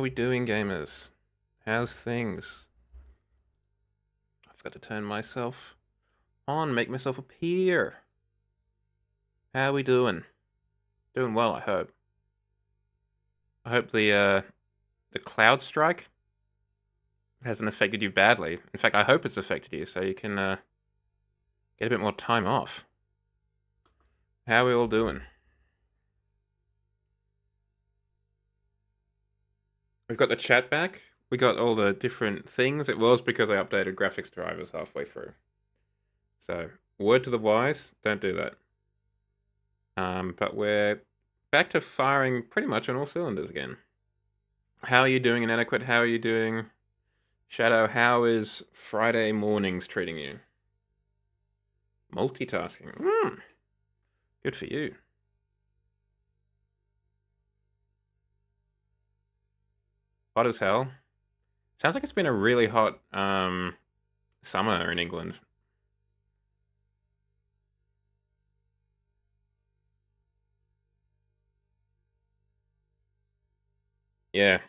How are we doing, gamers? How's things? I've got to turn myself on, make myself appear. How are we doing? Doing well, I hope. I hope the cloud strike hasn't affected you badly. In fact, I hope it's affected you so you can get a bit more time off. How are we all doing? We've got the chat back. We got all the different things. It was because I updated graphics drivers halfway through. So, word to the wise, don't do that. But we're back to firing pretty much on all cylinders again. How are you doing, Inadequate? How are you doing, Shadow? How is Friday mornings treating you? Multitasking. Good for you. Hot as hell. Sounds like it's been a really hot summer in England. Yeah.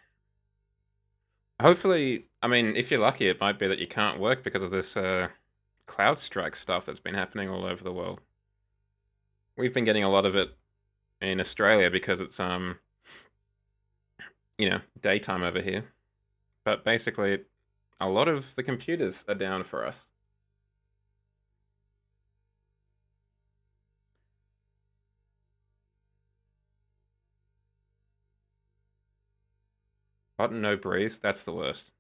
Hopefully, I mean, if you're lucky, it might be that you can't work because of this cloud strike stuff that's been happening all over the world. We've been getting a lot of it in Australia because it's daytime over here. But basically, a lot of the computers are down for us. Hot and no breeze, that's the worst.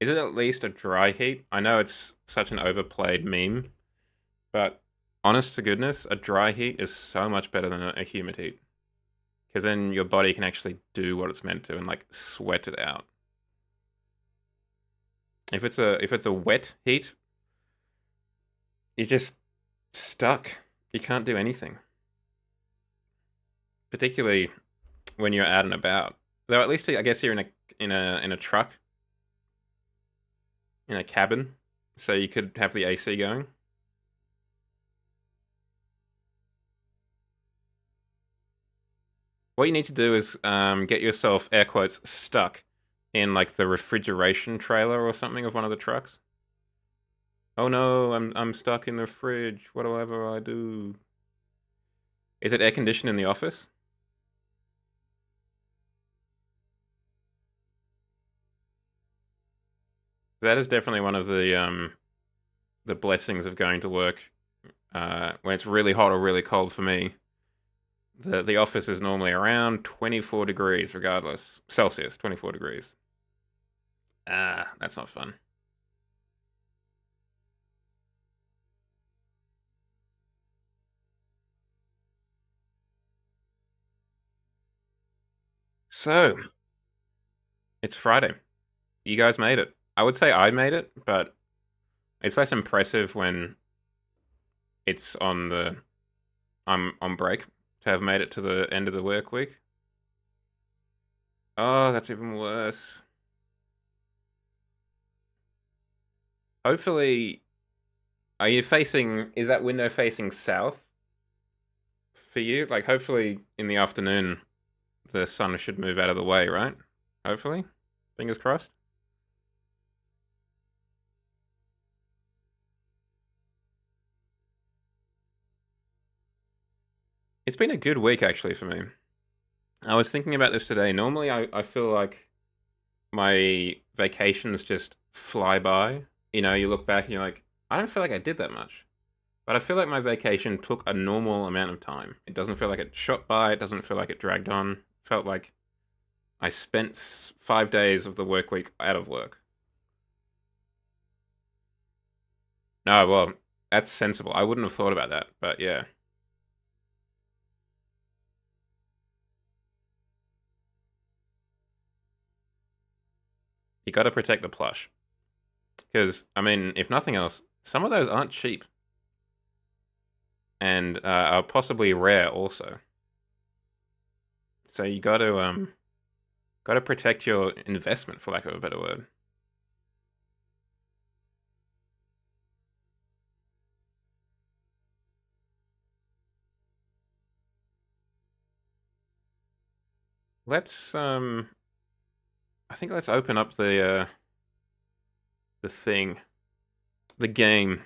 Is it at least a dry heat? I know it's such an overplayed meme, but honest to goodness, a dry heat is so much better than a humid heat. Because then your body can actually do what it's meant to and like sweat it out. If it's a wet heat, you're just stuck. You can't do anything. Particularly when you're out and about. Though at least I guess you're in a truck, in a cabin, so you could have the AC going. What you need to do is get yourself air quotes stuck in like the refrigeration trailer or something of one of the trucks. Oh no, I'm stuck in the fridge. Whatever I do. Is it air conditioned in the office? That is definitely one of the blessings of going to work when it's really hot or really cold for me. The office is normally around 24 degrees, regardless. Celsius, 24 degrees. Ah, that's not fun. So, it's Friday. You guys made it. I would say I made it, but it's less impressive when it's on the I'm on break to have made it to the end of the work week. Oh, that's even worse. Hopefully, are you facing? Is that window facing south for you? Like, hopefully, in the afternoon, the sun should move out of the way, right? Hopefully, fingers crossed. It's been a good week actually for me. I was thinking about this today. Normally, I feel like my vacations just fly by. You look back and you're like, I don't feel like I did that much. But I feel like my vacation took a normal amount of time. It doesn't feel like it shot by. It doesn't feel like it dragged on. It felt like I spent 5 days of the work week out of work. No, well, that's sensible. I wouldn't have thought about that, but yeah. You got to protect the plush. Because, I mean, if nothing else, some of those aren't cheap and are possibly rare also. So you got to protect your investment, for lack of a better word. Let's I think let's open up the thing. The game.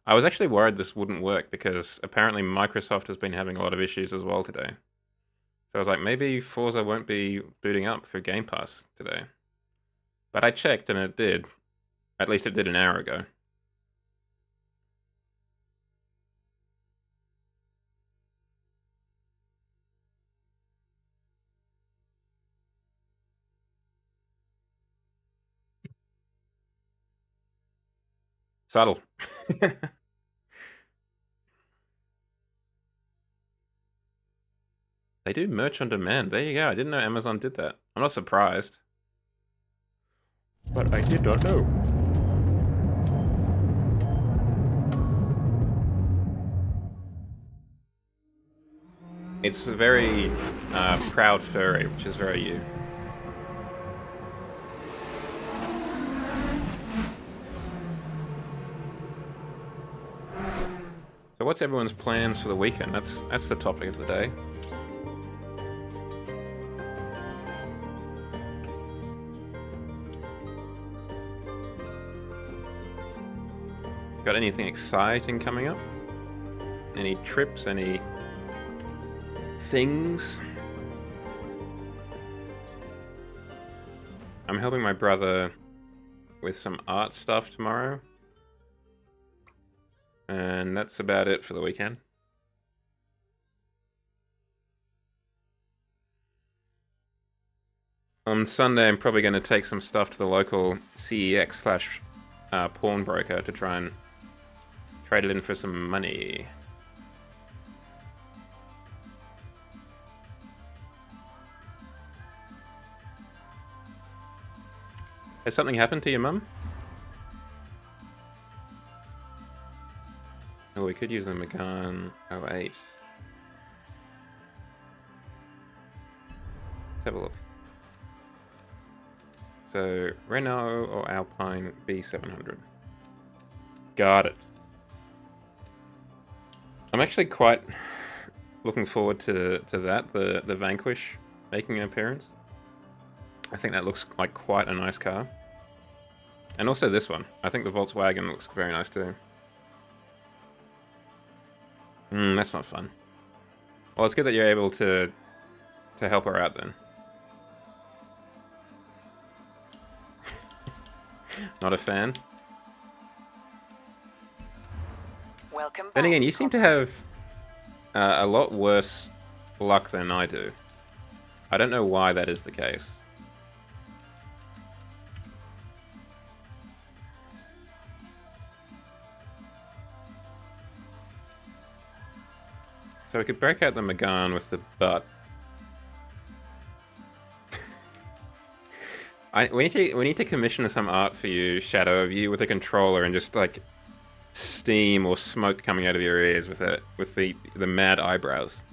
I was actually worried this wouldn't work because apparently Microsoft has been having a lot of issues as well today. So I was like, maybe Forza won't be booting up through Game Pass today. But I checked and it did. At least it did an hour ago. Subtle. They do merch on demand. There you go. I didn't know Amazon did that. I'm not surprised. But I did not know. It's very proud furry, which is very you. So what's everyone's plans for the weekend? That's the topic of the day. Got anything exciting coming up? Any trips? Any things? I'm helping my brother with some art stuff tomorrow. And that's about it for the weekend. On Sunday, I'm probably going to take some stuff to the local CEX slash pawnbroker to try and trade it in for some money. Has something happened to your mum? Oh, we could use the Megane 08. Let's have a look. So, Renault or Alpine B700. Got it. I'm actually quite looking forward to that, the Vanquish making an appearance. I think that looks like quite a nice car. And also this one. I think the Volkswagen looks very nice too. That's not fun. Well, it's good that you're able to help her out then. Not a fan? Welcome back. Then again, you seem to have a lot worse luck than I do. I don't know why that is the case. So we could break out the Megane with the butt. We need to commission some art for you, Shadow, of you with a controller and just like steam or smoke coming out of your ears with the mad eyebrows.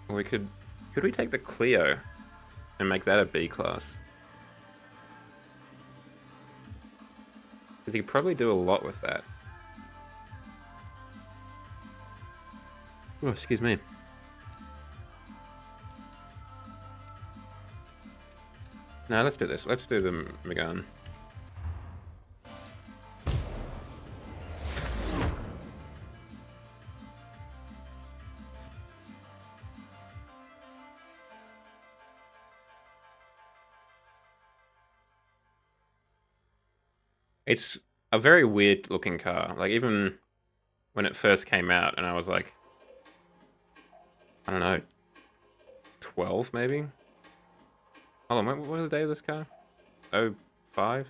Or could we take the Clio and make that a B class? Because you could probably do a lot with that. Oh, excuse me. No, let's do this. Let's do the Megane. It's a very weird looking car. Like, even when it first came out, and I was like, I don't know, 12 maybe? Hold on, what was the day of this car? 05?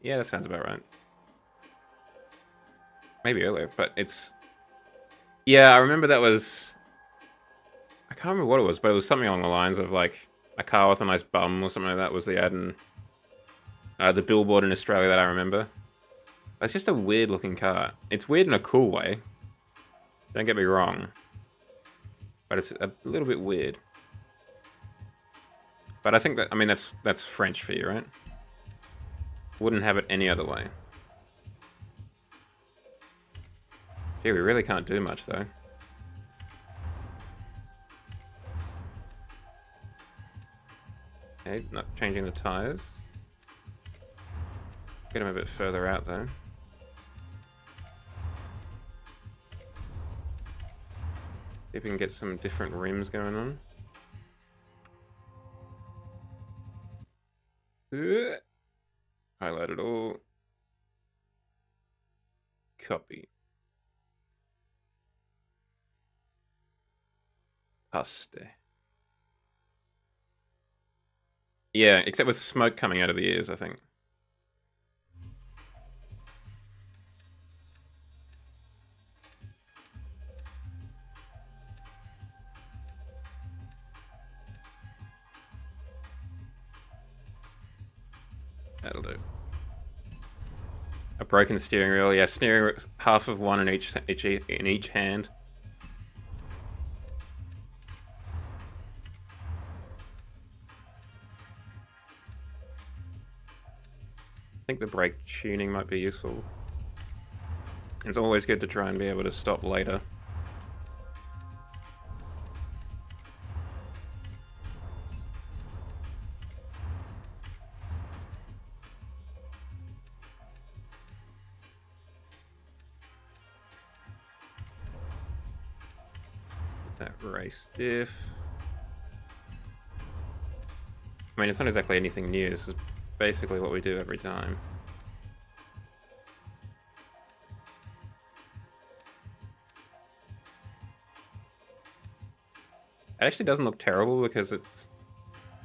Yeah, that sounds about right. Maybe earlier, but it's... Yeah, I remember that was... I can't remember what it was, but it was something along the lines of, like, a car with a nice bum or something like that was the ad in... the billboard in Australia that I remember. It's just a weird-looking car. It's weird in a cool way. Don't get me wrong. But it's a little bit weird. But I think that, I mean, that's French for you, right? Wouldn't have it any other way. Gee, we really can't do much, though. Okay, not changing the tires. Get them a bit further out though. See if we can get some different rims going on. Highlight it all. Copy. Paste. Yeah, except with smoke coming out of the ears, I think. That'll do. A broken steering wheel. Yeah, steering wheel, half of one in each hand. I think the brake tuning might be useful. It's always good to try and be able to stop later. That race diff. I mean, it's not exactly anything new. This is basically what we do every time. It actually doesn't look terrible because it's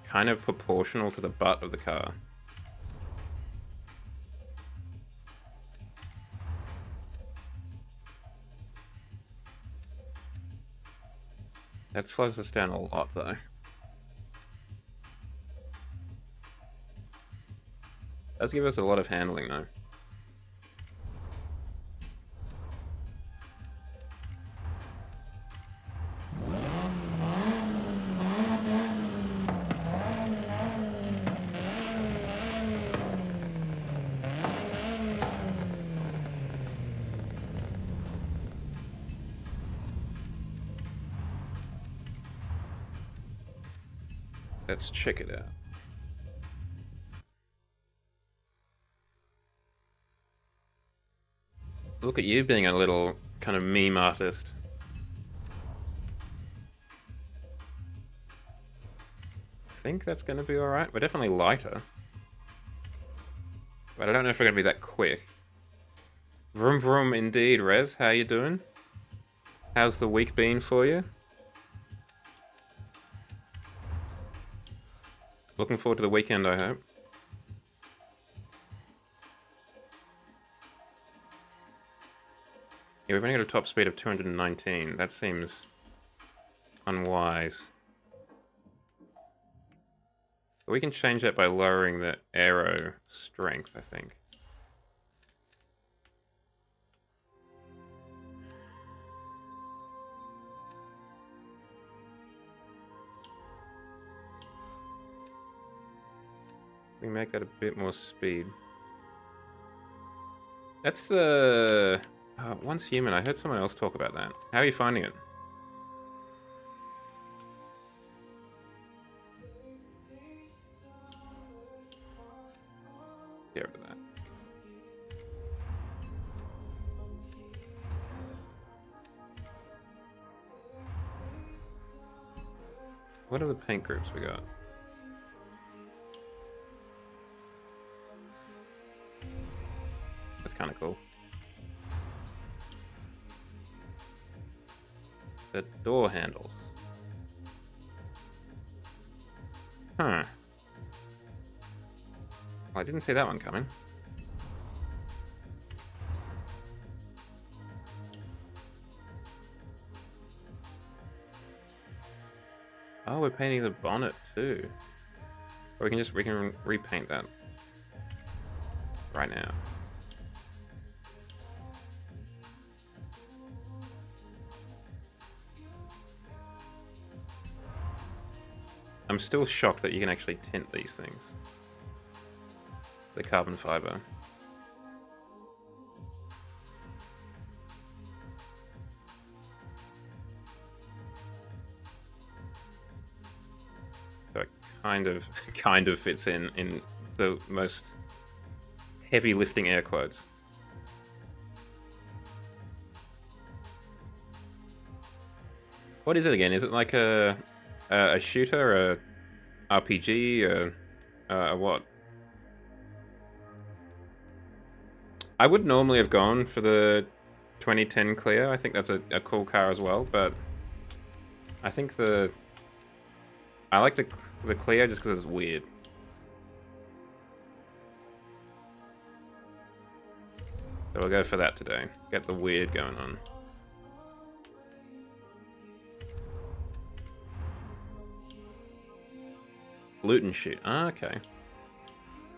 kind of proportional to the butt of the car. That slows us down a lot, though. Does give us a lot of handling, though. Let's check it out. Look at you being a little kind of meme artist. I think that's going to be alright. We're definitely lighter. But I don't know if we're going to be that quick. Vroom vroom indeed, Rez. How you doing? How's the week been for you? Looking forward to the weekend, I hope. Yeah, we've only got a top speed of 219. That seems unwise. But we can change that by lowering the aero strength, I think. We make that a bit more speed. That's the... Once Human, I heard someone else talk about that. How are you finding it? Get rid of that. What are the paint groups we got? That's kind of cool. The door handles. Huh. Well, I didn't see that one coming. Oh, we're painting the bonnet too. Or we can repaint that right now. I'm still shocked that you can actually tint these things. The carbon fiber. So I kind of fits in the most heavy lifting air quotes. What is it again? Is it like a shooter, a RPG, a what? I would normally have gone for the 2010 Clio. I think that's a cool car as well, but I think I like the Clio just because it's weird. So we'll go for that today. Get the weird going on. Loot and shoot. Ah, okay.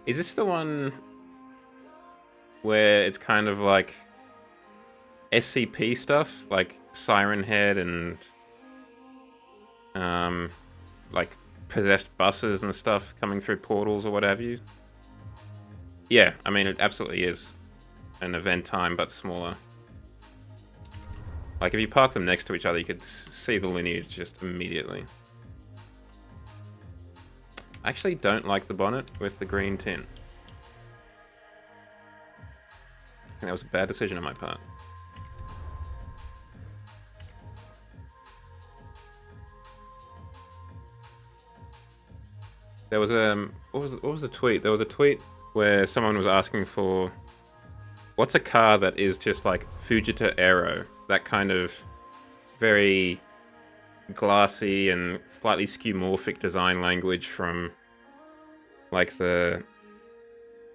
Is this the one where it's kind of like SCP stuff? Like Siren Head and like possessed buses and stuff coming through portals or what have you? Yeah, I mean, it absolutely is an event time, but smaller. Like, if you park them next to each other, you could see the lineage just immediately. I actually don't like the bonnet with the green tint. I think that was a bad decision on my part. There was what was the tweet? There was a tweet where someone was asking for what's a car that is just like Fujita Aero, that kind of very glassy and slightly skeuomorphic design language from like the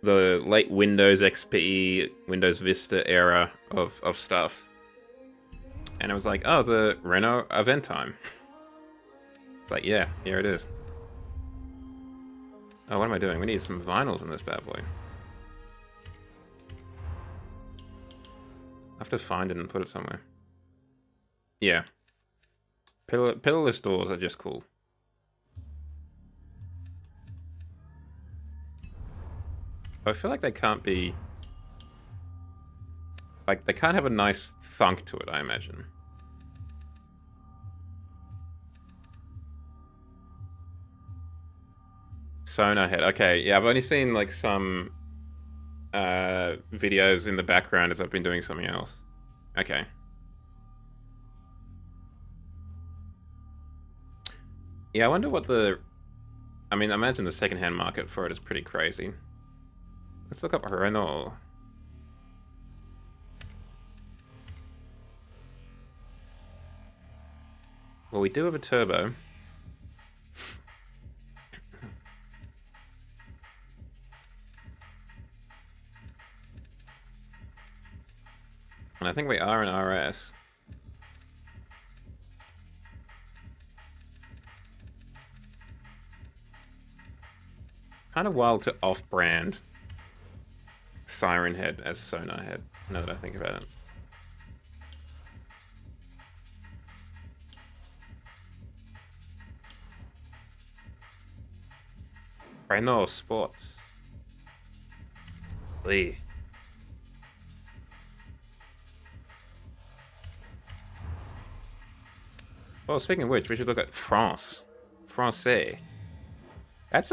late Windows XP, Windows Vista era of stuff. And it was like, oh, the Renault Aventime. It's like, yeah, here it is. Oh, what am I doing? We need some vinyls in this bad boy. I have to find it and put it somewhere. Yeah. Pillarless doors are just cool. I feel like they can't be... Like, they can't have a nice thunk to it, I imagine. Sonar head. Okay, yeah, I've only seen, like, some videos in the background as I've been doing something else. Okay. Yeah, I wonder what the... I mean, I imagine the secondhand market for it is pretty crazy. Let's look up Renault. Well, we do have a turbo. And I think we are an RS. Kind of wild to off-brand Siren Head as Sonar Head, now that I think about it. Renault Sport. Lee. Well, speaking of which, we should look at France. Francais. That's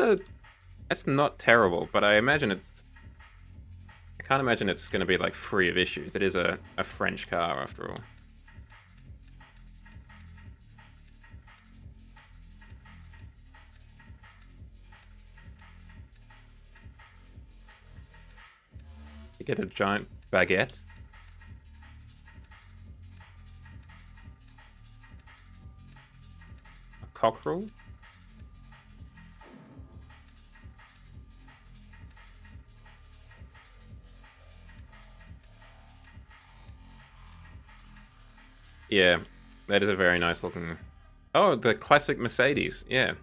not terrible, but I imagine I can't imagine it's going to be, like, free of issues. It is a French car, after all. You get a giant baguette. A cockerel. Yeah, that is a very nice looking... Oh, the classic Mercedes, yeah.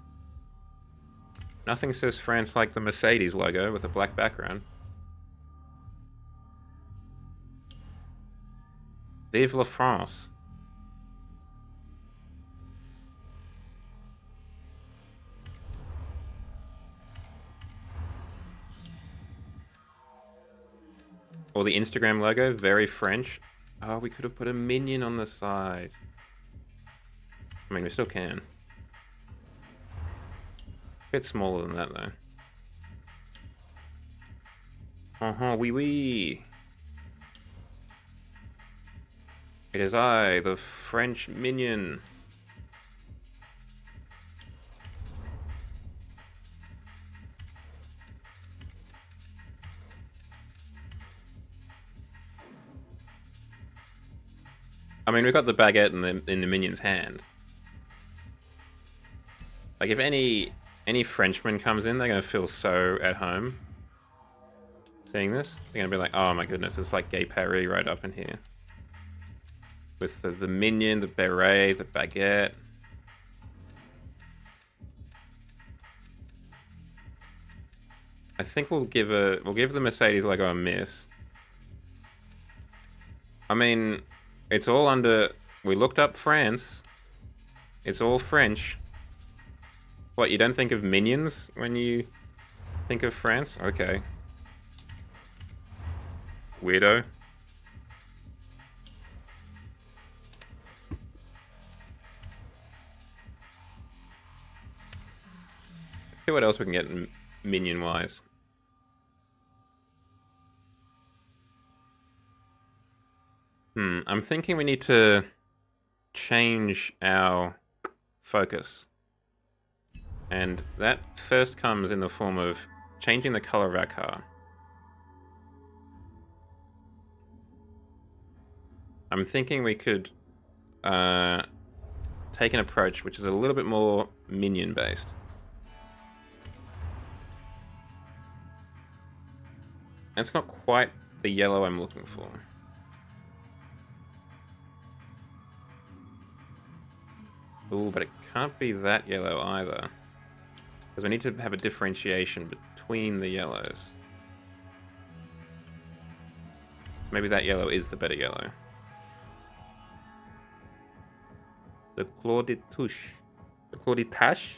Nothing says France like the Mercedes logo with a black background. Vive la France. Or the Instagram logo, very French. Oh, we could have put a minion on the side. I mean, we still can. Bit smaller than that, though. Wee wee. It is I, the French minion. I mean, we got the baguette in the minion's hand. Like, if any Frenchman comes in, they're gonna feel so at home seeing this. They're gonna be like, oh my goodness, it's like Gay Paris right up in here. With the minion, the beret, the baguette. I think we'll give the Mercedes Lego a miss. I mean, it's all under. We looked up France. It's all French. What, you don't think of minions when you think of France? Okay. Weirdo. See what else we can get minion-wise. I'm thinking we need to change our focus. And that first comes in the form of changing the color of our car. I'm thinking we could take an approach which is a little bit more minion-based. It's not quite the yellow I'm looking for. Ooh, but it can't be that yellow either. Because we need to have a differentiation between the yellows. Maybe that yellow is the better yellow. The Clos de Touche. The Clos de Tache?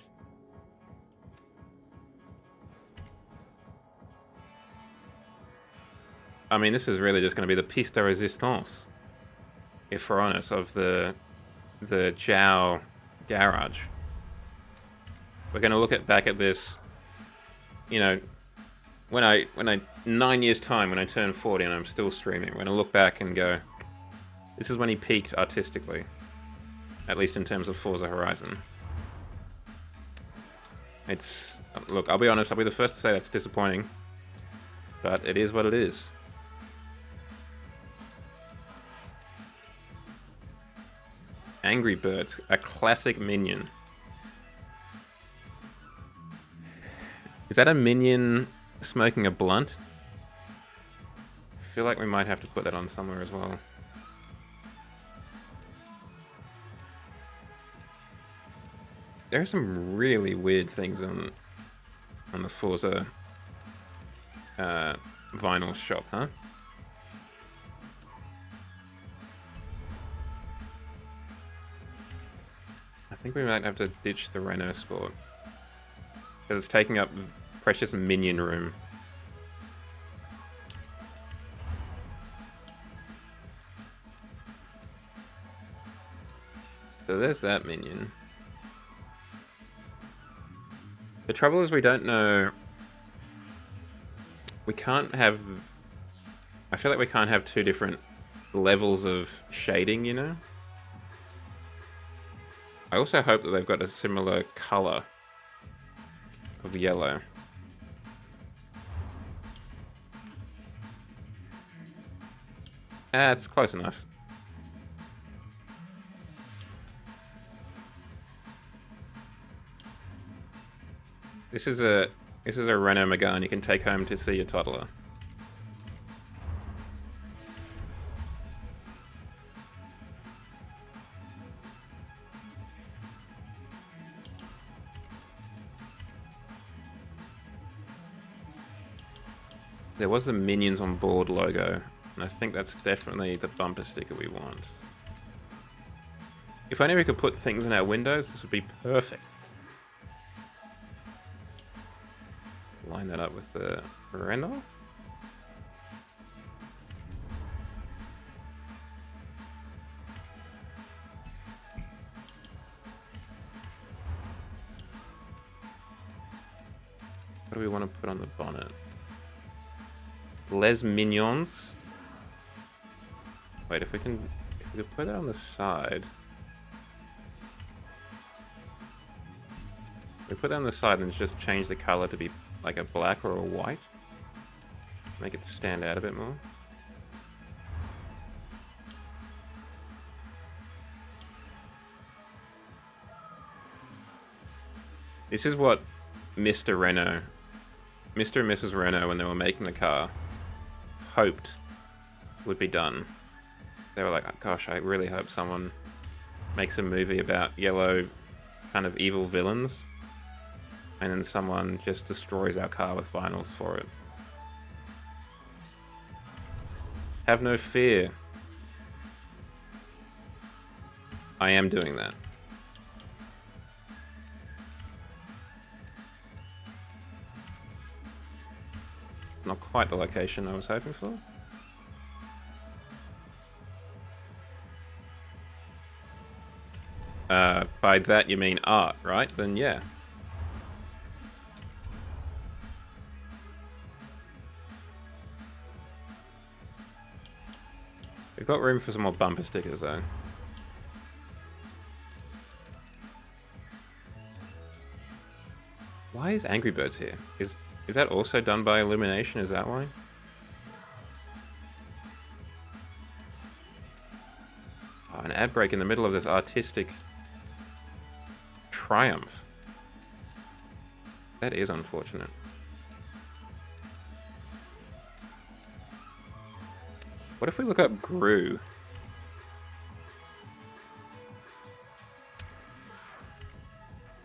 I mean, this is really just going to be the piece de resistance, if we're honest, of the Jiao garage. We're going to look back at this, you know, when I 9 years time, when I turn 40 and I'm still streaming, we're going to look back and go, this is when he peaked artistically, at least in terms of Forza Horizon. It's, look, I'll be honest, I'll be the first to say that's disappointing, but it is what it is. Angry Birds, a classic minion. Is that a minion smoking a blunt? I feel like we might have to put that on somewhere as well. There are some really weird things on the Forza vinyl shop, huh? I think we might have to ditch the Renault Sport. Because it's taking up precious minion room. So there's that minion. The trouble is we don't know... We can't have... I feel like we can't have two different levels of shading, you know? I also hope that they've got a similar color of yellow. Ah, it's close enough. This is a Renault Megane you can take home to see your toddler. There was the Minions on Board logo, and I think that's definitely the bumper sticker we want. If only we could put things in our windows, this would be perfect. Line that up with the Renault. What do we want to put on the bonnet? Les Mignons. Wait, if we could put that on the side. We put that on the side and just change the color to be like a black or a white. Make it stand out a bit more. This is what Mr. and Mrs. Renault, when they were making the car, hoped would be done. They were like, oh, gosh, I really hope someone makes a movie about yellow kind of evil villains, and then someone just destroys our car with vinyls for it. Have no fear. I am doing that. It's not quite the location I was hoping for. By that you mean art, right? Then yeah. We've got room for some more bumper stickers though. Why is Angry Birds here? Is that also done by Illumination? Is that why? Oh, an ad break in the middle of this artistic triumph. That is unfortunate. What if we look up Gru?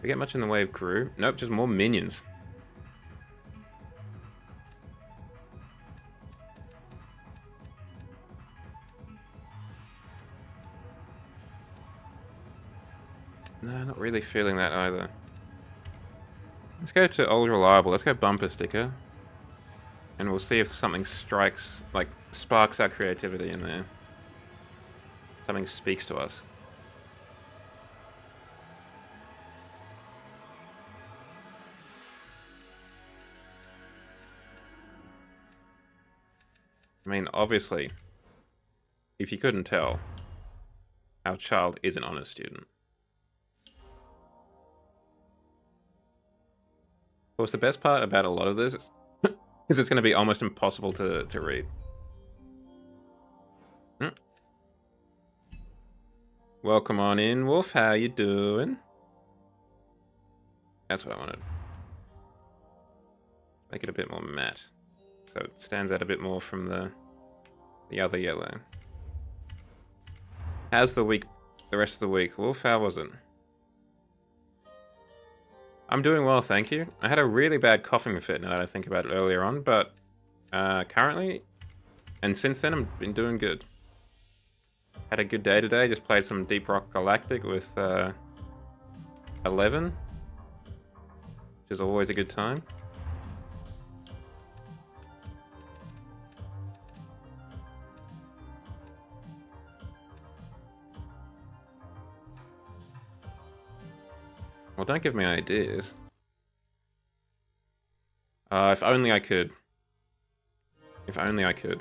We get much in the way of Gru? Nope, just more minions. No, not really feeling that either. Let's go to Old Reliable. Let's go bumper sticker. And we'll see if something strikes, like, sparks our creativity in there. Something speaks to us. I mean, obviously, if you couldn't tell, our child is an honest student. Of course, the best part about a lot of this is it's going to be almost impossible to read. Welcome on in, Wolf. How you doing? That's what I wanted. Make it a bit more matte, so it stands out a bit more from the other yellow. How's the rest of the week, Wolf? How was it? I'm doing well, thank you. I had a really bad coughing fit now that I think about it earlier on, but currently, and since then, I've been doing good. Had a good day today, just played some Deep Rock Galactic with 11, which is always a good time. Well, don't give me ideas. If only I could. If only I could.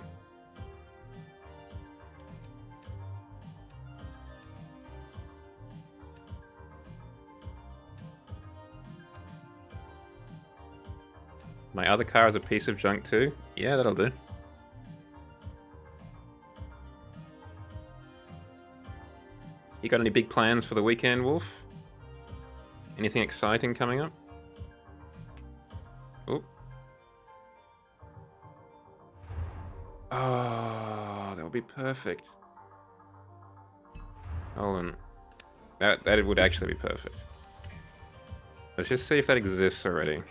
My other car is a piece of junk too? Yeah, that'll do. You got any big plans for the weekend, Wolf? Anything exciting coming up? Oh. Oh, that would be perfect. Hold on. That would actually be perfect. Let's just see if that exists already.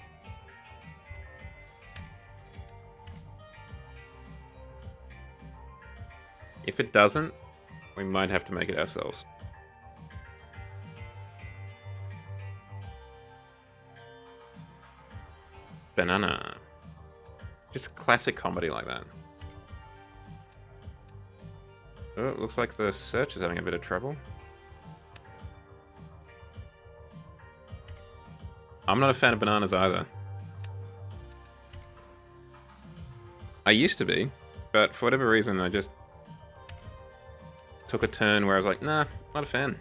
If it doesn't, we might have to make it ourselves. Banana. Just classic comedy like that. Oh, it looks like the search is having a bit of trouble. I'm not a fan of bananas either. I used to be, but for whatever reason, I just took a turn where I was like, nah, not a fan.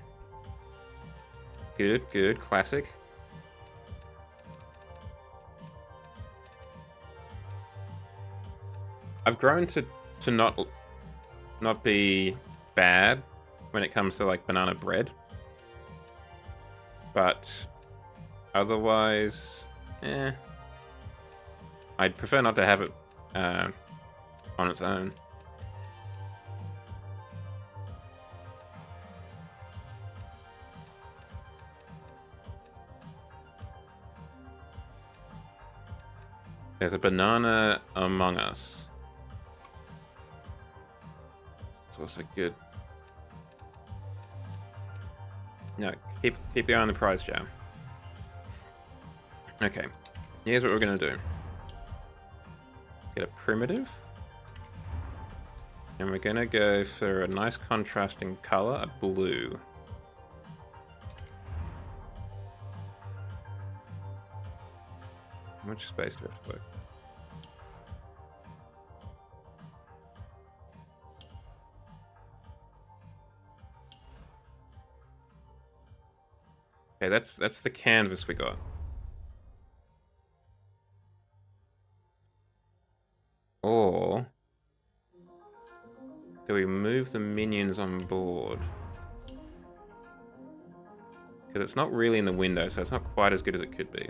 Good, good, classic. I've grown to not be bad when it comes to like banana bread, but otherwise, I'd prefer not to have it on its own. There's a banana among us. It's also good. No, keep the eye on the prize, Jam. Okay, here's what we're gonna do. Get a primitive. And we're gonna go for a nice contrasting color, a blue. How much space do we have to work? Okay, that's the canvas we got. Or do we move the minions on board? Because it's not really in the window, so it's not quite as good as it could be.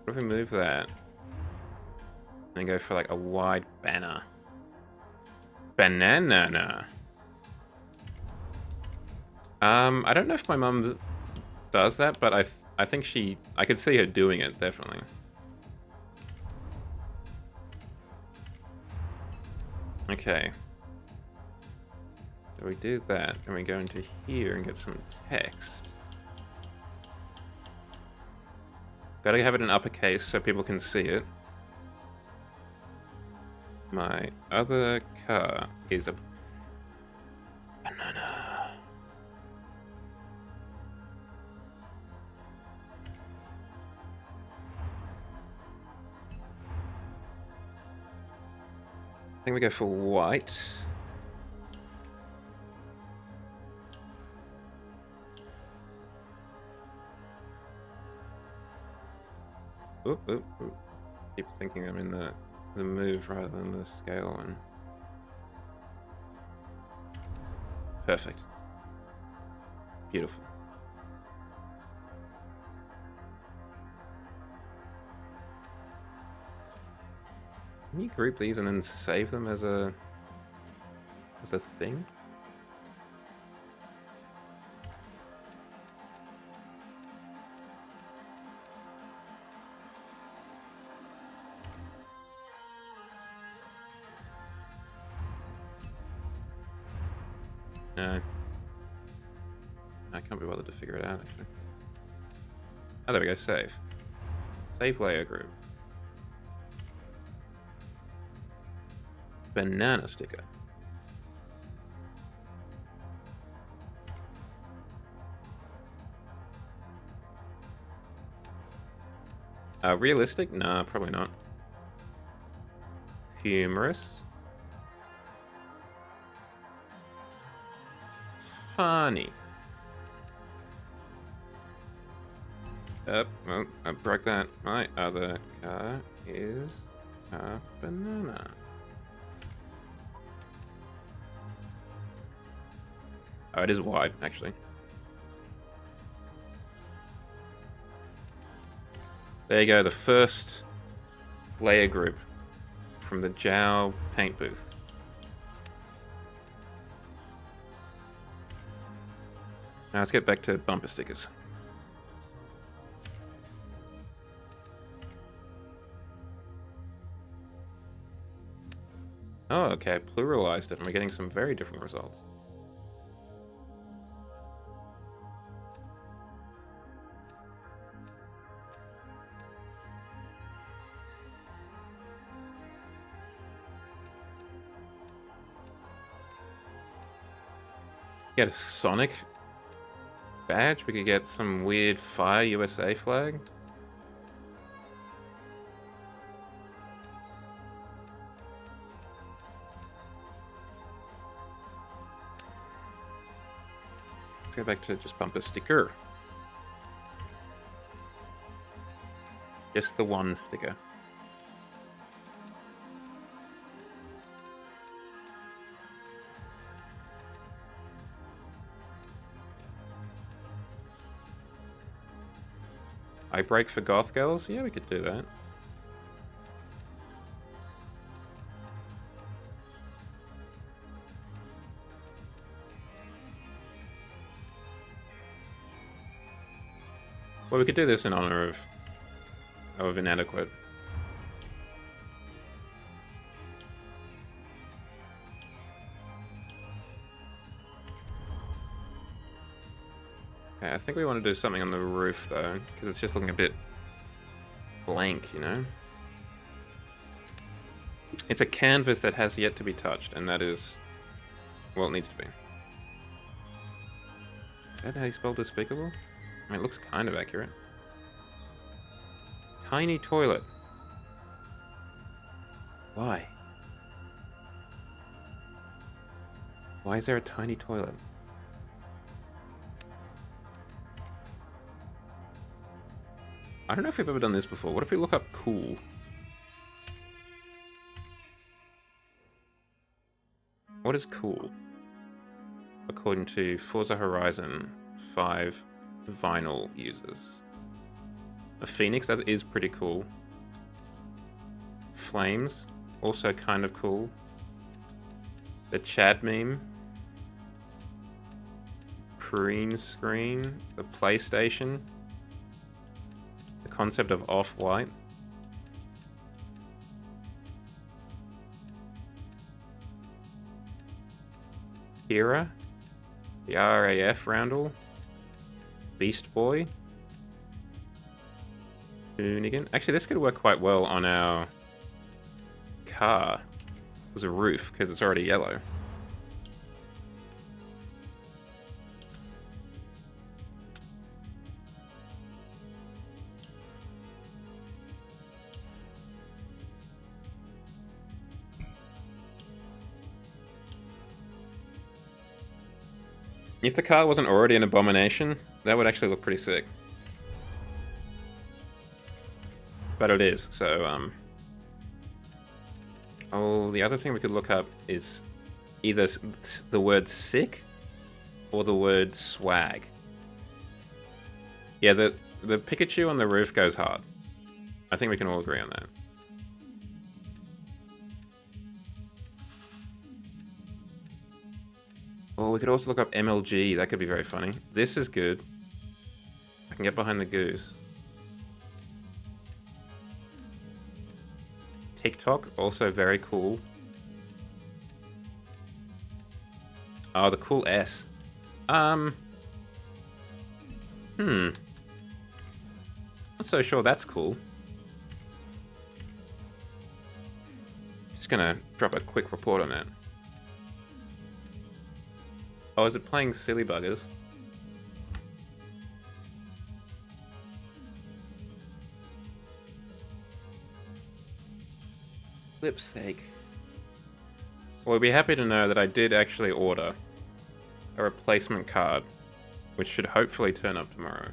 What if we move that? And go for like a wide banner. Banana. I don't know if my mum does that, but I think I could see her doing it, definitely. Okay. So we do that, and we go into here and get some text. Gotta have it in uppercase so people can see it. My other car is a banana. I think we go for white. Oop, oop, oop. Keep thinking I'm in the move rather than the scale one. Perfect. Beautiful. Can you group these and then save them as a thing? No. I can't be bothered to figure it out, actually. Oh, there we go, save. Save layer group. Banana sticker. Realistic? Nah, probably not. Humorous. Funny. Oh, I broke that. My other car is a banana. Oh, it is wide, actually. There you go, the first layer group from the Jow paint booth. Now let's get back to bumper stickers. Oh, okay, I pluralized it and we're getting some very different results. Get a Sonic badge. We could get some weird Fire USA flag. go back to just bumper sticker. Just the one sticker. I break for goth girls? Yeah, we could do that. Well, we could do this in honor of inadequate. Okay, I think we want to do something on the roof, though, because it's just looking a bit blank, you know? It's a canvas that has yet to be touched, and that is... well, it needs to be. Is that how you spell despicable? I mean, it looks kind of accurate. Tiny toilet. Why? Why is there a tiny toilet? I don't know if we've ever done this before. What if we look up cool? What is cool? According to Forza Horizon 5 vinyl users. A phoenix, that is pretty cool. Flames, also kind of cool. The Chad meme. Green screen. The PlayStation. The concept of off-white. Kira. The RAF roundel. Beast Boy. Hoonigan. Actually, this could work quite well on our car. As a roof, because it's already yellow. If the car wasn't already an abomination, that would actually look pretty sick. But it is, so, oh, the other thing we could look up is either the word sick or the word swag. Yeah, the Pikachu on the roof goes hard. I think we can all agree on that. Oh, we could also look up MLG. That could be very funny. This is good. I can get behind the goose. TikTok, also very cool. Oh, the cool S. Not so sure that's cool. Just gonna drop a quick report on that. Oh, is it playing Silly Buggers? Flip's sake. Well, we'd be happy to know that I did actually order a replacement card, which should hopefully turn up tomorrow.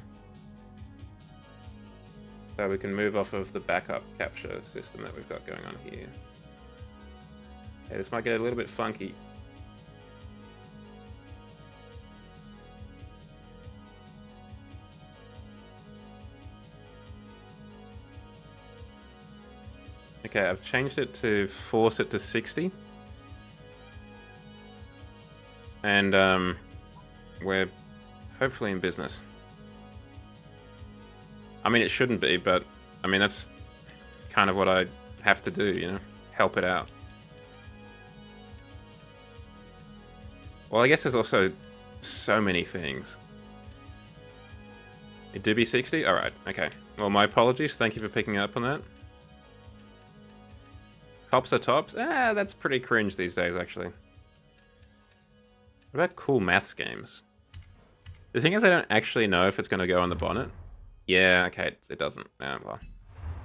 So we can move off of the backup capture system that we've got going on here. Yeah, this might get a little bit funky. Okay, I've changed it to force it to 60. And we're hopefully in business. I mean, it shouldn't be, but I mean, that's kind of what I have to do, you know? Help it out. Well, I guess there's also so many things. It do be 60? Alright, okay. Well, my apologies. Thank you for picking up on that. Cops are tops? Ah, that's pretty cringe these days, actually. What about cool maths games? The thing is, I don't actually know if it's going to go on the bonnet. Yeah, okay, it doesn't. Well,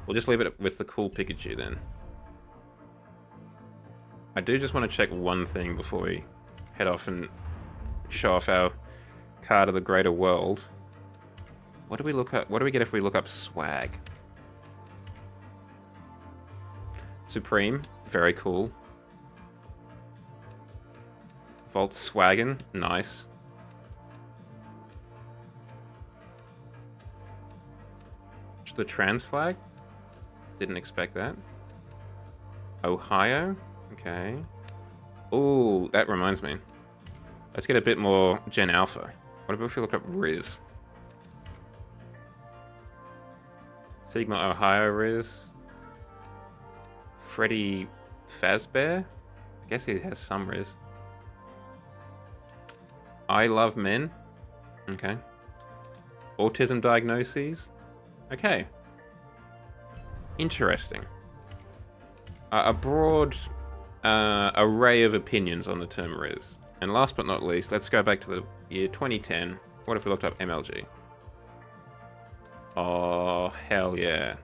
we'll just leave it with the cool Pikachu then. I do just want to check one thing before we head off and show off our car to the greater world. What do we look up? What do we get if we look up swag? Supreme, very cool. Volkswagen, nice. The trans flag? Didn't expect that. Ohio? Okay. Ooh, that reminds me. Let's get a bit more Gen Alpha. What if we look up Riz? Sigma Ohio Riz. Freddy Fazbear? I guess he has some Riz. I Love Men? Okay. Autism diagnoses? Okay. Interesting. A broad array of opinions on the term Riz. And last but not least, let's go back to the year 2010. What if we looked up MLG? Oh, hell yeah.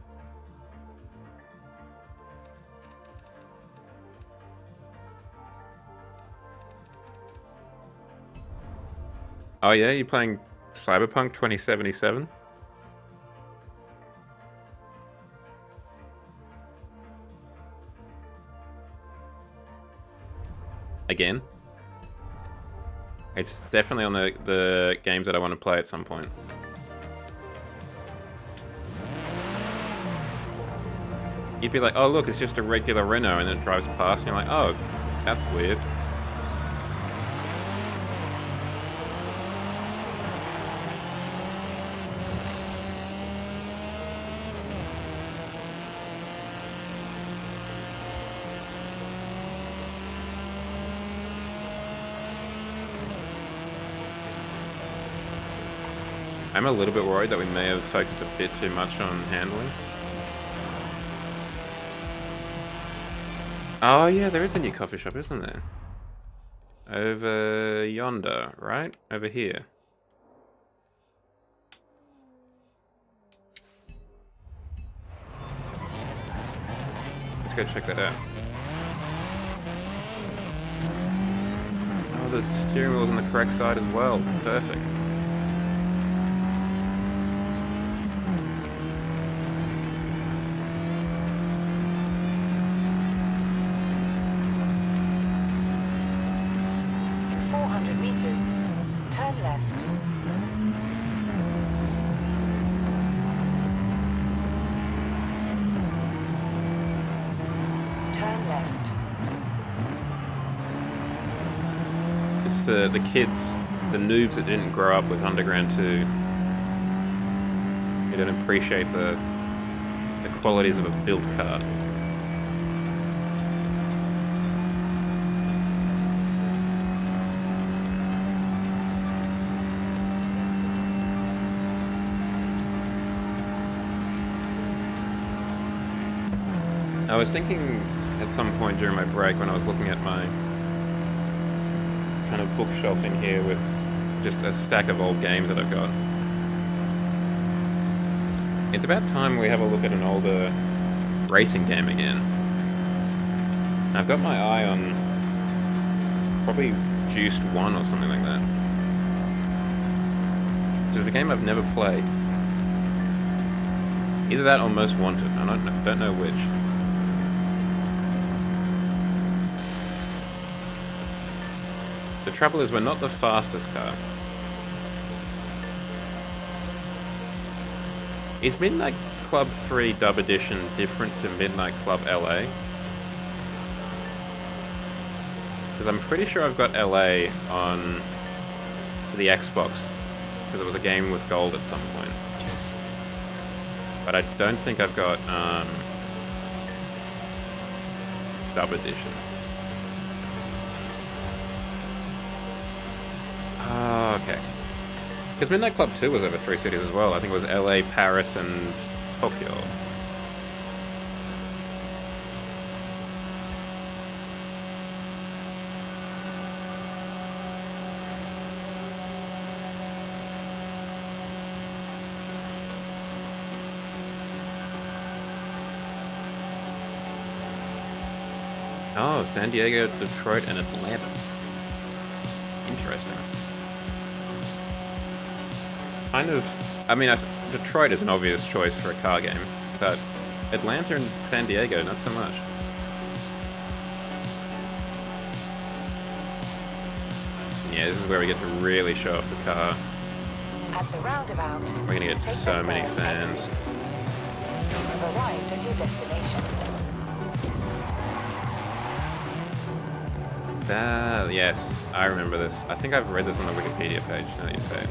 Oh yeah, you playing Cyberpunk 2077? Again? It's definitely on the games that I want to play at some point. You'd be like, oh look, it's just a regular Renault, and then it drives past, and you're like, oh, that's weird. I'm a little bit worried that we may have focused a bit too much on handling. Oh yeah, there is a new coffee shop, isn't there? Over yonder, right? Over here. Let's go check that out. Oh, the steering wheel's on the correct side as well. Perfect. The kids, the noobs that didn't grow up with Underground 2, who don't appreciate the qualities of a build car. I was thinking at some point during my break when I was looking at my kind of bookshelf in here with just a stack of old games that I've got. It's about time we have a look at an older racing game again. And I've got my eye on probably Juiced 1 or something like that. Which is a game I've never played. Either that or Most Wanted. I don't know which. The trouble is, we're not the fastest car. Is Midnight Club 3 Dub Edition different to Midnight Club LA? Because I'm pretty sure I've got LA on the Xbox, because it was a game with gold at some point. But I don't think I've got Dub Edition. Oh, okay. Because Midnight Club 2 was over 3 cities as well. I think it was LA, Paris, and Tokyo. Oh, San Diego, Detroit, and Atlanta. Interesting. kind of... I mean, Detroit is an obvious choice for a car game, but Atlanta and San Diego, not so much. Yeah, this is where we get to really show off the car. At the roundabout, We're gonna get take so the many third fans. exit. You have arrived at your destination. Ah, yes, I remember this. I think I've read this on the Wikipedia page, now that you say it.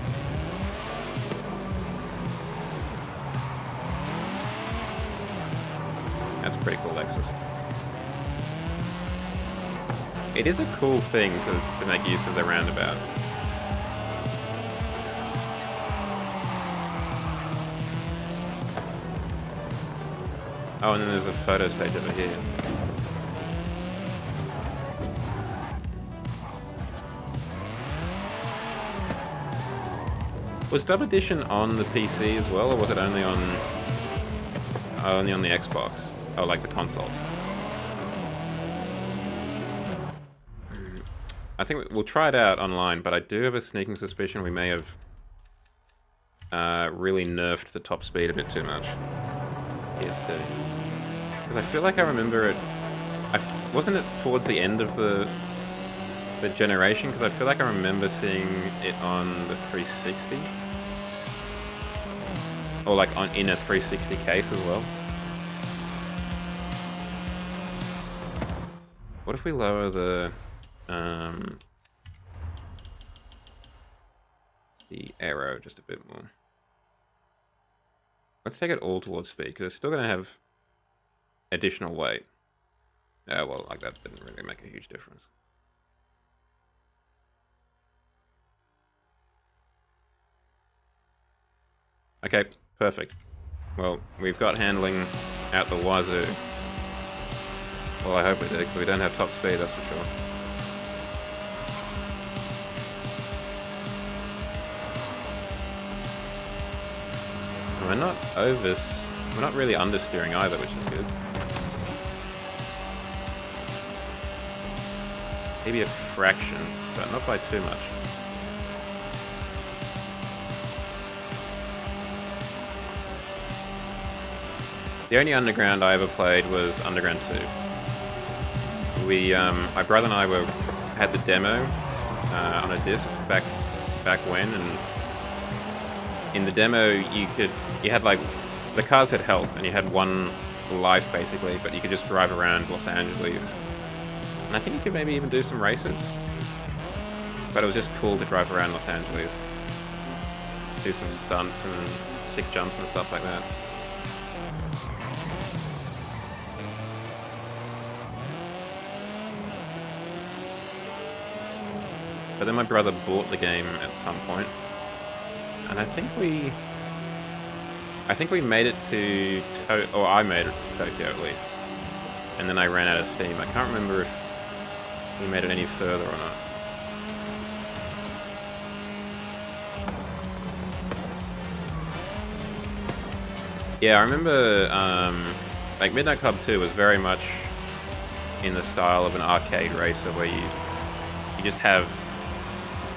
That's a pretty cool Lexus. It is a cool thing to make use of the roundabout. Oh, and then there's a photo stage over here. Was Dub Edition on the PC as well, or was it only on the Xbox? Oh, like the consoles. I think we'll try it out online, but I do have a sneaking suspicion we may have really nerfed the top speed a bit too much. PS2. Because I feel like I remember it... wasn't it towards the end of the generation? Because I feel like I remember seeing it on the 360. Or like in a 360 case as well. What if we lower the arrow just a bit more? Let's take it all towards speed, because it's still going to have additional weight. Oh, well, like that didn't really make a huge difference. Okay, perfect. Well, we've got handling out the wazoo. Well, I hope we do, because we don't have top speed, that's for sure. We're not we're not really understeering either, which is good. Maybe a fraction, but not by too much. The only Underground I ever played was Underground 2. My brother and I had the demo on a disc back when, and in the demo you had like, the cars had health and you had one life basically, but you could just drive around Los Angeles. And I think you could maybe even do some races. But it was just cool to drive around Los Angeles. Do some stunts and sick jumps and stuff like that. But then my brother bought the game at some point, and I think we made it to or I made it to Tokyo at least, and then I ran out of steam. I can't remember if we made it any further or not. Yeah, I remember like Midnight Club 2 was very much in the style of an arcade racer where you just have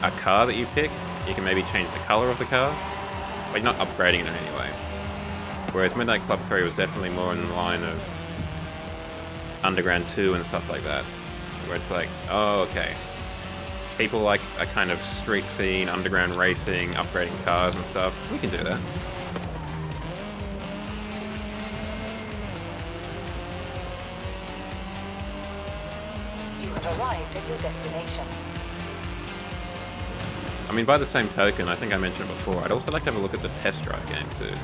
a car that you pick. You can maybe change the color of the car, but you're not upgrading it in any way. Whereas Midnight Club 3 was definitely more in the line of Underground 2 and stuff like that, where it's like, oh, okay. People like a kind of street scene, underground racing, upgrading cars and stuff. We can do that. You have arrived at your destination. I mean, by the same token, I think I mentioned it before, I'd also like to have a look at the Test Drive game too.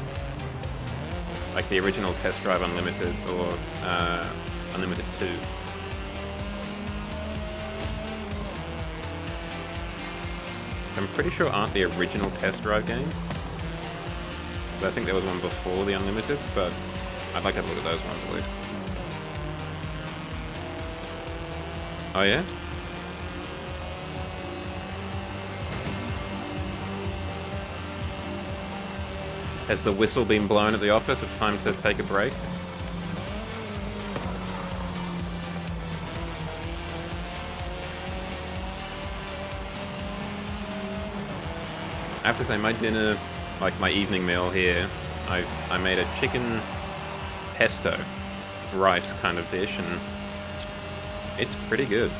Like the original Test Drive Unlimited or Unlimited 2. I'm pretty sure aren't the original Test Drive games. But I think there was one before the Unlimited, but I'd like to have a look at those ones at least. Oh yeah? Has the whistle been blown at the office? It's time to take a break. I have to say, my like my evening meal here, I made a chicken pesto rice kind of dish, and it's pretty good.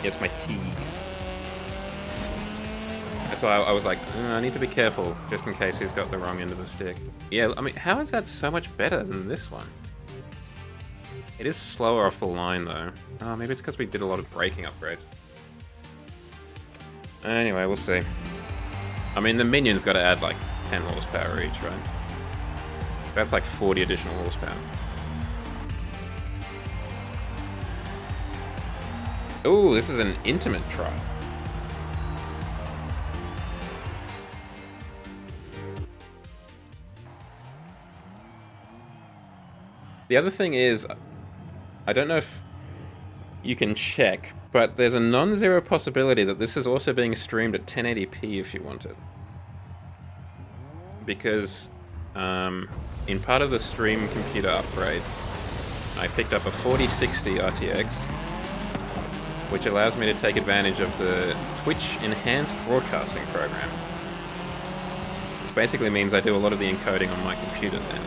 Yes, my tea. That's why I was like, I need to be careful, just in case he's got the wrong end of the stick. Yeah, I mean, how is that so much better than this one? It is slower off the line, though. Oh, maybe it's because we did a lot of braking upgrades. Anyway, we'll see. I mean, the minion's got to add, like, 10 horsepower each, right? That's like 40 additional horsepower. Ooh, this is an intimate trial. The other thing is, I don't know if you can check, but there's a non-zero possibility that this is also being streamed at 1080p if you want it. Because in part of the stream computer upgrade, I picked up a 4060 RTX, which allows me to take advantage of the Twitch Enhanced Broadcasting program. Which basically means I do a lot of the encoding on my computer then.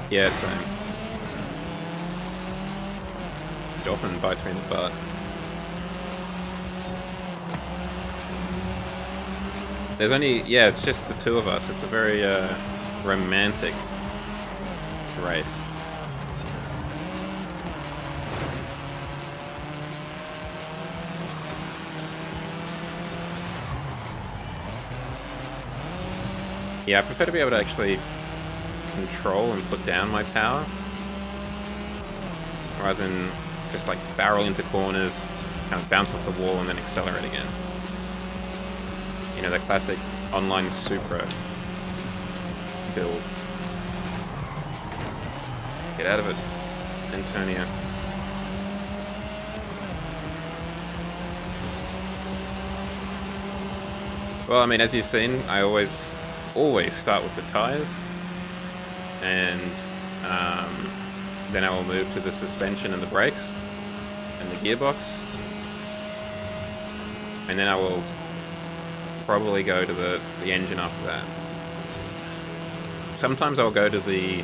Yeah, same. It often bites me in the butt. There's only, yeah, it's just the two of us. It's a very romantic race. Yeah, I prefer to be able to actually control and put down my power rather than just like barrel into corners, kind of bounce off the wall and then accelerate again. You know, the classic online Supra build. Get out of it, Antonio. Well, I mean, as you've seen, I always start with the tires, and then I will move to the suspension and the brakes and the gearbox, and then I will probably go to the engine after that. Sometimes I'll go to the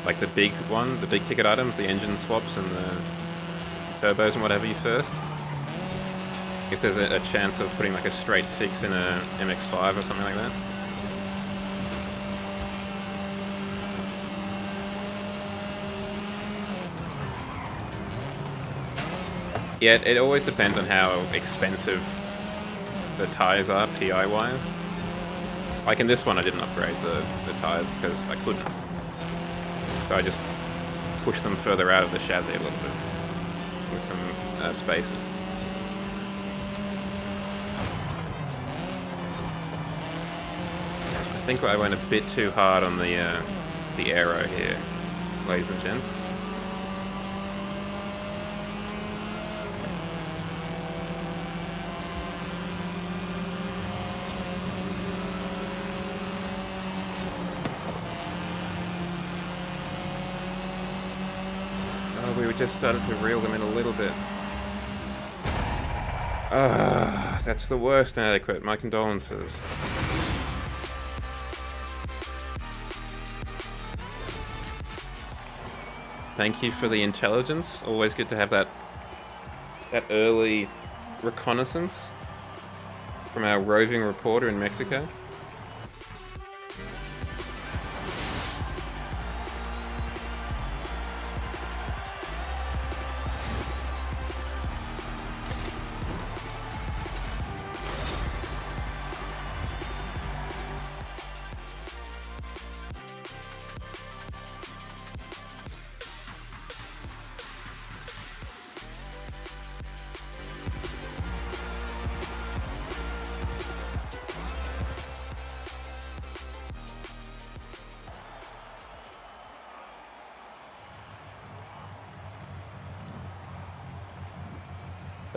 like the big one, the big ticket items, the engine swaps and the turbos and whatever you first. If there's a chance of putting like a straight 6 in a MX-5 or something like that. Yeah, it always depends on how expensive the tires are, PI-wise. Like in this one, I didn't upgrade the tires because I couldn't. So I just pushed them further out of the chassis a little bit with some spaces. I think I went a bit too hard on the aero here, ladies and gents. We just started to reel them in a little bit. That's the worst inadequate. My condolences. Thank you for the intelligence. Always good to have that early reconnaissance from our roving reporter in Mexico.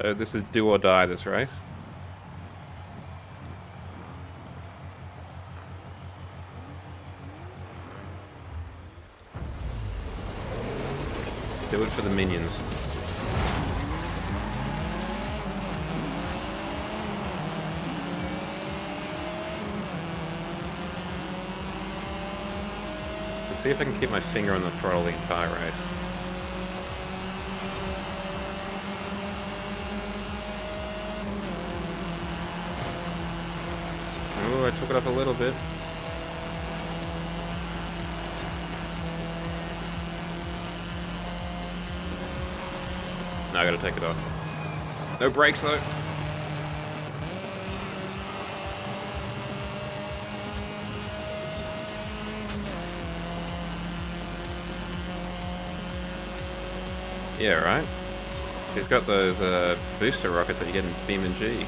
So this is do or die, this race. Good for the minions. Let's see if I can keep my finger on the throttle the entire race. Ooh, I took it up a little bit. Now I gotta take it off. No brakes though. Yeah, right. He's got those booster rockets that you get in Beam and G.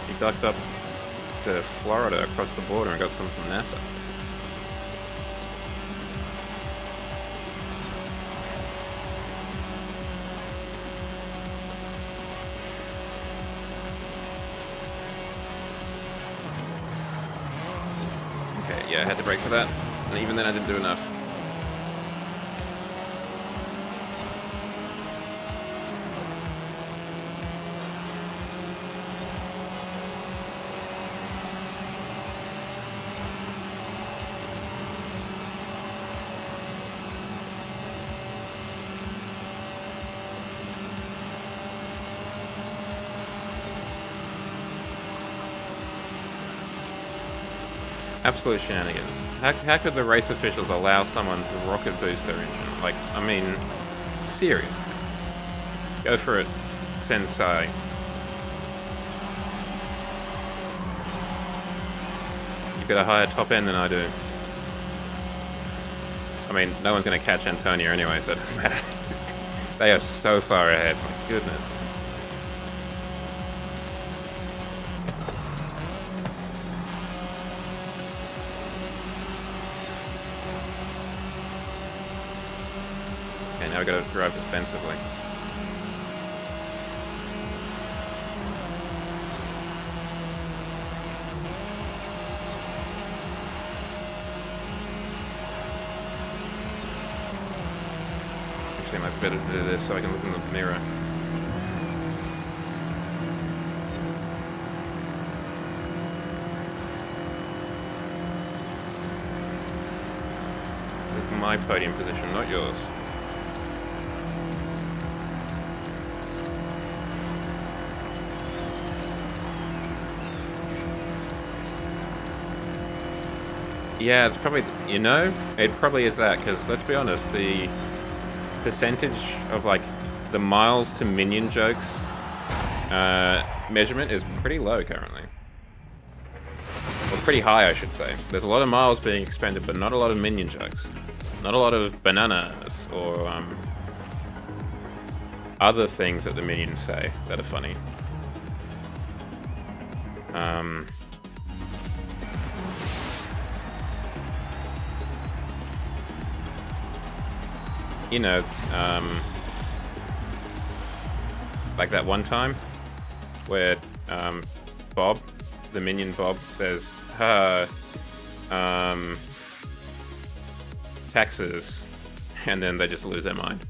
He ducked up to Florida across the border and got some from NASA. Okay, yeah, I had to brake for that. And even then I didn't do enough. Absolute shenanigans. How could the race officials allow someone to rocket boost their engine? Like, I mean, seriously. Go for it, Sensei. You've got a higher top end than I do. I mean, no one's going to catch Antonio anyway, so it doesn't matter. They are so far ahead, my goodness. Now we gotta drive defensively. Actually, I might better do this so I can look in the mirror. Look at my podium position, not yours. Yeah, it's probably, you know, it probably is that, because let's be honest, the percentage of, like, the miles to minion jokes measurement is pretty low currently. Or pretty high, I should say. There's a lot of miles being expended, but not a lot of minion jokes. Not a lot of bananas, or other things that the minions say that are funny. You know, like that one time where Bob, the minion Bob, says, taxes, and then they just lose their mind.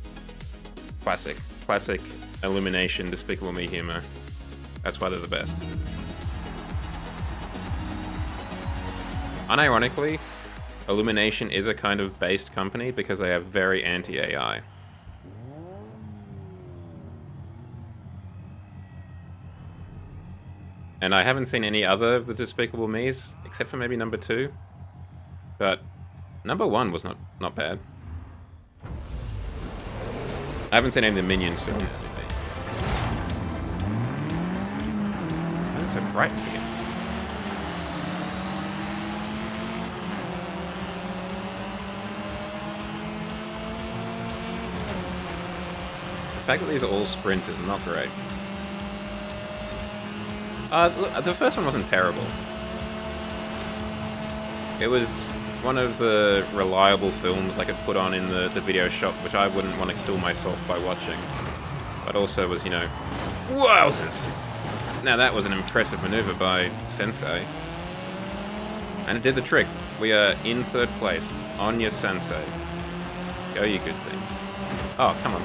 Classic Illumination, Despicable Me humor. That's why they're the best. Unironically, Illumination is a kind of based company because they are very anti-AI. And I haven't seen any other of the Despicable Me's, except for maybe number 2. But number 1 was not bad. I haven't seen any of the Minions films. Why is it so bright here? The fact that these are all sprints is not great. Look, the first one wasn't terrible. It was one of the reliable films I could put on in the video shop, which I wouldn't want to kill myself by watching. But also was, you know, wowzers! Now that was an impressive maneuver by Sensei. And it did the trick. We are in 3rd place. On your sensei. Go, you good thing. Oh, come on.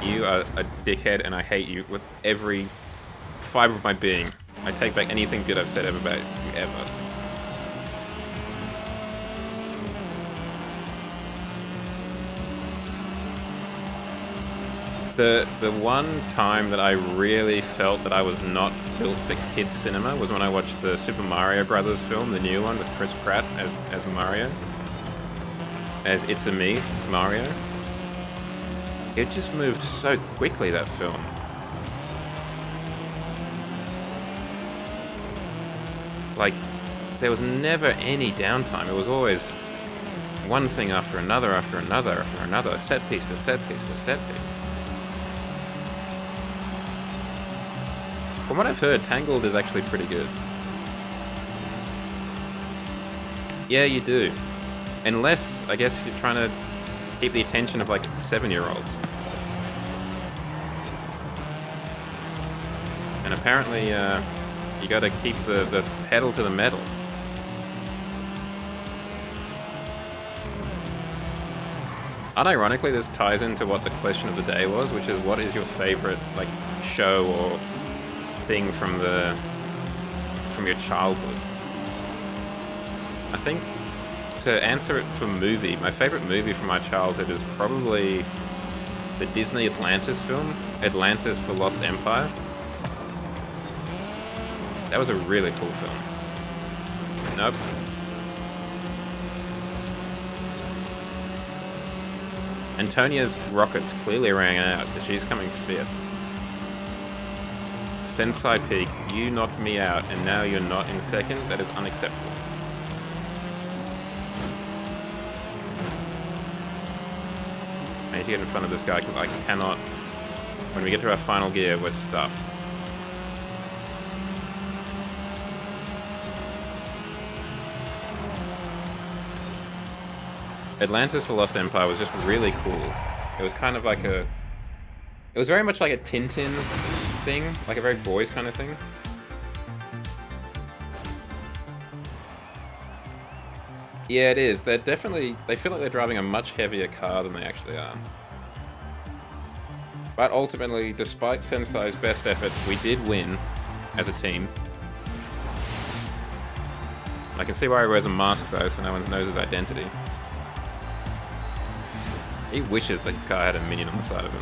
You are a dickhead, and I hate you with every fiber of my being. I take back anything good I've said ever about you, ever. The one time that I really felt that I was not built for kids cinema was when I watched the Super Mario Brothers film, the new one with Chris Pratt as Mario. As It's-a-Me, Mario. It just moved so quickly, that film. Like, there was never any downtime. It was always one thing after another, after another, after another. Set piece to set piece to set piece. From what I've heard, Tangled is actually pretty good. Yeah, you do. Unless, I guess, you're trying to keep the attention of, like, 7-year-olds. And apparently, you gotta keep the pedal to the metal. Unironically, this ties into what the question of the day was, which is, what is your favorite, like, show or thing from your childhood? I think, to answer it for movie, my favorite movie from my childhood is probably the Disney Atlantis film, Atlantis: The Lost Empire. That was a really cool film. Nope. Antonia's rockets clearly rang out, but she's coming 5th. Sensei Peak, you knocked me out, and now you're not in 2nd? That is unacceptable. I need to get in front of this guy, because I cannot... When we get to our final gear, we're stuffed. Atlantis: The Lost Empire was just really cool. It was kind of like a... It was very much like a Tintin thing, like a very boys kind of thing. Yeah, it is. They're definitely... They feel like they're driving a much heavier car than they actually are. But ultimately, despite Sensei's best efforts, we did win as a team. I can see why he wears a mask though, so no one knows his identity. He wishes that his car had a minion on the side of it.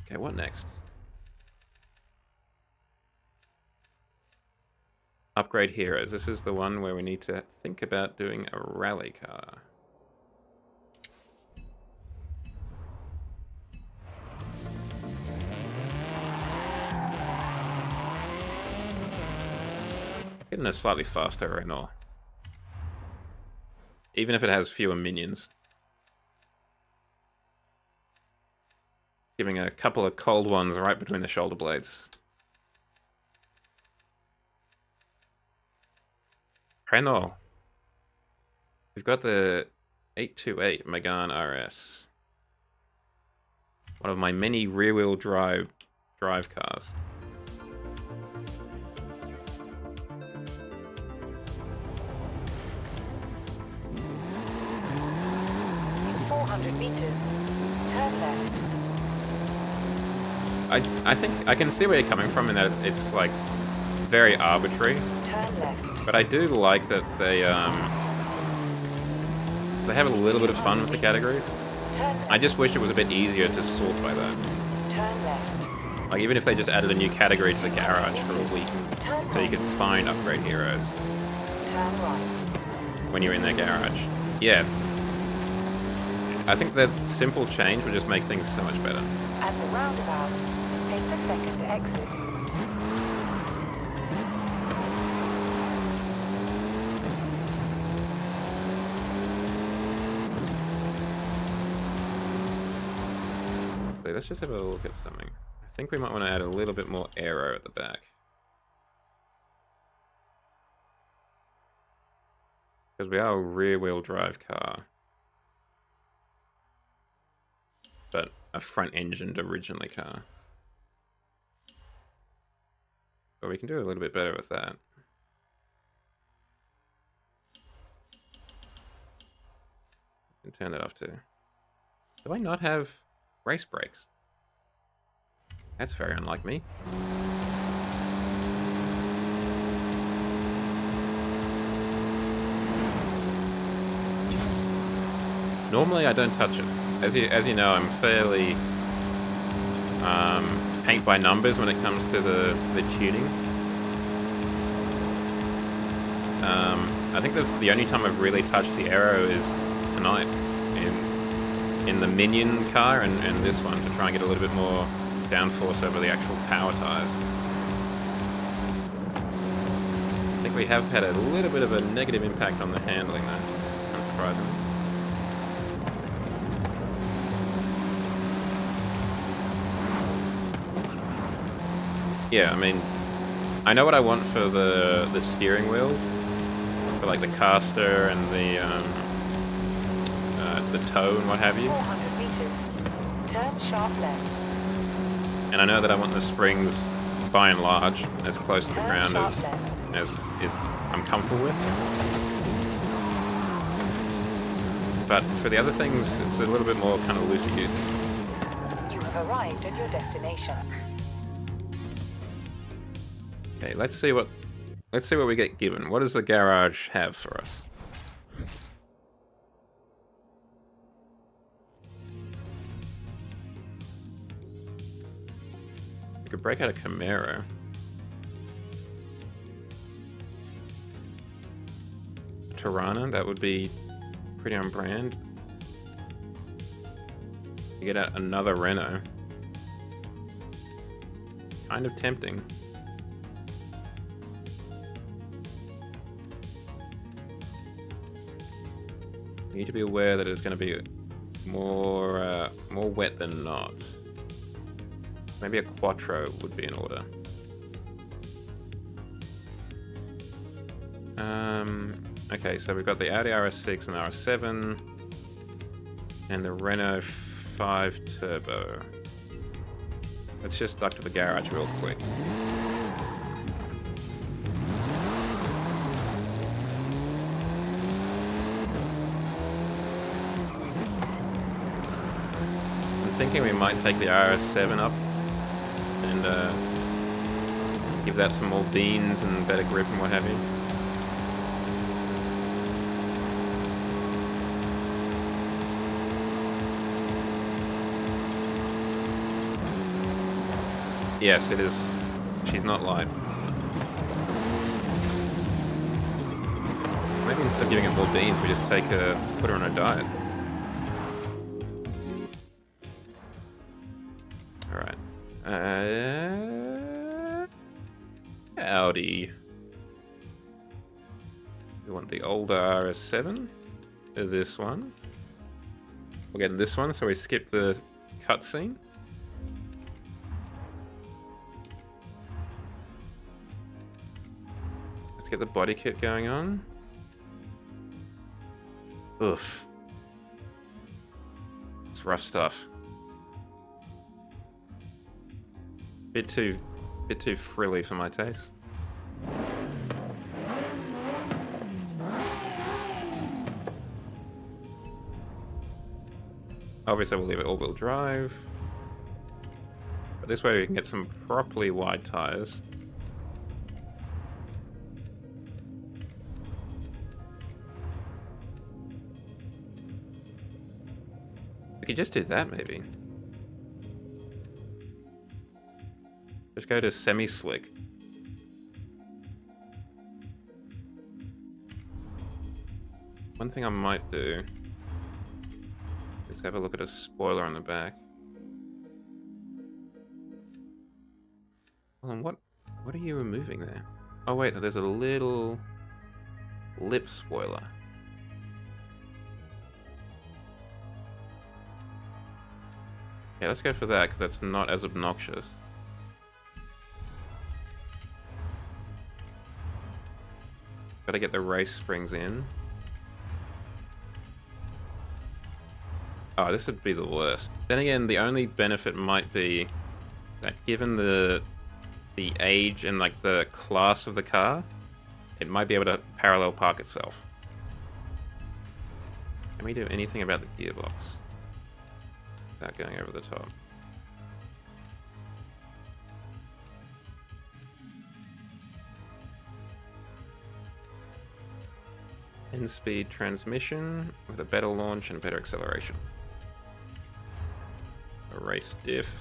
Okay, what next? Upgrade heroes. This is the one where we need to think about doing a rally car. Getting a slightly faster Renault. Even if it has fewer minions. Giving a couple of cold ones right between the shoulder blades. Renault. We've got the 828 Megane RS. One of my many rear-wheel drive cars. In 400 meters, turn left. I think I can see where you're coming from in that it's like very arbitrary. Turn left. But I do like that they have a little bit of fun with the categories. Turn left. I just wish it was a bit easier to sort by that. Turn left. Like even if they just added a new category to the garage for a week, Turn so you right. could find upgrade heroes Turn right. when you're in their garage. Yeah. I think that simple change would just make things so much better. At the roundabout, take the second exit. So let's just have a look at something. I think we might want to add a little bit more aero at the back. Because we are a rear-wheel drive car. But a front-engined originally car. But we can do a little bit better with that. And turn that off too. Do I not have race brakes? That's very unlike me. Normally I don't touch it. As you know, I'm fairly paint by numbers when it comes to the tuning. I think the only time I've really touched the aero is tonight in the Minion car and this one to try and get a little bit more downforce over the actual power tires. I think we have had a little bit of a negative impact on the handling though, unsurprisingly. Yeah, I mean, I know what I want for the steering wheel, for like the caster and the toe and what have you. 400 meters. Turn sharp left. And I know that I want the springs, by and large, as close to the ground as I'm comfortable with. But for the other things, it's a little bit more kind of loosey-goosey. You have arrived at your destination. Okay, let's see what we get given. What does the garage have for us? We could break out a Camaro. Tirana, that would be pretty on brand. You get out another Renault. Kind of tempting. You need to be aware that it's going to be more wet than not. Maybe a Quattro would be in order. Okay, so we've got the Audi RS6 and the RS7, and the Renault 5 Turbo. Let's just duck to the garage real quick. I'm thinking we might take the RS7 up and give that some more beans and better grip and what have you. Yes, it is. She's not light. Maybe instead of giving it more beans, we just put her on a diet. Alright. Audi. We want the older RS7. This one. We'll get this one, so we skip the cutscene. Let's get the body kit going on. Oof. It's rough stuff. Bit too frilly for my taste. Obviously we'll leave it all-wheel drive. But this way we can get some properly wide tires. We could just do that, maybe. Just go to semi-slick. One thing I might do is have a look at a spoiler on the back. Hold on, what are you removing there? Oh wait, there's a little lip spoiler. Okay, let's go for that, because that's not as obnoxious. Gotta get the race springs in. Oh, this would be the worst. Then again, the only benefit might be that given the age and like the class of the car, it might be able to parallel park itself. Can we do anything about the gearbox without going over the top? In-speed transmission with a better launch and better acceleration. Erase diff.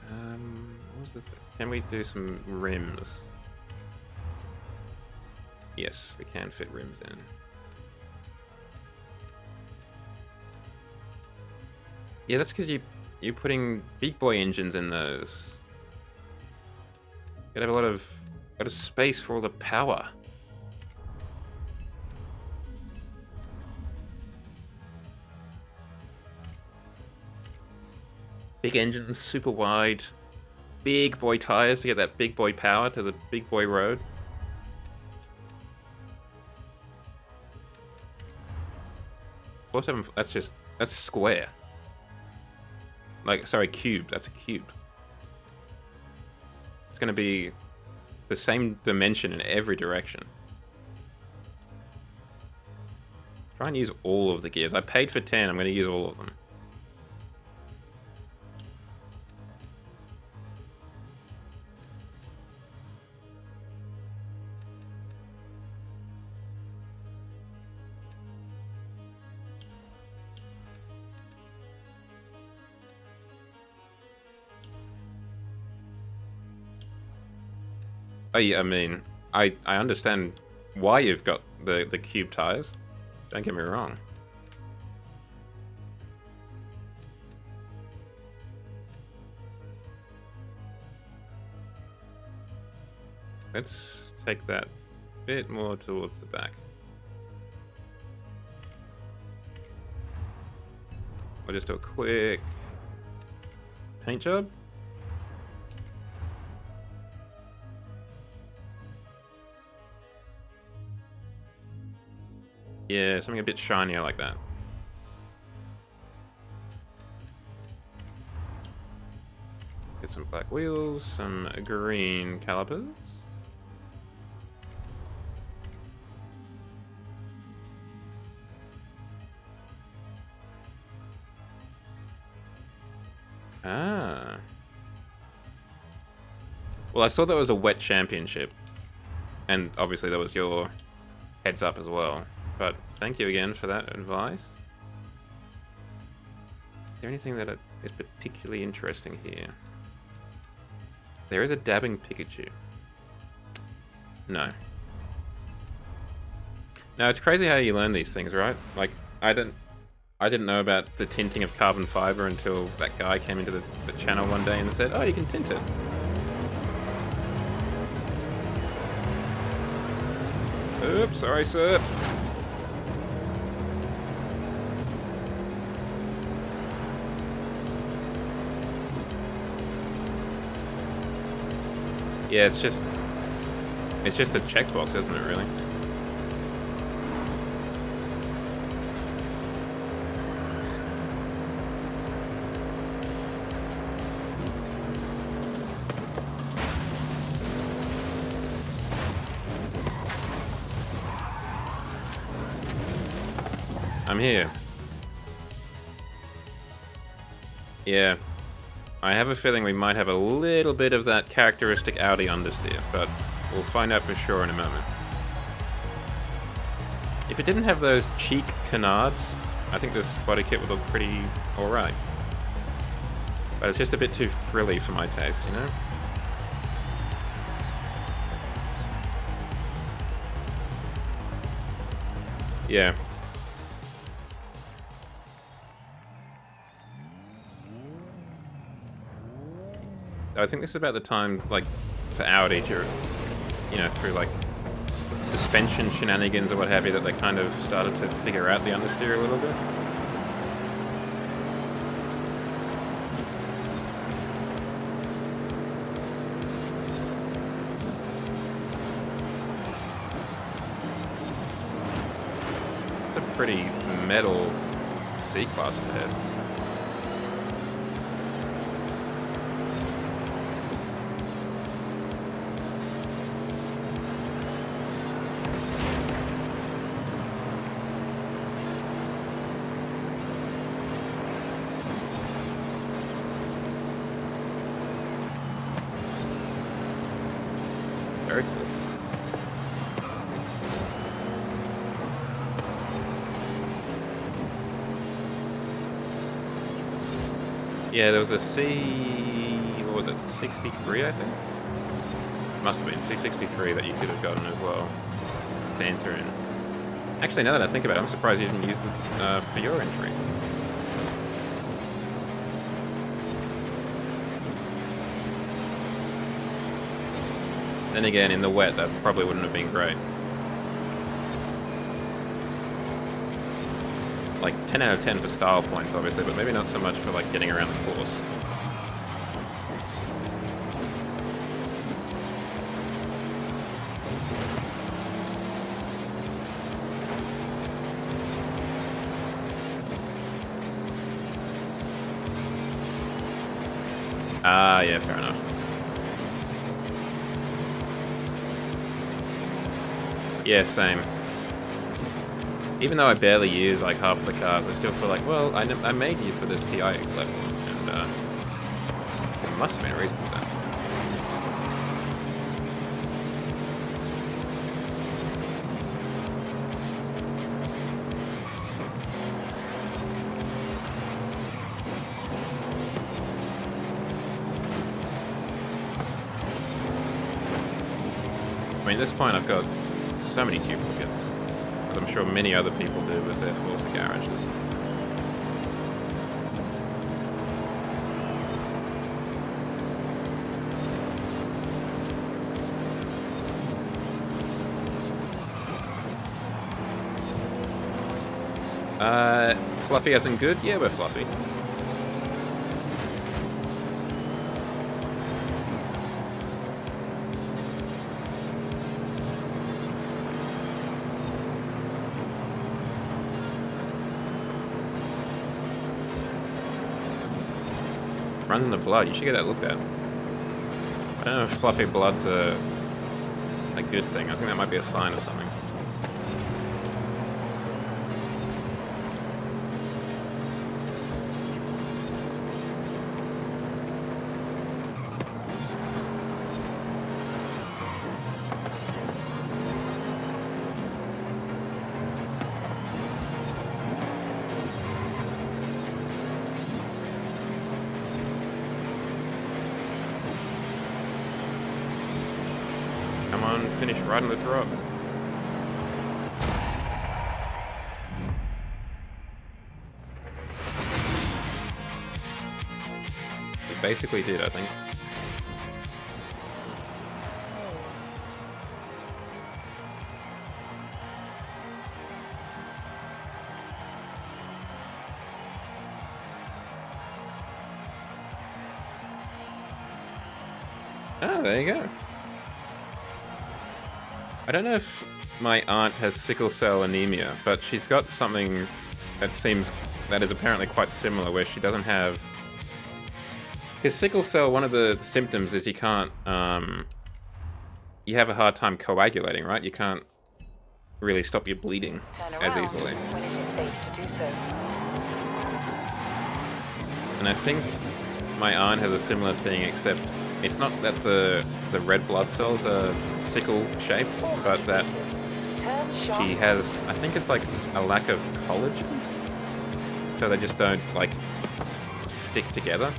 What was the thing? Can we do some rims? Yes, we can fit rims in. Yeah, that's because you're putting big boy engines in those. You gotta have a lot of space for all the power. Big engines, super wide, big boy tires to get that big boy power to the big boy road. That's square. Like, sorry, cube. That's a cube. It's gonna be the same dimension in every direction. Try and use all of the gears. I paid for 10, I'm gonna use all of them. I mean, I understand why you've got the cube tires. Don't get me wrong. Let's take that a bit more towards the back. I'll just do a quick paint job. Yeah, something a bit shinier like that. Get some black wheels, some green calipers. Ah. Well, I saw that was a wet championship. And obviously that was your heads up as well. But thank you again for that advice. Is there anything that is particularly interesting here? There is a dabbing Pikachu. No. No, it's crazy how you learn these things, right? Like, I didn't know about the tinting of carbon fiber until that guy came into the channel one day and said, oh, you can tint it. Oops, sorry, sir. Yeah, it's just a checkbox, isn't it, really? I'm here. Yeah. I have a feeling we might have a little bit of that characteristic Audi understeer, but we'll find out for sure in a moment. If it didn't have those cheek canards, I think this body kit would look pretty alright. But it's just a bit too frilly for my taste, you know? Yeah. I think this is about the time, like, for Audi to, you know, through, like, suspension shenanigans or what have you, that they kind of started to figure out the understeer a little bit. pretty metal C-Class ahead. Very cool. Yeah, there was a what was it, 63, I think? Must have been C63 that you could have gotten as well to enter in. Actually, now that I think about it, I'm surprised you didn't use it for your entry. Then again, in the wet, that probably wouldn't have been great. Like, 10 out of 10 for style points, obviously, but maybe not so much for, like, getting around the course. Ah, yeah, fair enough. Yeah, same. Even though I barely use like half of the cars, I still feel like, well, I made you for this PI level, and there must have been a reason for that. I mean, at this point, I've got so many duplicates, as I'm sure many other people do with their Forza garages. Fluffy as in good? Yeah, we're fluffy. Runs in the blood. You should get that looked at. I don't know if fluffy blood's a good thing. I think that might be a sign of something. Come on, finish right on the drop. We basically did, I think. Oh, there you go. I don't know if my aunt has sickle cell anemia, but she's got something that is apparently quite similar, where she doesn't have... Because sickle cell, one of the symptoms is you can't, you have a hard time coagulating, right? You can't really stop your bleeding as easily. When it is safe to do so. And I think my aunt has a similar thing, except it's not that the red blood cells are sickle-shaped, but that she has, I think it's like a lack of collagen, so they just don't, like, stick together.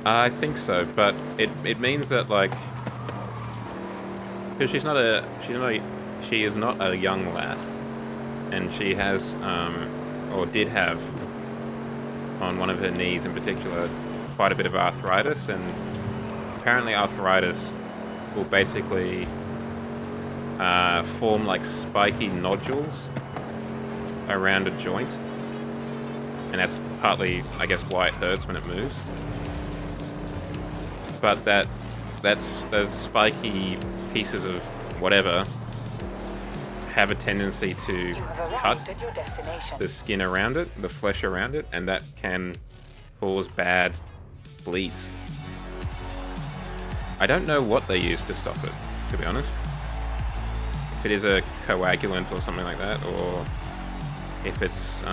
I think so, but it means that, like, because she is not a young lass, and she has or did have on one of her knees in particular quite a bit of arthritis, and apparently arthritis will basically form like spiky nodules around a joint. And that's partly, I guess, why it hurts when it moves. But those spiky pieces of whatever have a tendency to cut the skin around it, the flesh around it, and that can cause bad bleeds. I don't know what they use to stop it, to be honest. If it is a coagulant or something like that, or if it's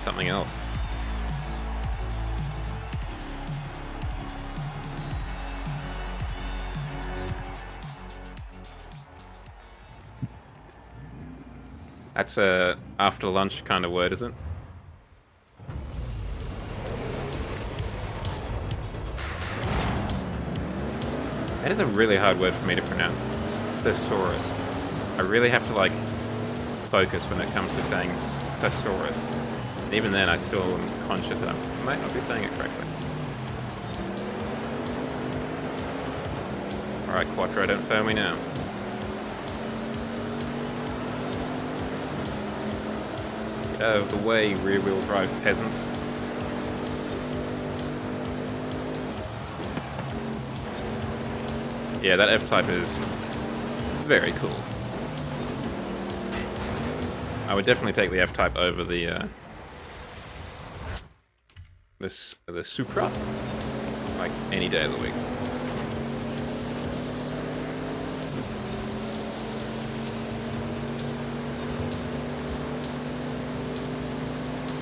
something else. That's a after lunch kind of word, isn't it? That is a really hard word for me to pronounce. Thesaurus. I really have to like focus when it comes to saying thesaurus. And even then, I still am conscious that I might not be saying it correctly. Alright, Quattro, don't fail me now. Get out of the way, rear-wheel drive peasants. Yeah, that F-Type is very cool. I would definitely take the F-Type over the Supra, like any day of the week.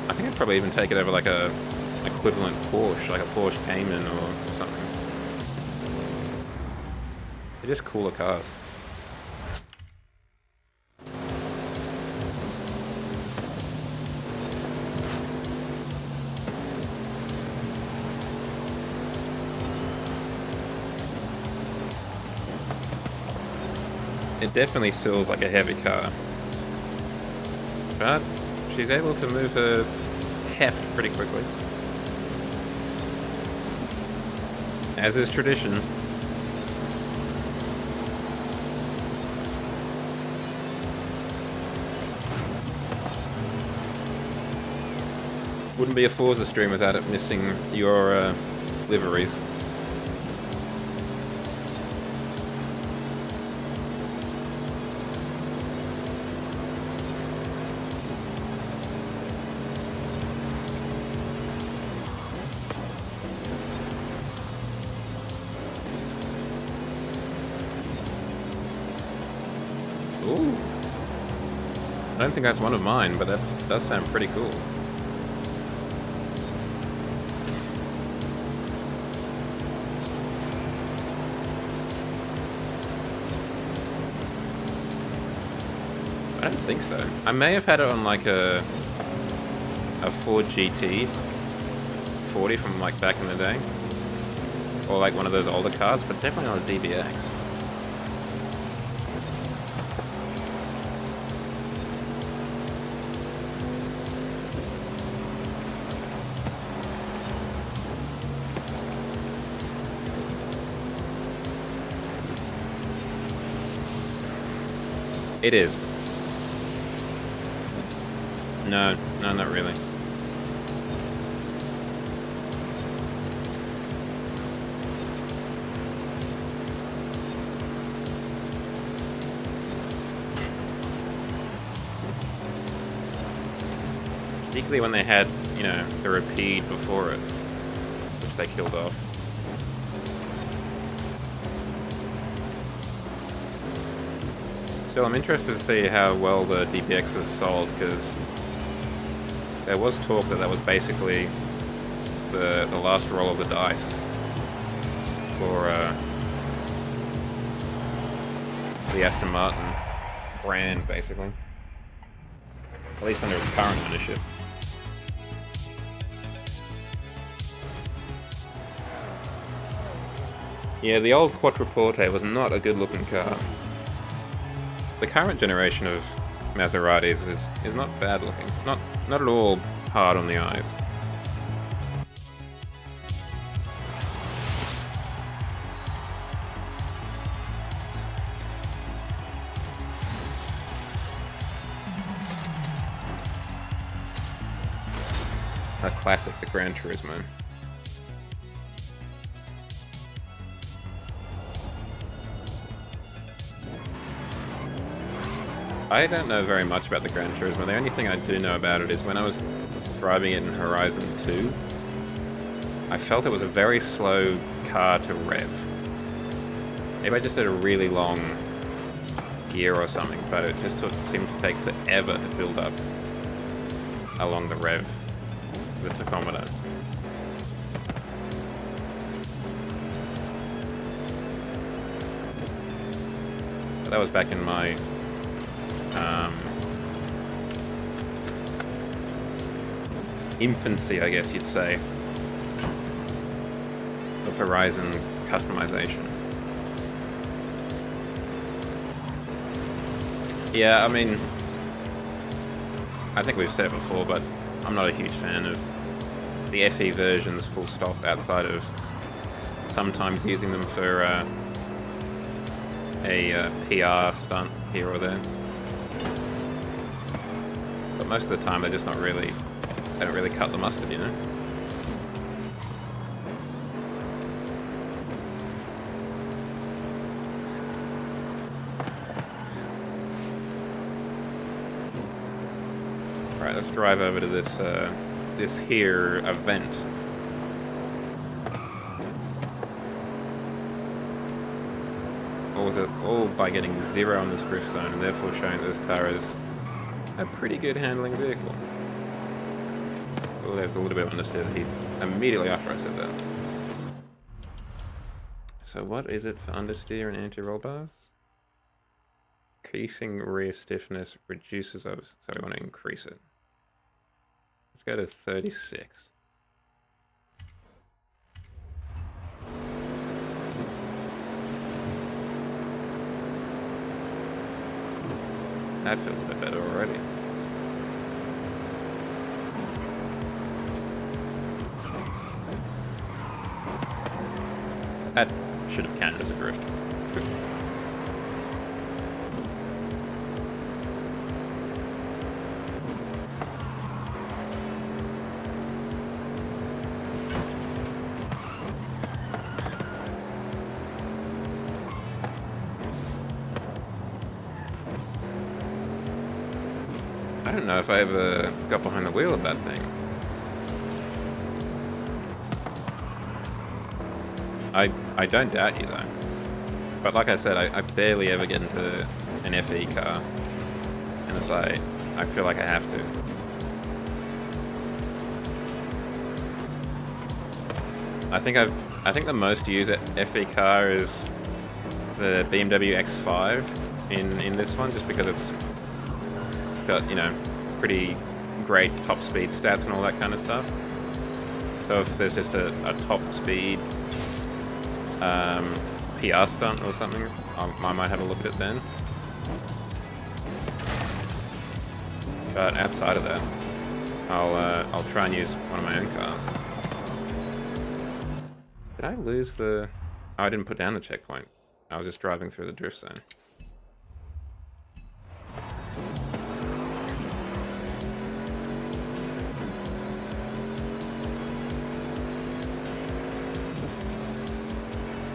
I think I'd probably even take it over like a equivalent Porsche, like a Porsche Cayman or something. They're just cooler cars. It definitely feels like a heavy car. But she's able to move her heft pretty quickly. As is tradition. Wouldn't be a Forza stream without it missing your liveries. Ooh. I don't think that's one of mine, but that does sound pretty cool. I don't think so. I may have had it on like a Ford GT 40 from like back in the day. Or like one of those older cars, but definitely on a DBX. It is. No, not really. Particularly when they had, you know, the Rapide before it, which they killed off. Still, I'm interested to see how well the DBX is sold, because there was talk that was basically the last roll of the dice for the Aston Martin brand, basically. At least under its current ownership. Yeah, the old Quattroporte was not a good-looking car. The current generation of Maseratis is not bad looking. Not at all hard on the eyes. A classic, the Gran Turismo. I don't know very much about the Gran Turismo. The only thing I do know about it is when I was driving it in Horizon 2, I felt it was a very slow car to rev. Maybe I just did a really long gear or something, but it just seemed to take forever to build up along the rev, the tachometer. But that was back in my infancy, I guess you'd say, of Horizon customization. Yeah, I mean, I think we've said it before, but I'm not a huge fan of the FE versions full stop, outside of sometimes using them for a PR stunt here or there. But most of the time they're just not really, they don't really cut the mustard, you know? Alright, let's drive over to this this here event. All by getting 0 on this drift zone, and therefore showing that this car is a pretty good handling vehicle. Oh, there's a little bit of understeer he's immediately after I said that. So what is it for understeer and anti-roll bars? Increasing rear stiffness reduces those, so we want to increase it. Let's go to 36. That feels a bit better already. That should have counted as a drift. I don't know if I ever got behind the wheel of that thing. I don't doubt you though. But like I said, I barely ever get into an FE car. And it's like, I feel like I have to. I think the most used FE car is the BMW X5 in this one, just because it's got, you know, pretty great top speed stats and all that kind of stuff. So if there's just a top speed PR stunt or something, I might have a look at it then. But outside of that, I'll try and use one of my own cars. Did I lose the... Oh, I didn't put down the checkpoint. I was just driving through the drift zone.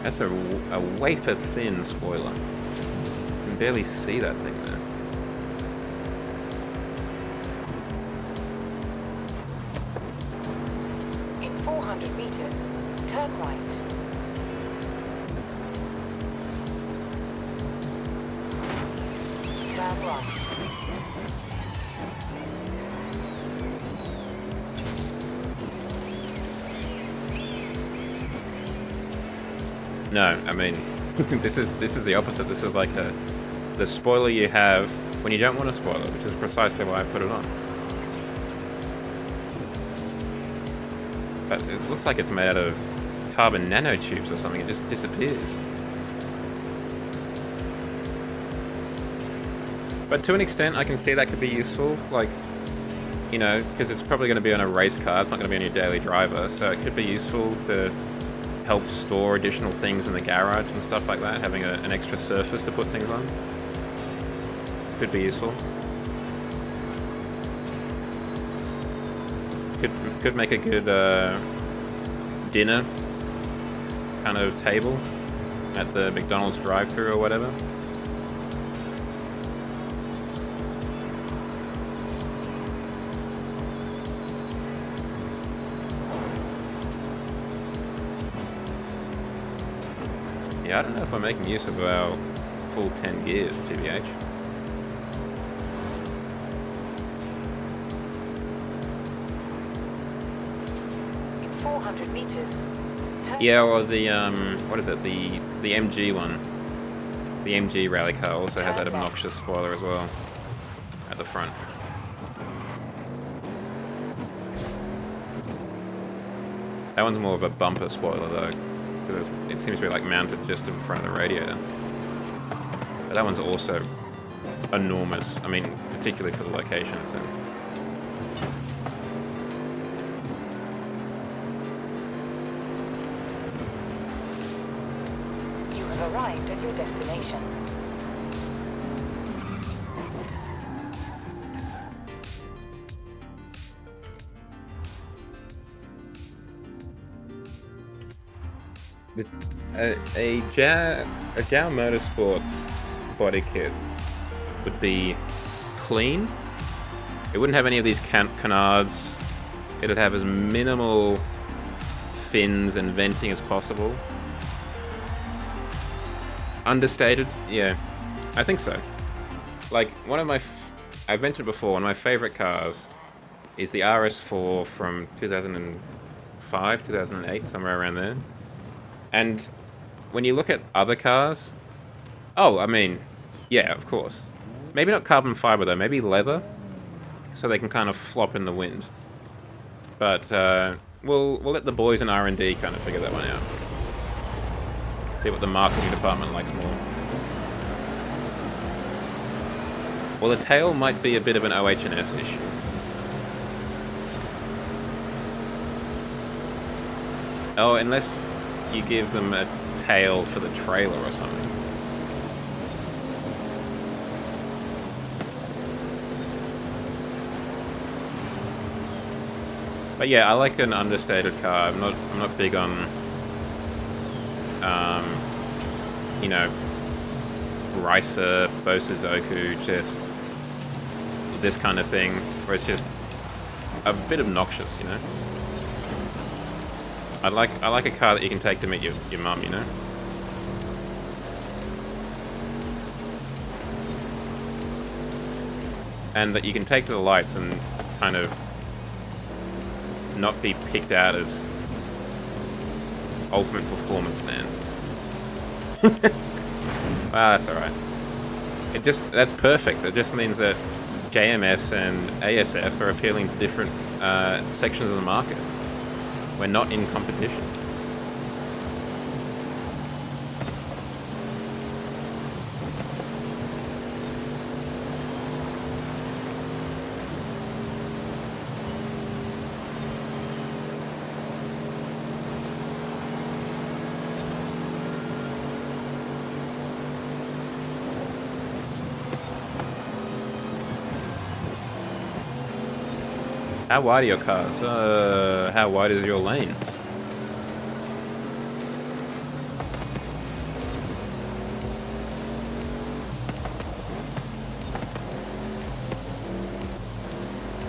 That's a wafer-thin spoiler. You can barely see that thing there. In 400 meters, turn right. Turn right. No, I mean, this is the opposite. This is like the spoiler you have when you don't want a spoiler, which is precisely why I put it on. But it looks like it's made out of carbon nanotubes or something. It just disappears. But to an extent, I can see that could be useful. Like, you know, because it's probably going to be on a race car. It's not going to be on your daily driver, so it could be useful to help store additional things in the garage and stuff like that, having an extra surface to put things on. Could be useful. Could make a good dinner kind of table at the McDonald's drive-thru or whatever. Yeah, I don't know if we're making use of our full 10 gears, TBH. In 400 meters. Yeah, or the what is it? The MG one. The MG rally car also has that obnoxious spoiler as well at the front. That one's more of a bumper spoiler though, because it seems to be like mounted just in front of the radiator. But that one's also enormous. I mean, particularly for the location. So. You have arrived at your destination. A JAO Motorsports body kit would be clean. It wouldn't have any of these canards. It'd have as minimal fins and venting as possible. Understated? Yeah, I think so. Like, one of my... I've mentioned before, one of my favorite cars is the RS4 from 2005, 2008, somewhere around there. And when you look at other cars... Oh, I mean, yeah, of course. Maybe not carbon fiber, though. Maybe leather. So they can kind of flop in the wind. But we'll let the boys in R&D kind of figure that one out. See what the marketing department likes more. Well, the tail might be a bit of an OH&S issue. Oh, unless you give them a tail for the trailer or something. But yeah, I like an understated car. I'm not big on you know, Ricer, Bosuzoku, just this kind of thing, where it's just a bit obnoxious, you know? I like a car that you can take to meet your mum, you know? And that you can take to the lights and kind of not be picked out as ultimate performance man. Well, that's alright. That's perfect. It just means that JMS and ASF are appealing to different sections of the market. We're not in competition. How wide are your cars? How wide is your lane?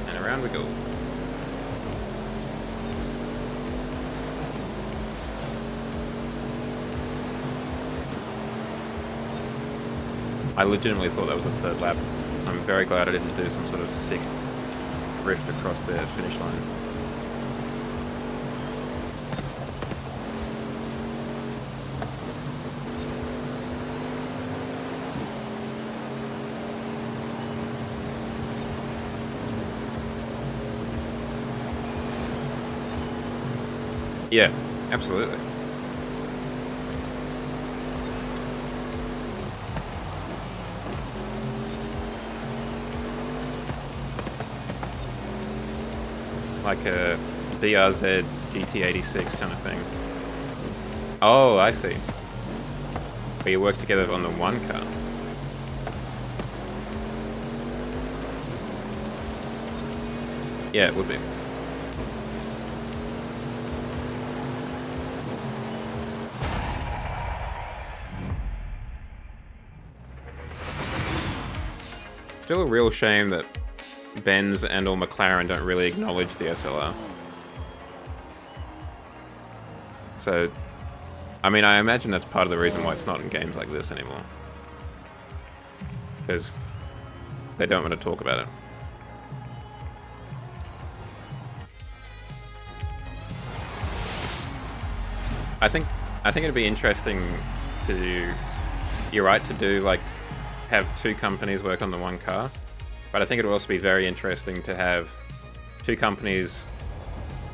And around we go. I legitimately thought that was the third lap. I'm very glad I didn't do some sort of sick drift across the finish line. Yeah, absolutely. Like a BRZ GT86 kind of thing. Oh, I see. But you work together on the one car. Yeah, it would be. Still a real shame that Benz and or McLaren don't really acknowledge the SLR. So, I mean, I imagine that's part of the reason why it's not in games like this anymore. Because they don't want to talk about it. I think it'd be interesting to, you're right, to do like have two companies work on the one car, but I think it would also be very interesting to have two companies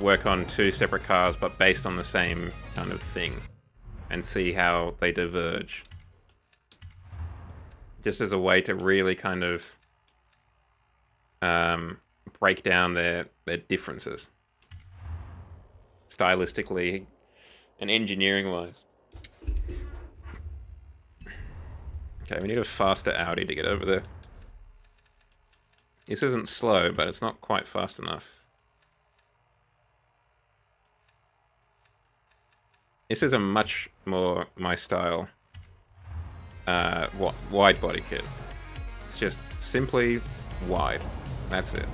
work on two separate cars but based on the same kind of thing and see how they diverge. Just as a way to really kind of break down their differences. Stylistically and engineering-wise. Okay, we need a faster Audi to get over there. This isn't slow, but it's not quite fast enough. This is a much more my style wide body kit. It's just simply wide. That's it.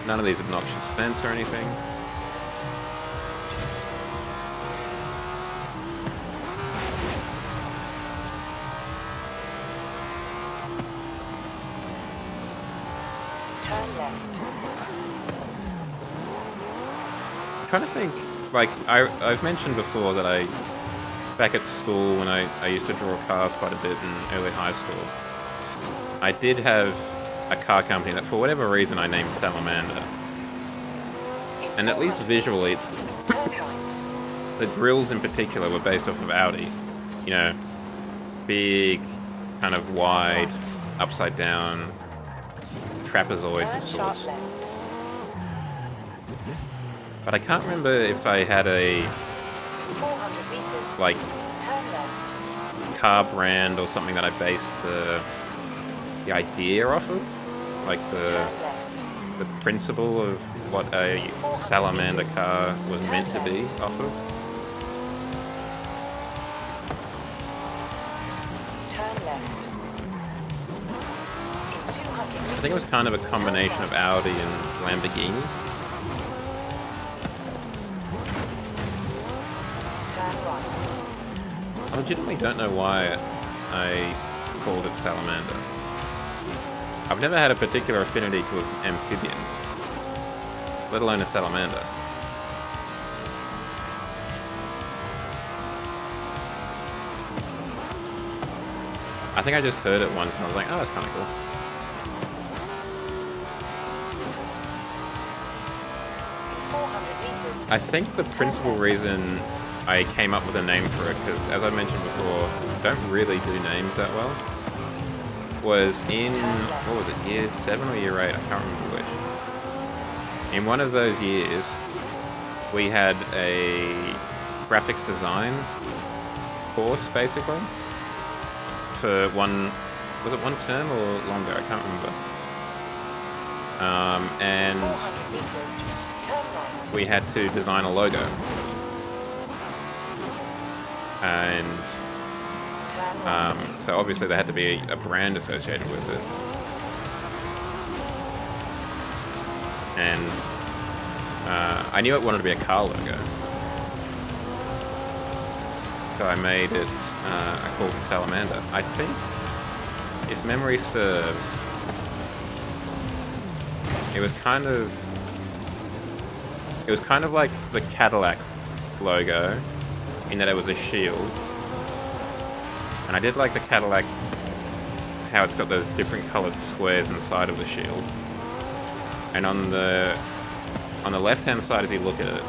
None of these obnoxious vents or anything. Turn left. I'm trying to think, like, I've mentioned before that back at school when I used to draw cars quite a bit in early high school, I did have a car company that for whatever reason I named Salamander. And at least visually, the grills in particular were based off of Audi. You know, big, kind of wide, upside down, trapezoids of sorts. But I can't remember if I had a, like, car brand or something that I based the idea off of. Like the principle of what a Salamander car was meant to be off of. Turn left. In 200 meters. I think it was kind of a combination of Audi and Lamborghini. Turn right. I legitimately don't know why I called it Salamander. I've never had a particular affinity to amphibians, let alone a salamander. I think I just heard it once and I was like, oh, that's kind of cool. 400 meters. I think the principal reason I came up with a name for it, because as I mentioned before, I don't really do names that well, was in, what was it, year 7 or year 8, I can't remember which. In one of those years, we had a graphics design course, basically, for one, was it one term or longer? I can't remember. And 400 meters. Turn right. we had to design a logo. And Turn right. so obviously there had to be a brand associated with it. And I knew it wanted to be a car logo. So I made it, I called it Salamander. I think, if memory serves, it was kind of like the Cadillac logo, in that it was a shield. And I did like the Cadillac, how it's got those different coloured squares inside of the shield. And on the left-hand side, as you look at it,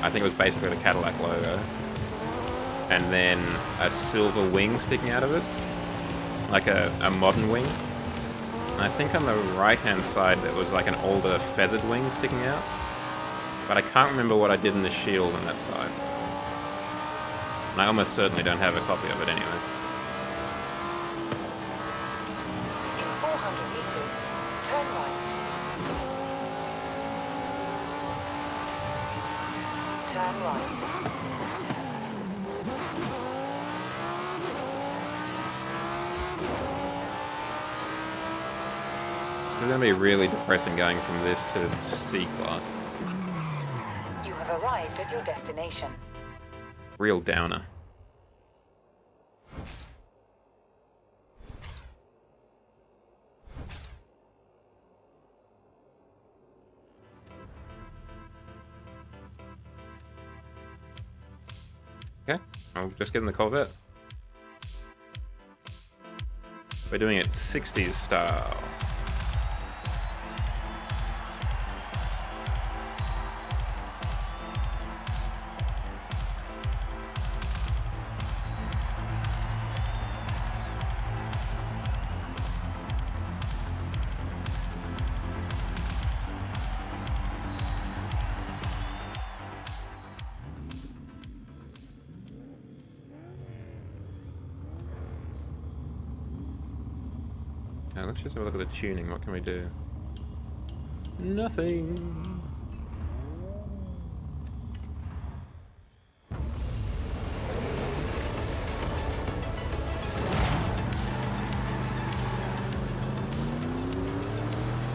I think it was basically the Cadillac logo. And then a silver wing sticking out of it, like a modern wing. And I think on the right-hand side, there was like an older feathered wing sticking out. But I can't remember what I did in the shield on that side. And I almost certainly don't have a copy of it anyway. In 400 meters. Turn right. Turn right. It's going to be really depressing going from this to C-Class. You have arrived at your destination. Real downer. Okay, I'll just get in the Corvette. We're doing it 60s style. Now let's just have a look at the tuning. What can we do? Nothing.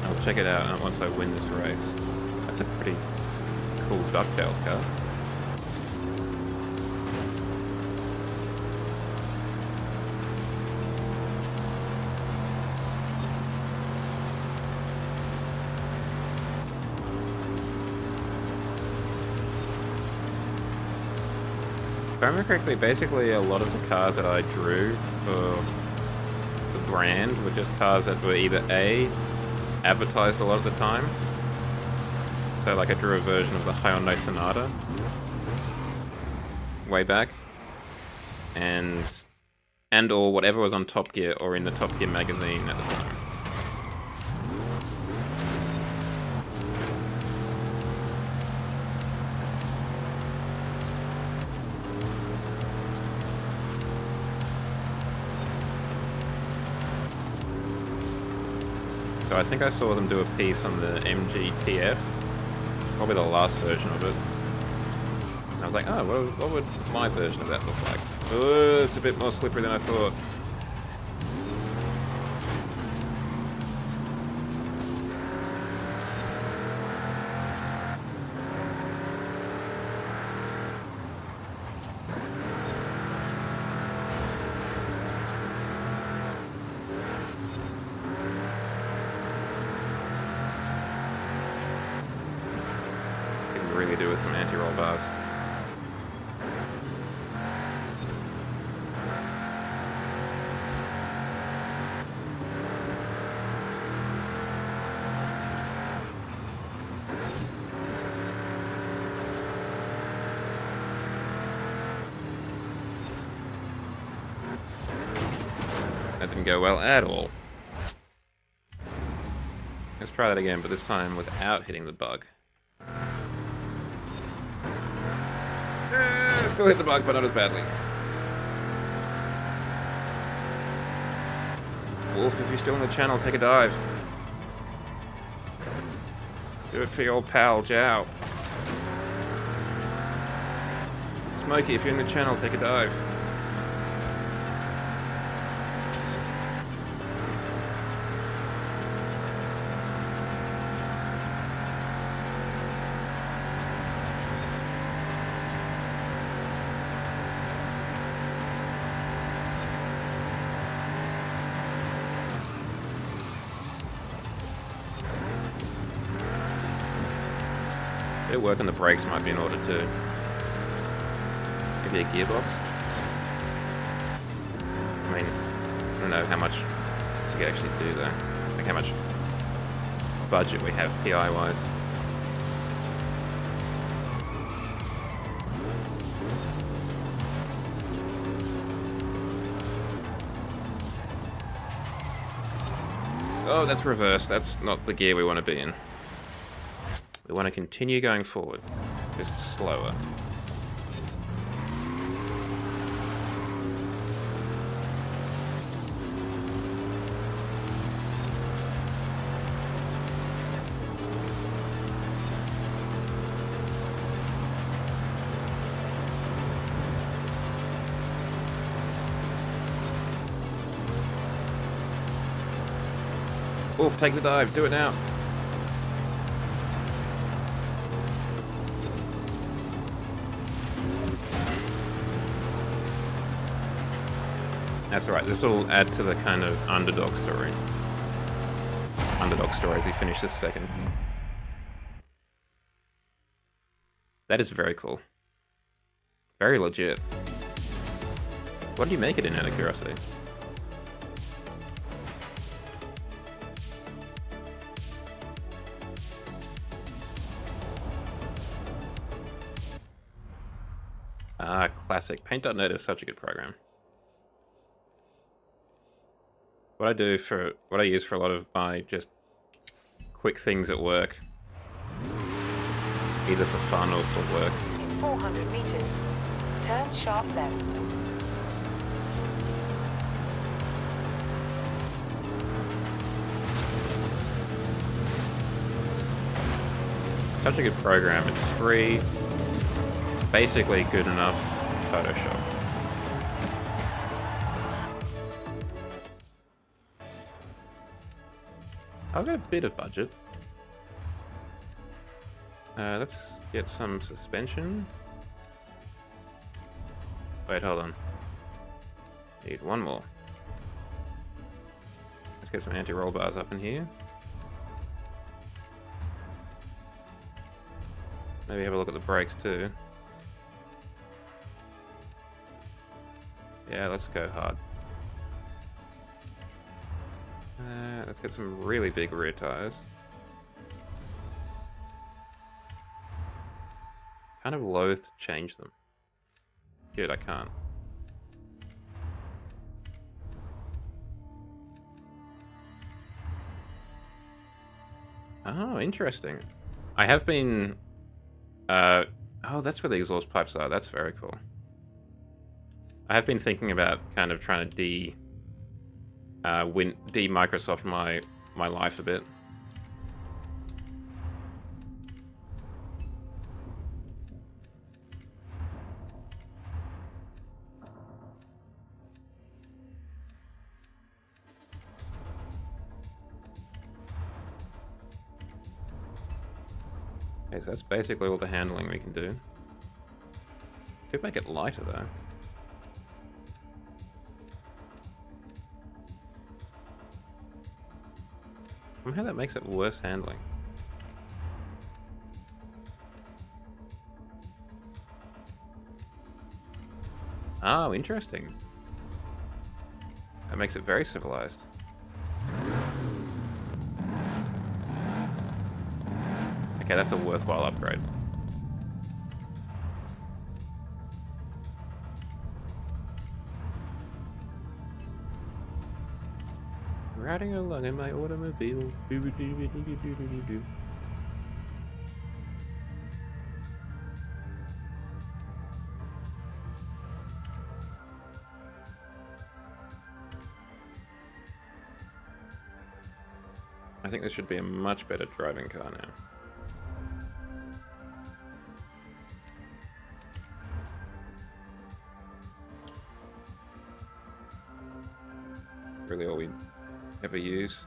I'll check it out once I win this race. That's a pretty cool DuckTales car. If I remember correctly, basically a lot of the cars that I drew for the brand were just cars that were either A, advertised a lot at the time. So like I drew a version of the Hyundai Sonata way back, and or whatever was on Top Gear or in the Top Gear magazine at the time. So I think I saw them do a piece on the MGTF, probably the last version of it. And I was like, oh, what would my version of that look like? Oh, it's a bit more slippery than I thought. Really do with some anti-roll bars. That didn't go well at all. Let's try that again, but this time without hitting the bug. Still hit the bug, but not as badly. Wolf, if you're still on the channel, take a dive. Do it for your old pal, Jow. Smokey, if you're in the channel, take a dive. Bit of work on the brakes might be in order to... Maybe a gearbox? I mean, I don't know how much we could actually do there. Like how much budget we have PI-wise. Oh, that's reverse. That's not the gear we want to be in. We want to continue going forward, just slower. Wolf, take the dive. Do it now. That's alright. This will add to the kind of underdog story. Underdog story as he finishes second. That is very cool. Very legit. What did you make it in, out of curiosity? Ah, classic. Paint.net is such a good program. What I use for a lot of my just quick things at work, either for fun or for work. In 400 meters, turn sharp left. Such a good program. It's free. It's basically good enough Photoshop. I've got a bit of budget. Let's get some suspension. Wait, hold on. Need one more. Let's get some anti-roll bars up in here. Maybe have a look at the brakes too. Yeah, let's go hard. Let's get some really big rear tires. Kind of loath to change them. Good, I can't. Oh, interesting. I have been... oh, that's where the exhaust pipes are. That's very cool. I have been thinking about kind of trying to de-Microsoft my life a bit. Okay, so that's basically all the handling we can do. Could make it lighter though. Somehow that makes it worse handling. Oh, interesting. That makes it very civilized. Okay, that's a worthwhile upgrade. Riding along in my automobile. I think this should be a much better driving car now. Really all we ever use.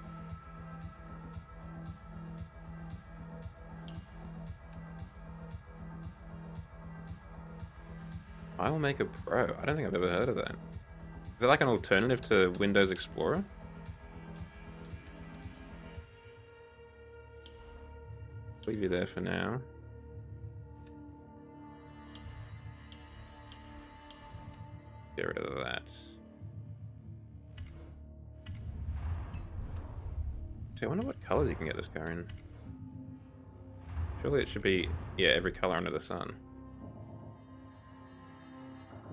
I will make a Pro. I don't think I've ever heard of that. Is it like an alternative to Windows Explorer? Leave you there for now. Get rid of that. I wonder what colors you can get this car in. Surely it should be, yeah, every color under the sun.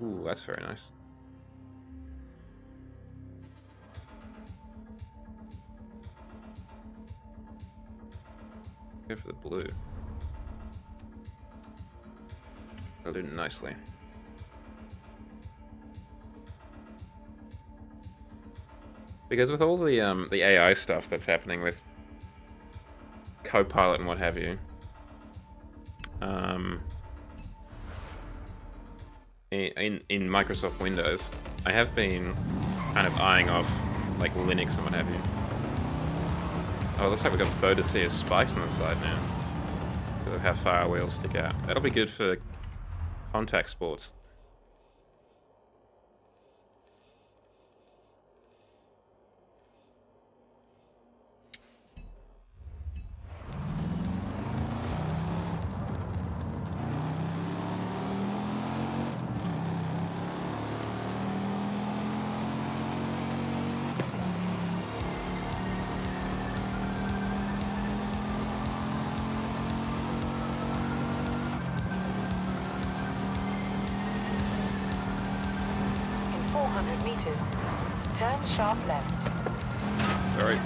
Ooh, that's very nice. Go for the blue. That'll do nicely. Because with all the AI stuff that's happening with Copilot and what have you, in Microsoft Windows, I have been kind of eyeing off like Linux and what have you. Oh, it looks like we've got bow to see spikes on the side now. Because of how far our wheels stick out. That'll be good for contact sports. In 400 meters, turn sharp left. Sorry.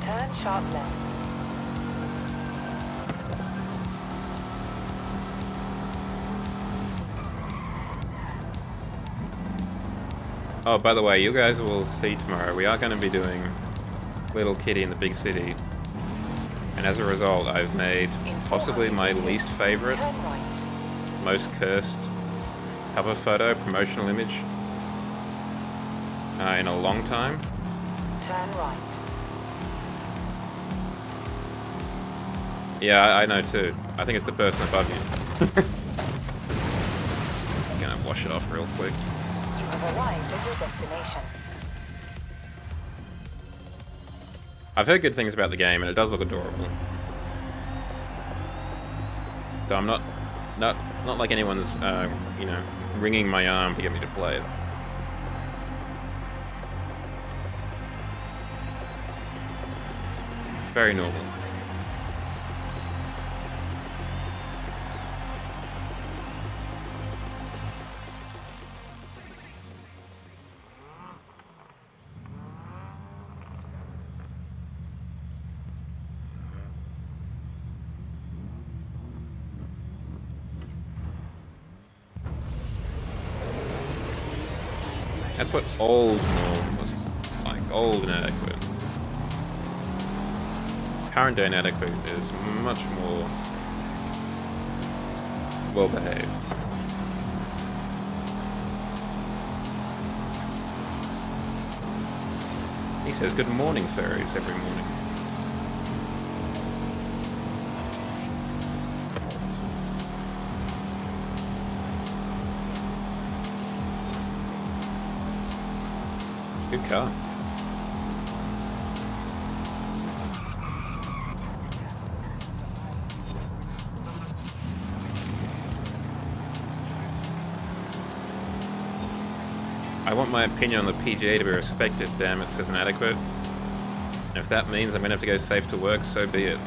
Turn sharp left. Oh, by the way, you guys will see tomorrow, we are going to be doing Little Kitty in the Big City. And as a result, I've made possibly my least favorite, Turn right. most cursed cover photo, promotional image in a long time. Turn right. Yeah, I know too. I think it's the person above you. Just gonna wash it off real quick. You have arrived at your destination. I've heard good things about the game, and it does look adorable. So I'm not like anyone's, you know, wringing my arm to get me to play it. Very normal. That's what old norm was like. Old and inadequate. Current day inadequate is much more well behaved. He says good morning furries every morning. Good car. I want my opinion on the PGA to be respected, damn it, says inadequate. And if that means I'm gonna have to go safe to work, so be it.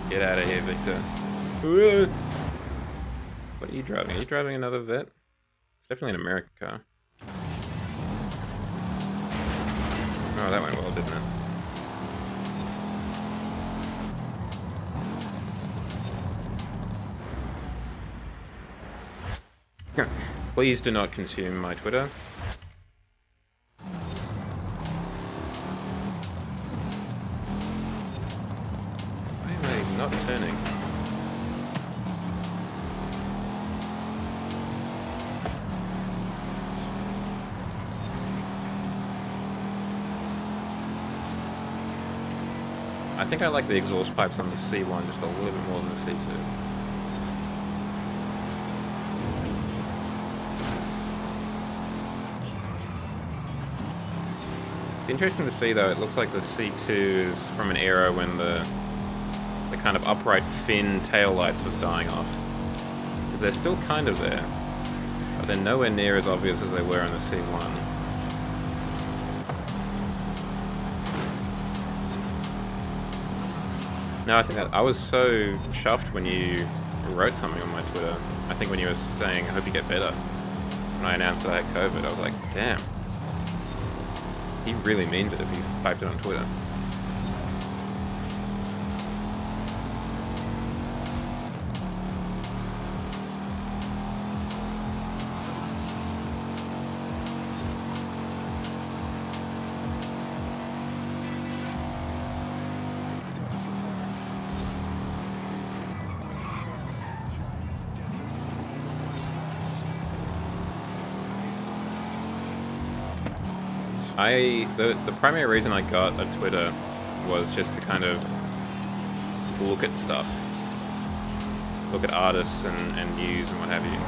Get out of here, Victor. What are you driving? Are you driving another Vet? It's definitely an American car. Oh, that went well, didn't it? Please do not consume my Twitter. Why am I not turning? I think I like the exhaust pipes on the C1 just a little bit more than the C2. It's interesting to see though, it looks like the C2 is from an era when the kind of upright fin tail lights was dying off. They're still kind of there, but they're nowhere near as obvious as they were in the C1. No, I think that I was so chuffed when you wrote something on my Twitter. I think when you were saying, I hope you get better. When I announced that I had COVID, I was like, damn. He really means it if he's typed it on Twitter. The primary reason I got a Twitter was just to kind of look at stuff. Look at artists and news and what have you.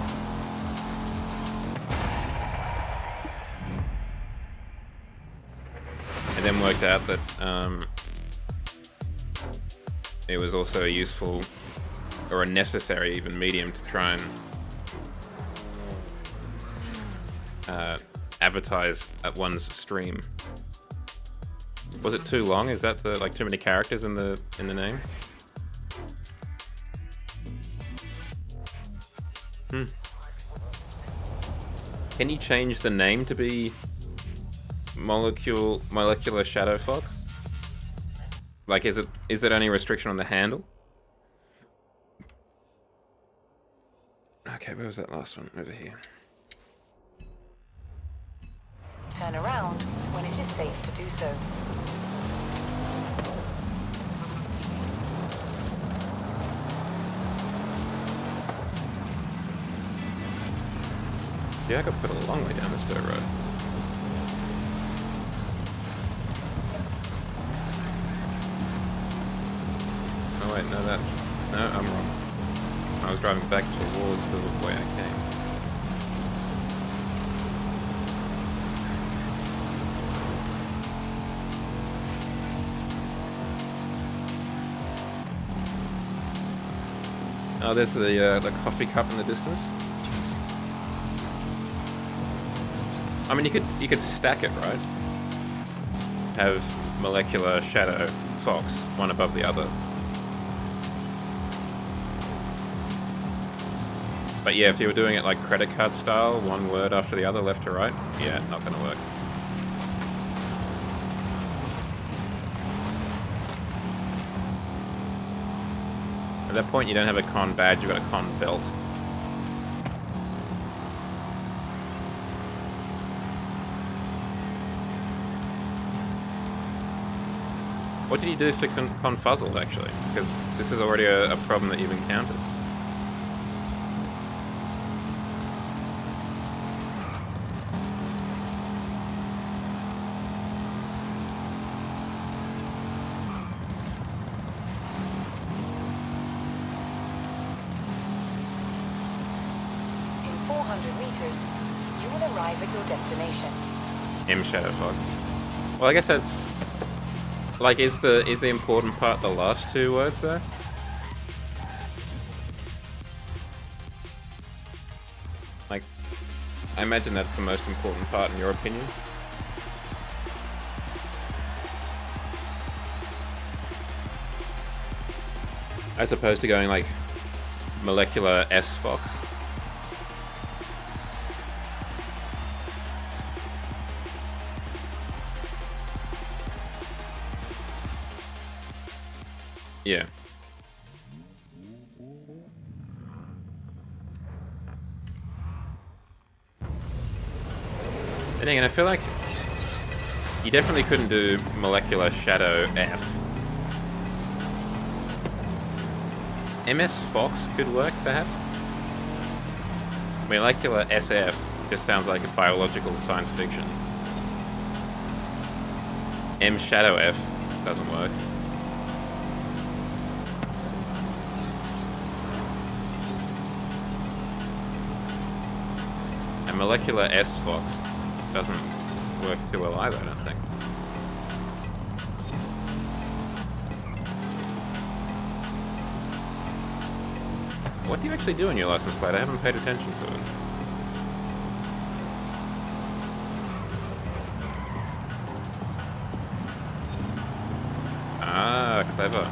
And then worked out that it was also a useful or a necessary even medium to try and advertise at one's stream. Was it too long? Is that like too many characters in the name? Can you change the name to be Molecular Shadow Fox? Like, is it only a restriction on the handle? Okay, where was that last one? Over here. Turn around when it is safe to do so. Yeah, I got put a long way down this dirt road. Oh wait, no, I'm wrong. I was driving back towards the way I came. Oh, there's the coffee cup in the distance. I mean, you could stack it, right? Have Molecular Shadow Fox, one above the other. But yeah, if you were doing it like credit card style, one word after the other, left to right, yeah, not gonna work. At that point, you don't have a con badge, you've got a con belt. What did you do for confuzzled, actually? Because this is already a problem that you've encountered. In 400 meters, you will arrive at your destination. M Shadow Fox. Well, I guess that's... Like, is the important part the last two words, though? Like, I imagine that's the most important part in your opinion. As opposed to going, like, Molecular S Fox. Yeah. And again, I feel like you definitely couldn't do Molecular Shadow F. MS Fox could work, perhaps? Molecular SF just sounds like a biological science fiction. M Shadow F doesn't work. And Molecular S Fox doesn't work too well either, I don't think. What do you actually do in your license plate? I haven't paid attention to it. Ah, clever.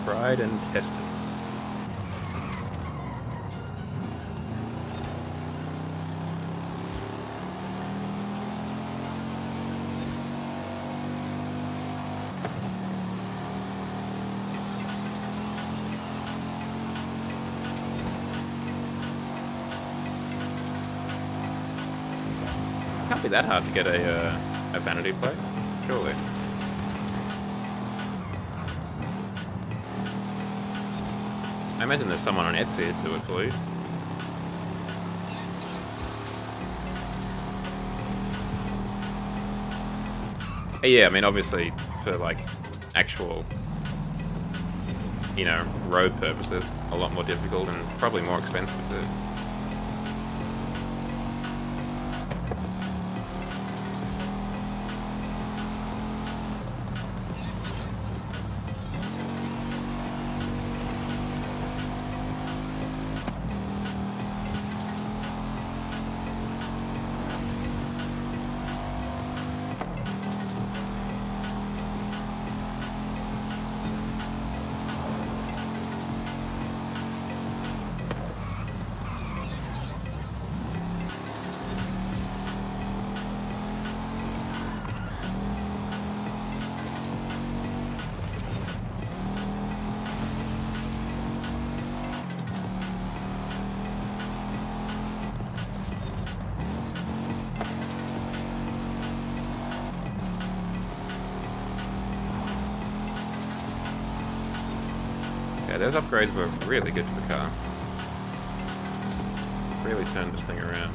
Tried and tested. can't be that hard to get a vanity plate, surely. I imagine there's someone on Etsy who'd do it for you. Yeah, I mean, obviously, for, like, actual, you know, road purposes, a lot more difficult and probably more expensive, too. Yeah, those upgrades were really good for the car. Really turned this thing around.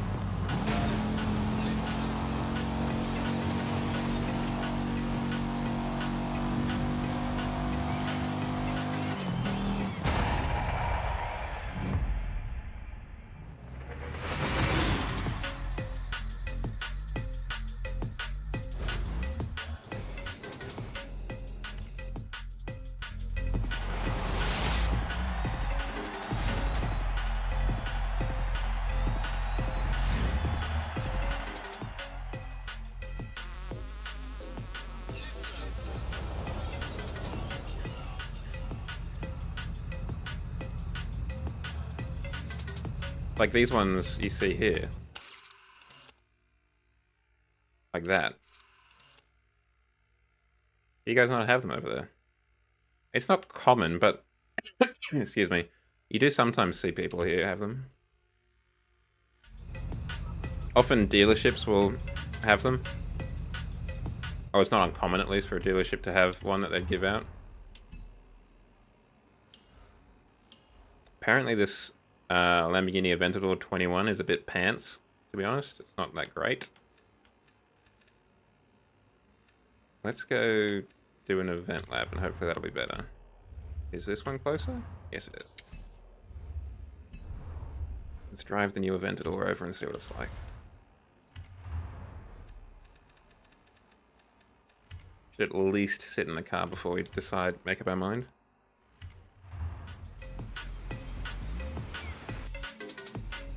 Like these ones you see here. Like that. You guys not have them over there? It's not common, but... excuse me. You do sometimes see people here have them. Often dealerships will have them. Or it's not uncommon, at least, for a dealership to have one that they'd give out. Apparently this Lamborghini Aventador 21 is a bit pants, to be honest. It's not that great. Let's go do an event lab and hopefully that'll be better. Is this one closer? Yes, it is. Let's drive the new Aventador over and see what it's like. Should at least sit in the car before we decide, make up our mind.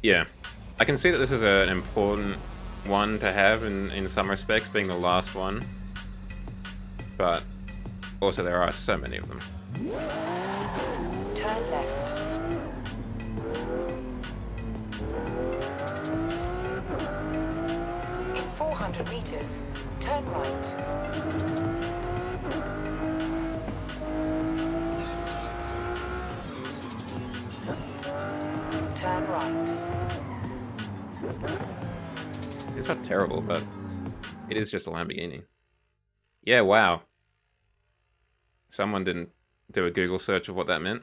Yeah, I can see that this is an important one to have in some respects, being the last one. But also there are so many of them. Turn left. In 400 meters, turn right. Turn right. It's not terrible, but it is just a Lamborghini. Yeah, wow. Someone didn't do a Google search of what that meant.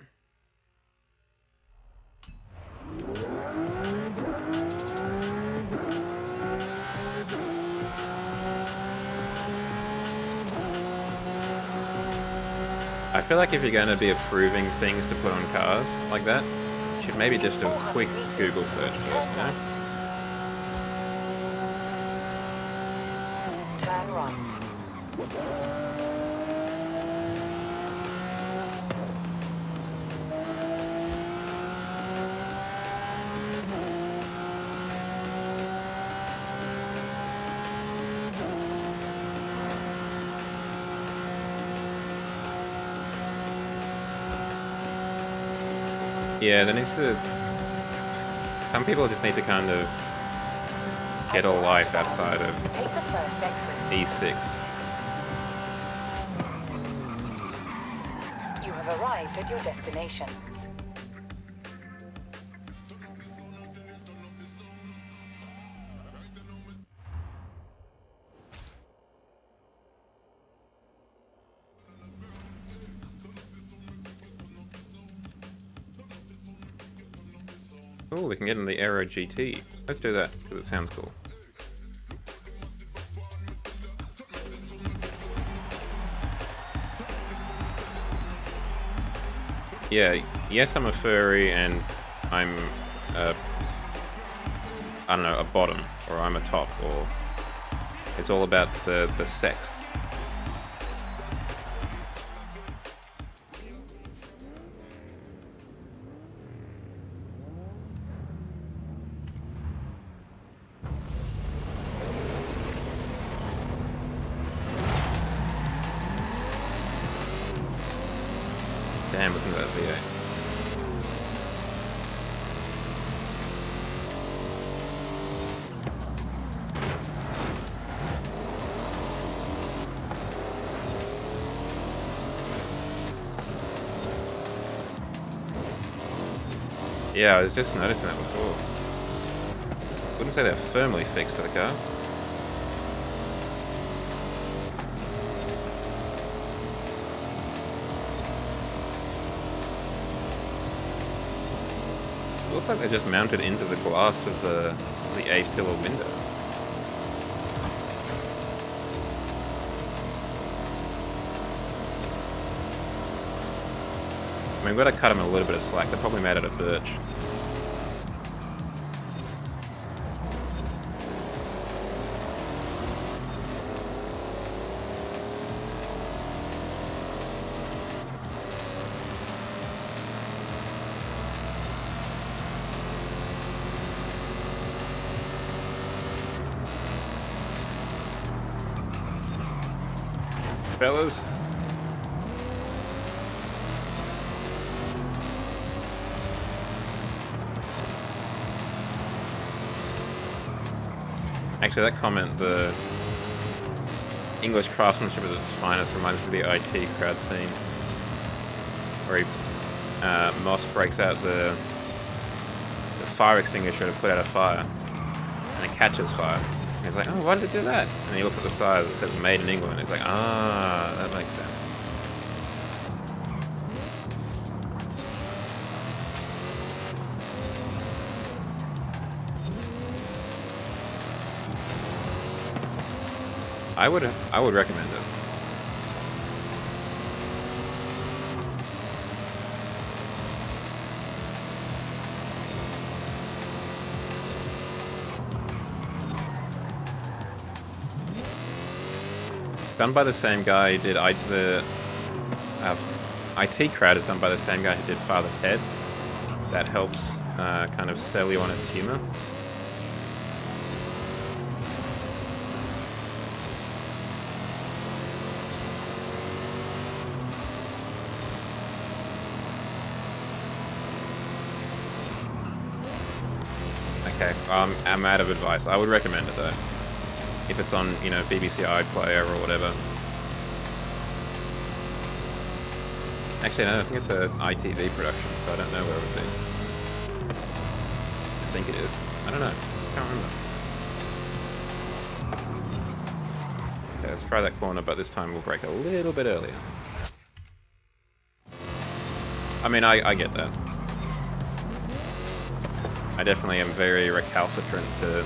I feel like if you're going to be approving things to put on cars like that, you should maybe just do a quick Google search first, you know? Turn right. Yeah, there needs to... Some people just need to kind of get a life outside of Take the first exit. E6. You have arrived at your destination. Oh, we can get in the Aero GT. Let's do that, because it sounds cool. Yeah, yes, I'm a furry, and I'm I don't know, a bottom, or I'm a top, or it's all about the sex. Damn, listen to that V8. Yeah, I was just noticing that before. Wouldn't say they're firmly fixed to the car. It looks like they're just mounted into the glass of the A-pillar window. I mean, we've got to cut them a little bit of slack. They're probably made out of birch. Fellas. Actually, that comment, the English craftsmanship at its finest, reminds me of the IT crowd scene, where Moss breaks out the fire extinguisher to put out a fire, and it catches fire. And he's like, oh, why did it do that? And he looks at the side that says made in England. He's like, ah, that makes sense. I would recommend it. Done by the same guy who did IT Crowd is done by the same guy who did Father Ted. That helps kind of sell you on its humor. Okay, I'm out of advice. I would recommend it though. If it's on, you know, BBC iPlayer or whatever. Actually, no, I think it's an ITV production, so I don't know where it would be. I think it is. I don't know. I can't remember. Okay, let's try that corner, but this time we'll brake a little bit earlier. I mean, I get that. I definitely am very recalcitrant to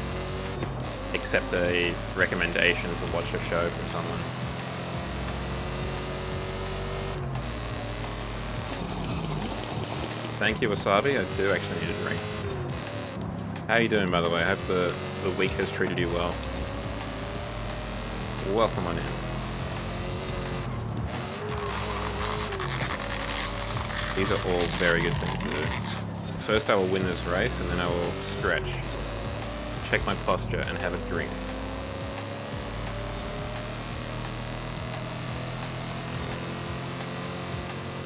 accept a recommendation to watch a show from someone. Thank you, Wasabi. I do actually need a drink. How are you doing, by the way? I hope the week has treated you well. Welcome on in. These are all very good things to do. First I will win this race, and then I will stretch, check my posture, and have a drink.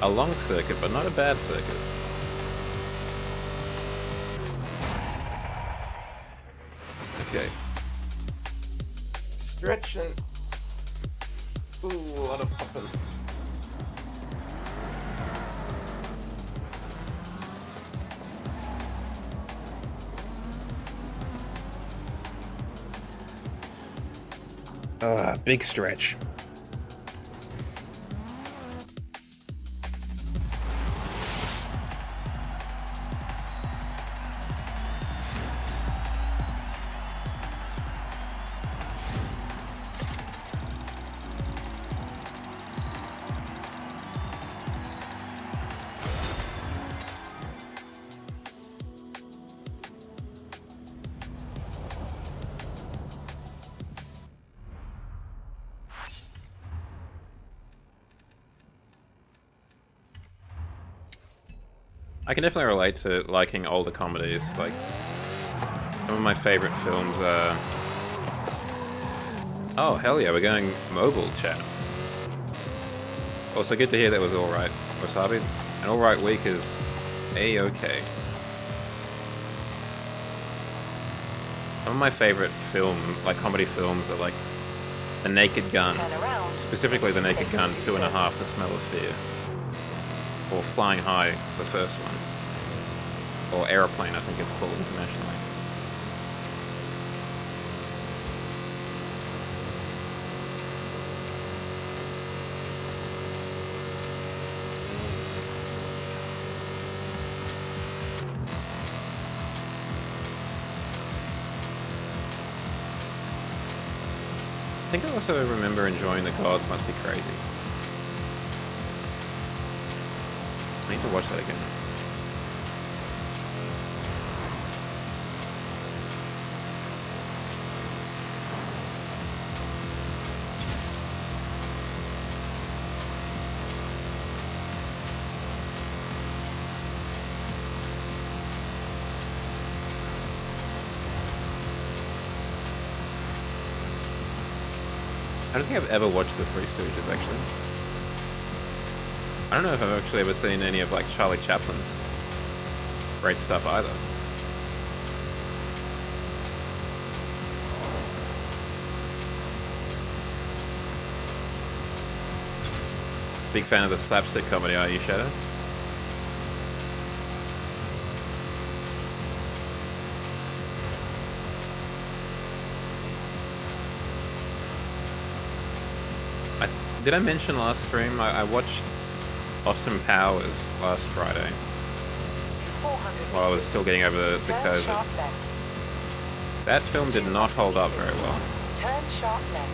A long circuit, but not a bad circuit. Okay. Stretch and... Ooh, a lot of popping. Big stretch. I can definitely relate to liking older comedies. Like, some of my favorite films are... Oh, hell yeah, we're going mobile chat. Also, good to hear that was alright, Wasabi. An alright week is A-okay. Some of my favorite comedy films are like The Naked Gun. Specifically The Naked Gun 2.5, The Smell of Fear. Or Flying High, the first one. Or Aeroplane, I think it's called internationally. I think I also remember enjoying The Gods Must Be Crazy. I need to watch that again. I don't think I've ever watched The Three Stooges, actually. I don't know if I've actually ever seen any of, like, Charlie Chaplin's great stuff either. Big fan of the slapstick comedy, are you, Shadow? Did I mention last stream? I watched Austin Powers last Friday. While I was still getting over to COVID. That film did not hold up very well. Turn sharp left.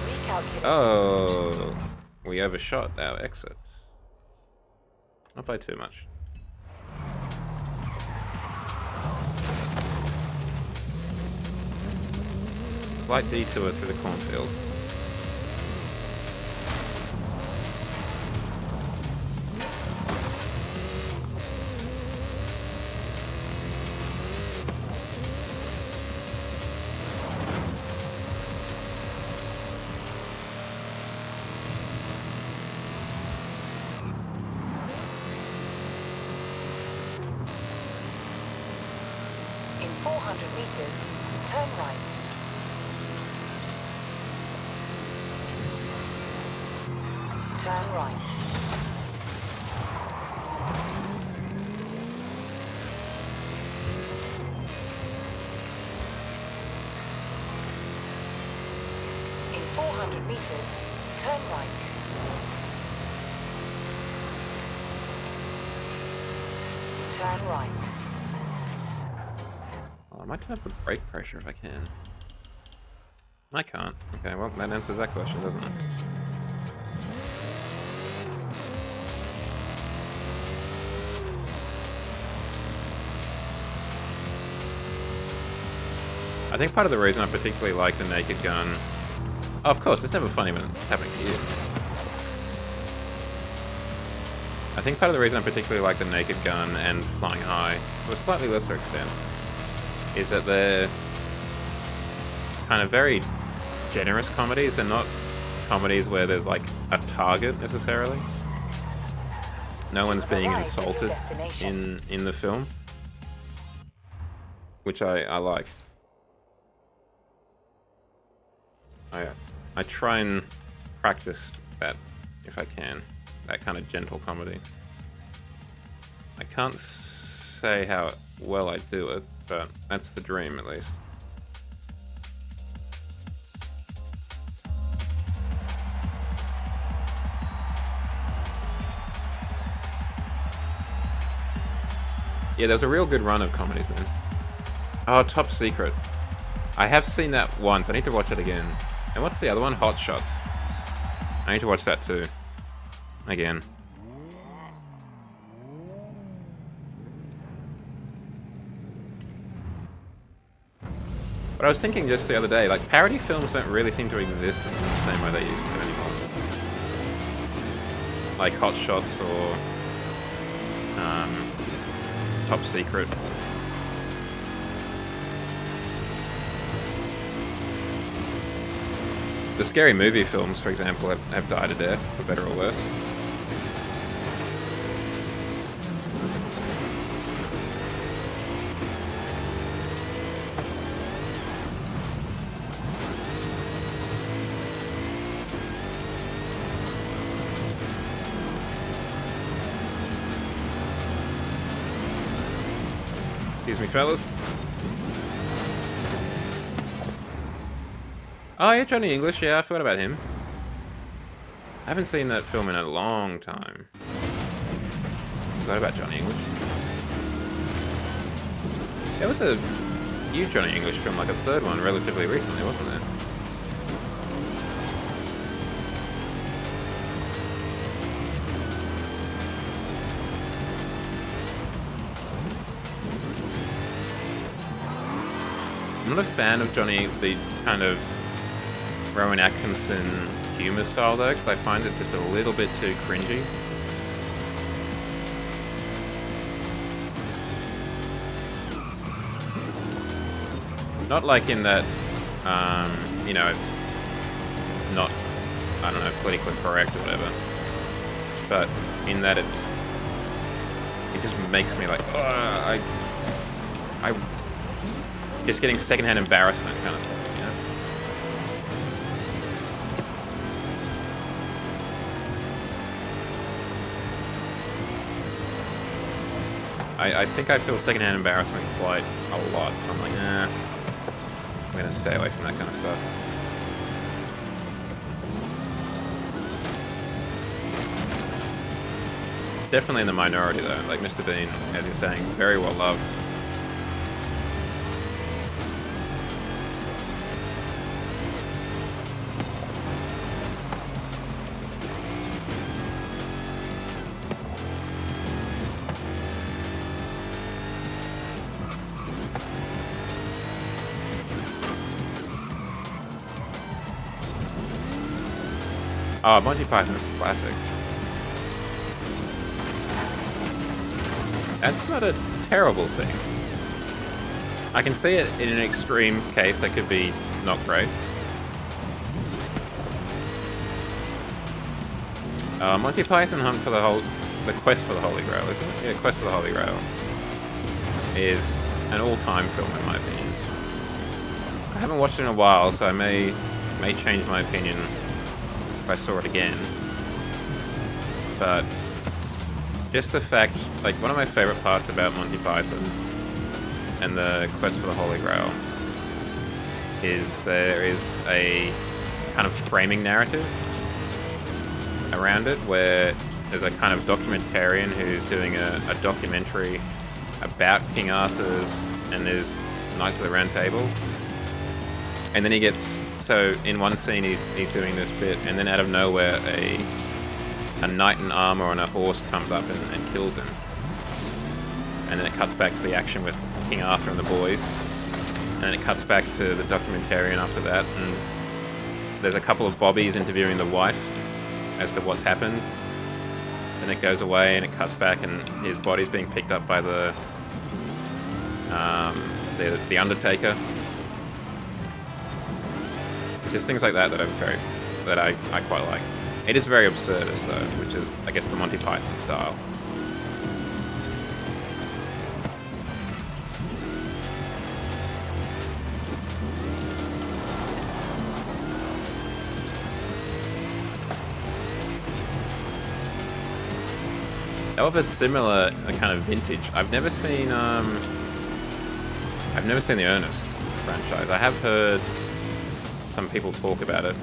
Recalculate. Oh, we overshot our exit. Not by too much. Slight detour through the cornfield. In 400 meters, turn right. Turn right. In 400 meters, turn right. Turn right. Oh, I might turn up the brake pressure if I can. I can't. Okay, well, that answers that question, doesn't it? I think part of the reason I particularly like The Naked Gun... Oh, of course, it's never funny when it's happening to you. I think part of the reason I particularly like The Naked Gun and Flying High, to a slightly lesser extent, is that they're kind of very generous comedies. They're not comedies where there's like a target necessarily. No one's being insulted in the film, which I like. I try and practice that if I can, that kind of gentle comedy. I can't say how well I do it, but that's the dream at least. Yeah, there's a real good run of comedies then. Oh, Top Secret. I have seen that once. I need to watch it again. And what's the other one? Hot Shots. I need to watch that too. Again. But I was thinking just the other day, like, parody films don't really seem to exist in the same way they used to anymore. Like Hot Shots or top secret. The scary movie films, for example, have died a death, for better or worse. Excuse me, fellas. Oh, yeah, Johnny English. Yeah, I forgot about him. I haven't seen that film in a long time. Forgot about Johnny English. There was a new Johnny English film, like a third one, relatively recently, wasn't there? I'm not a fan of the kind of Rowan Atkinson humor style though, because I find it just a little bit too cringy. Not like in that, you know, it's not, I don't know, politically correct or whatever, but in that it just makes me like, I just getting secondhand embarrassment kind of stuff, you know? I think I feel secondhand embarrassment quite a lot, so I'm like, nah, I'm gonna stay away from that kind of stuff. Definitely in the minority though, like Mr. Bean, as you're saying, very well loved. Oh, Monty Python's a classic. That's not a terrible thing. I can see it in an extreme case that could be not great. Monty Python the Quest for the Holy Grail, isn't it? Yeah, Quest for the Holy Grail is an all-time film in my opinion. I haven't watched it in a while, so I may change my opinion if I saw it again. But just the fact, like, one of my favorite parts about Monty Python and the Quest for the Holy Grail is there is a kind of framing narrative around it where there's a kind of documentarian who's doing a documentary about King Arthur's and his Knights of the Round Table. And then he gets, so in one scene he's doing this bit, and then out of nowhere a knight in armor on a horse comes up and kills him. And then it cuts back to the action with King Arthur and the boys. And then it cuts back to the documentarian after that, and there's a couple of bobbies interviewing the wife as to what's happened. Then it goes away and it cuts back and his body's being picked up by the Undertaker. Just things like that that I quite like. It is very absurdist though, which is, I guess, the Monty Python style. However, similar kind of vintage. I've never seen the Ernest franchise. I have heard some people talk about it,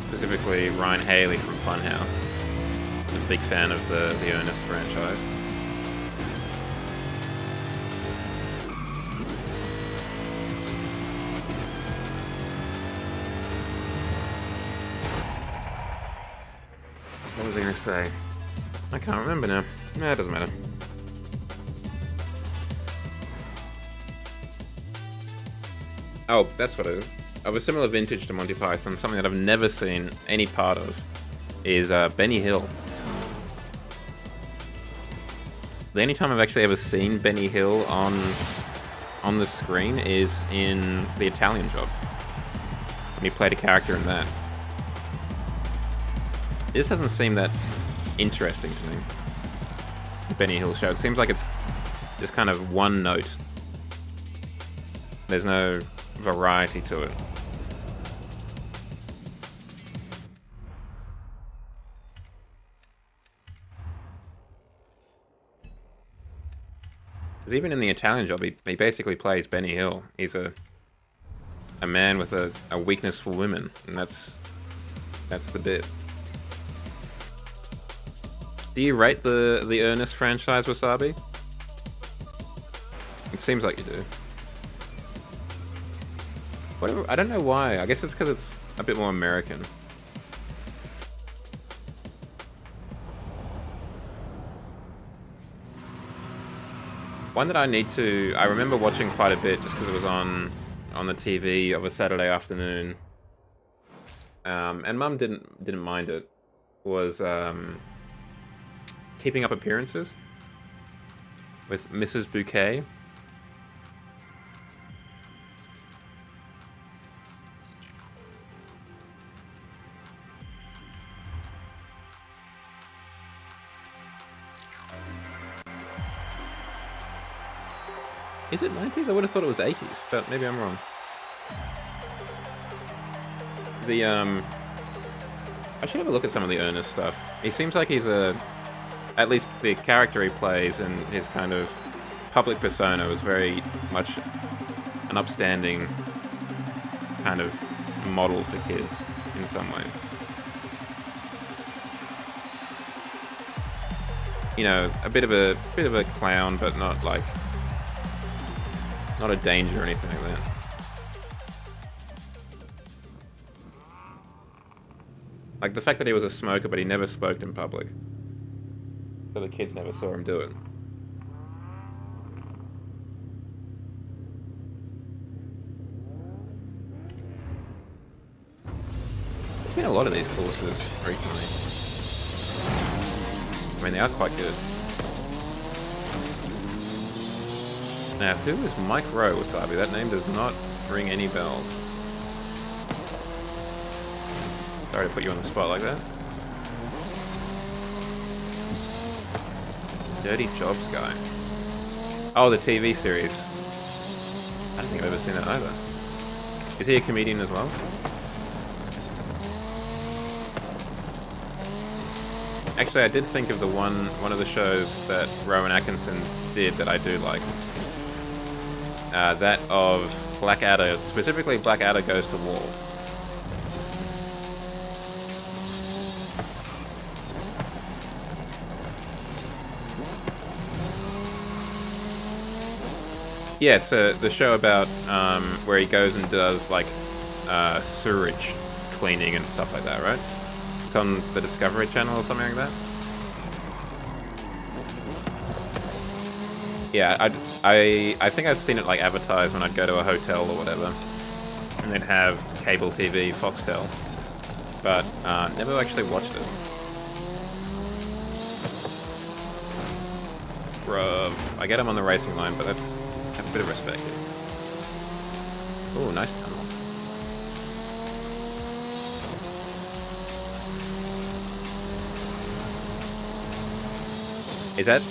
specifically Ryan Haley from Funhouse. I'm a big fan of the Ernest franchise. What was I going to say? I can't remember now. Nah, it doesn't matter. Oh, that's what it is. Of a similar vintage to Monty Python, something that I've never seen any part of is Benny Hill. The only time I've actually ever seen Benny Hill on the screen is in The Italian Job, when he played a character in that. It just doesn't seem that interesting to me, the Benny Hill show. It seems like it's just kind of one note. There's no variety to it. Because even in The Italian Job, he basically plays Benny Hill. He's a man with a weakness for women, and that's the bit. Do you rate the Ernest franchise, Wasabi? It seems like you do. Whatever, I don't know why. I guess it's because it's a bit more American. One that I remember watching quite a bit just because it was on the TV of a Saturday afternoon. And Mum didn't mind it. Was Keeping Up Appearances with Mrs. Bouquet. Is it 90s? I would have thought it was 80s, but maybe I'm wrong. I should have a look at some of the Ernest stuff. He seems like he's at least the character he plays and his kind of public persona was very much an upstanding kind of model for kids in some ways. You know, a bit of a clown, but not like not a danger or anything like that. Like the fact that he was a smoker, but he never smoked in public. So the kids never saw him do it. There's been a lot of these courses recently. I mean, they are quite good. Now, who is Mike Rowe, Wasabi? That name does not ring any bells. Sorry to put you on the spot like that. Dirty Jobs guy. Oh, the TV series. I don't think I've ever seen that either. Is he a comedian as well? Actually, I did think of the one of the shows that Rowan Atkinson did that I do like. That of Blackadder, specifically Blackadder Goes to War. Yeah, it's the show about where he goes and does like sewage cleaning and stuff like that, right? It's on the Discovery Channel or something like that. Yeah, I think I've seen it like advertised when I'd go to a hotel or whatever, and they'd have cable TV, Foxtel, but never actually watched it. Bruv, I get him on the racing line, but that's a bit of respect here. Oh, nice tunnel. Is that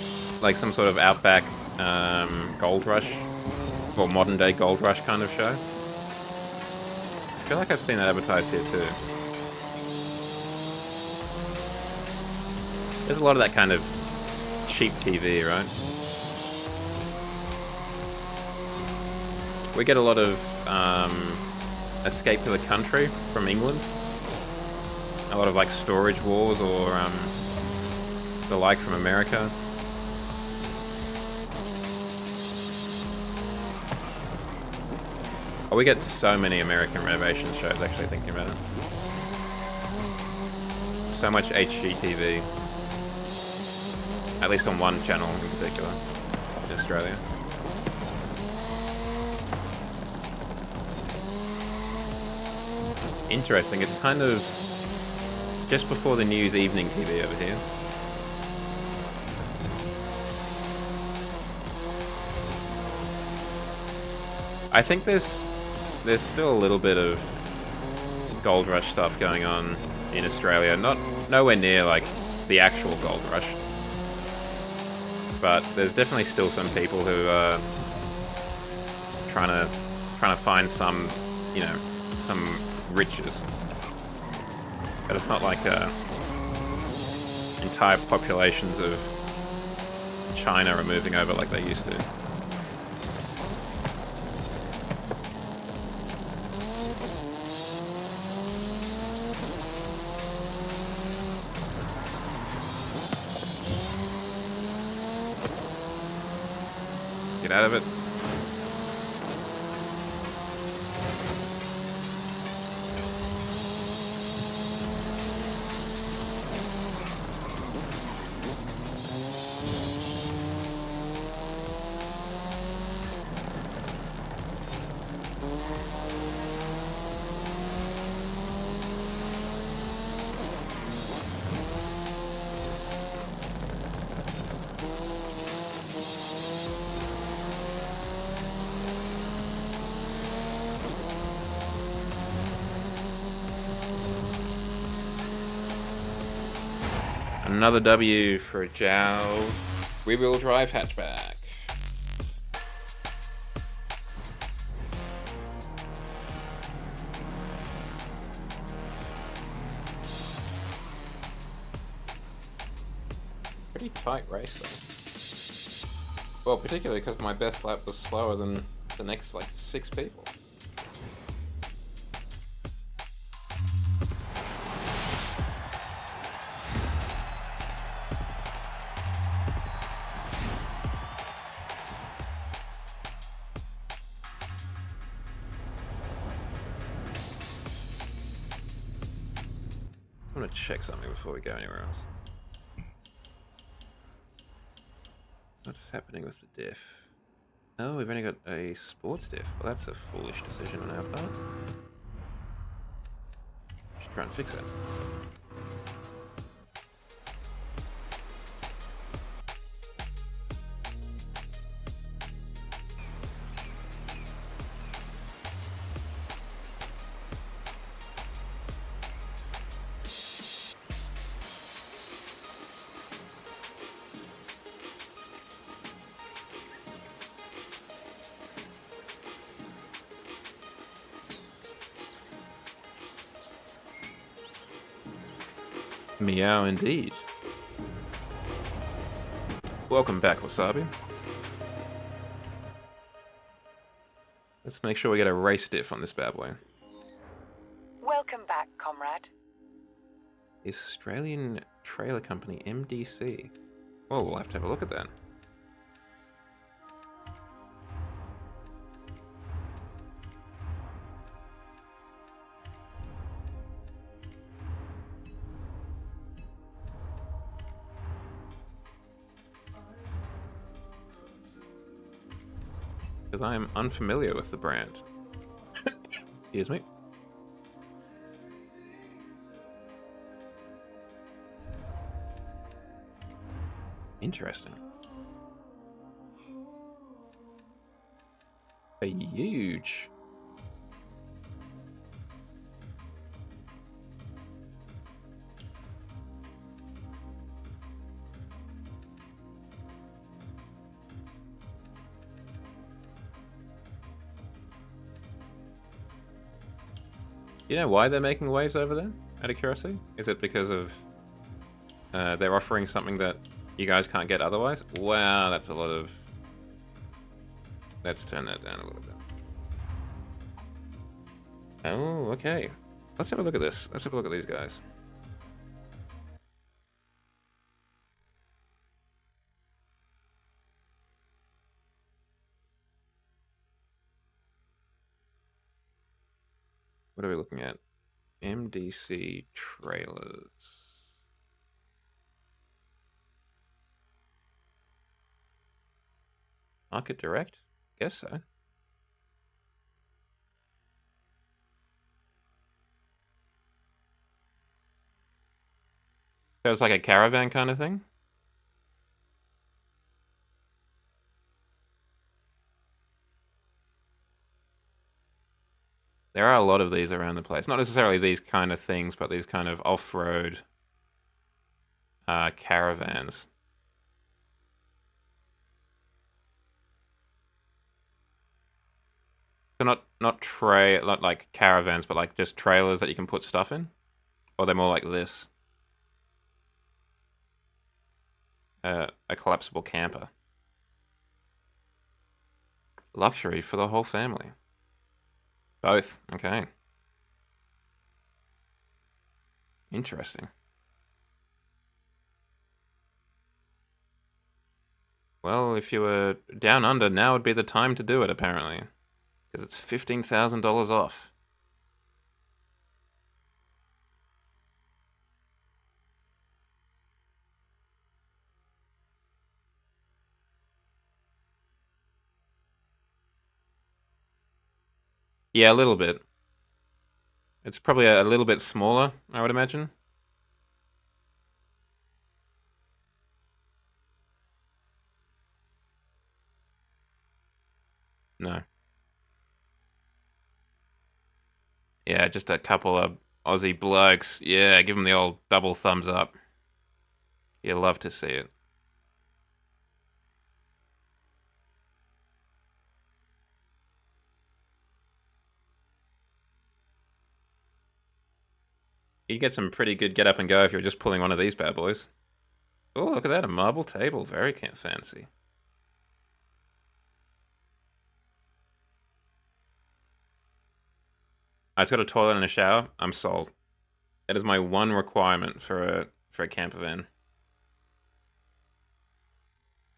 like some sort of outback gold rush, or modern day gold rush kind of show? I feel like I've seen that advertised here too. There's a lot of that kind of cheap TV, right? We get a lot of Escape to the Country from England. A lot of like Storage Wars or the like from America. Oh, we get so many American renovation shows, actually, thinking about it. So much HGTV. At least on one channel in particular, in Australia. Interesting, it's kind of just before the news evening TV over here. I think there's still a little bit of gold rush stuff going on in Australia. Nowhere near like the actual gold rush, but there's definitely still some people who are trying to find some, you know, some riches. But it's not like entire populations of China are moving over like they used to. Get out of it. Another W for a Jow rear-wheel drive hatchback. Pretty tight race though. Well, particularly because my best lap was slower than the next like 6 people. I'm gonna check something before we go anywhere else. What's happening with the diff? Oh, we've only got a sports diff. Well, that's a foolish decision on our part. Should try and fix that. Meow indeed. Welcome back, Wasabi. Let's make sure we get a race diff on this bad boy. Welcome back, comrade. Australian trailer company, MDC. Oh, we'll have to have a look at that. Because I am unfamiliar with the brand. Excuse me. Interesting. A huge. You know why they're making waves over there? Out of curiosity? Is it because of they're offering something that you guys can't get otherwise? Wow, that's a lot of... Let's turn that down a little bit. Oh, okay. Let's have a look at this. Let's have a look at these guys. What are we looking at? MDC trailers. Market Direct? Guess so. So it's like a caravan kind of thing? There are a lot of these around the place. Not necessarily these kind of things, but these kind of off-road caravans. So not like caravans, but like just trailers that you can put stuff in? Or they're more like this? A collapsible camper. Luxury for the whole family. Both, okay. Interesting. Well, if you were down under, now would be the time to do it, apparently. Because it's $15,000 off. Yeah, a little bit. It's probably a little bit smaller, I would imagine. No. Yeah, just a couple of Aussie blokes. Yeah, give them the old double thumbs up. You love to see it. You get some pretty good get up and go if you're just pulling one of these bad boys. Oh, look at that, a marble table. Very fancy. It's got a toilet and a shower. I'm sold. That is my one requirement for a camper van.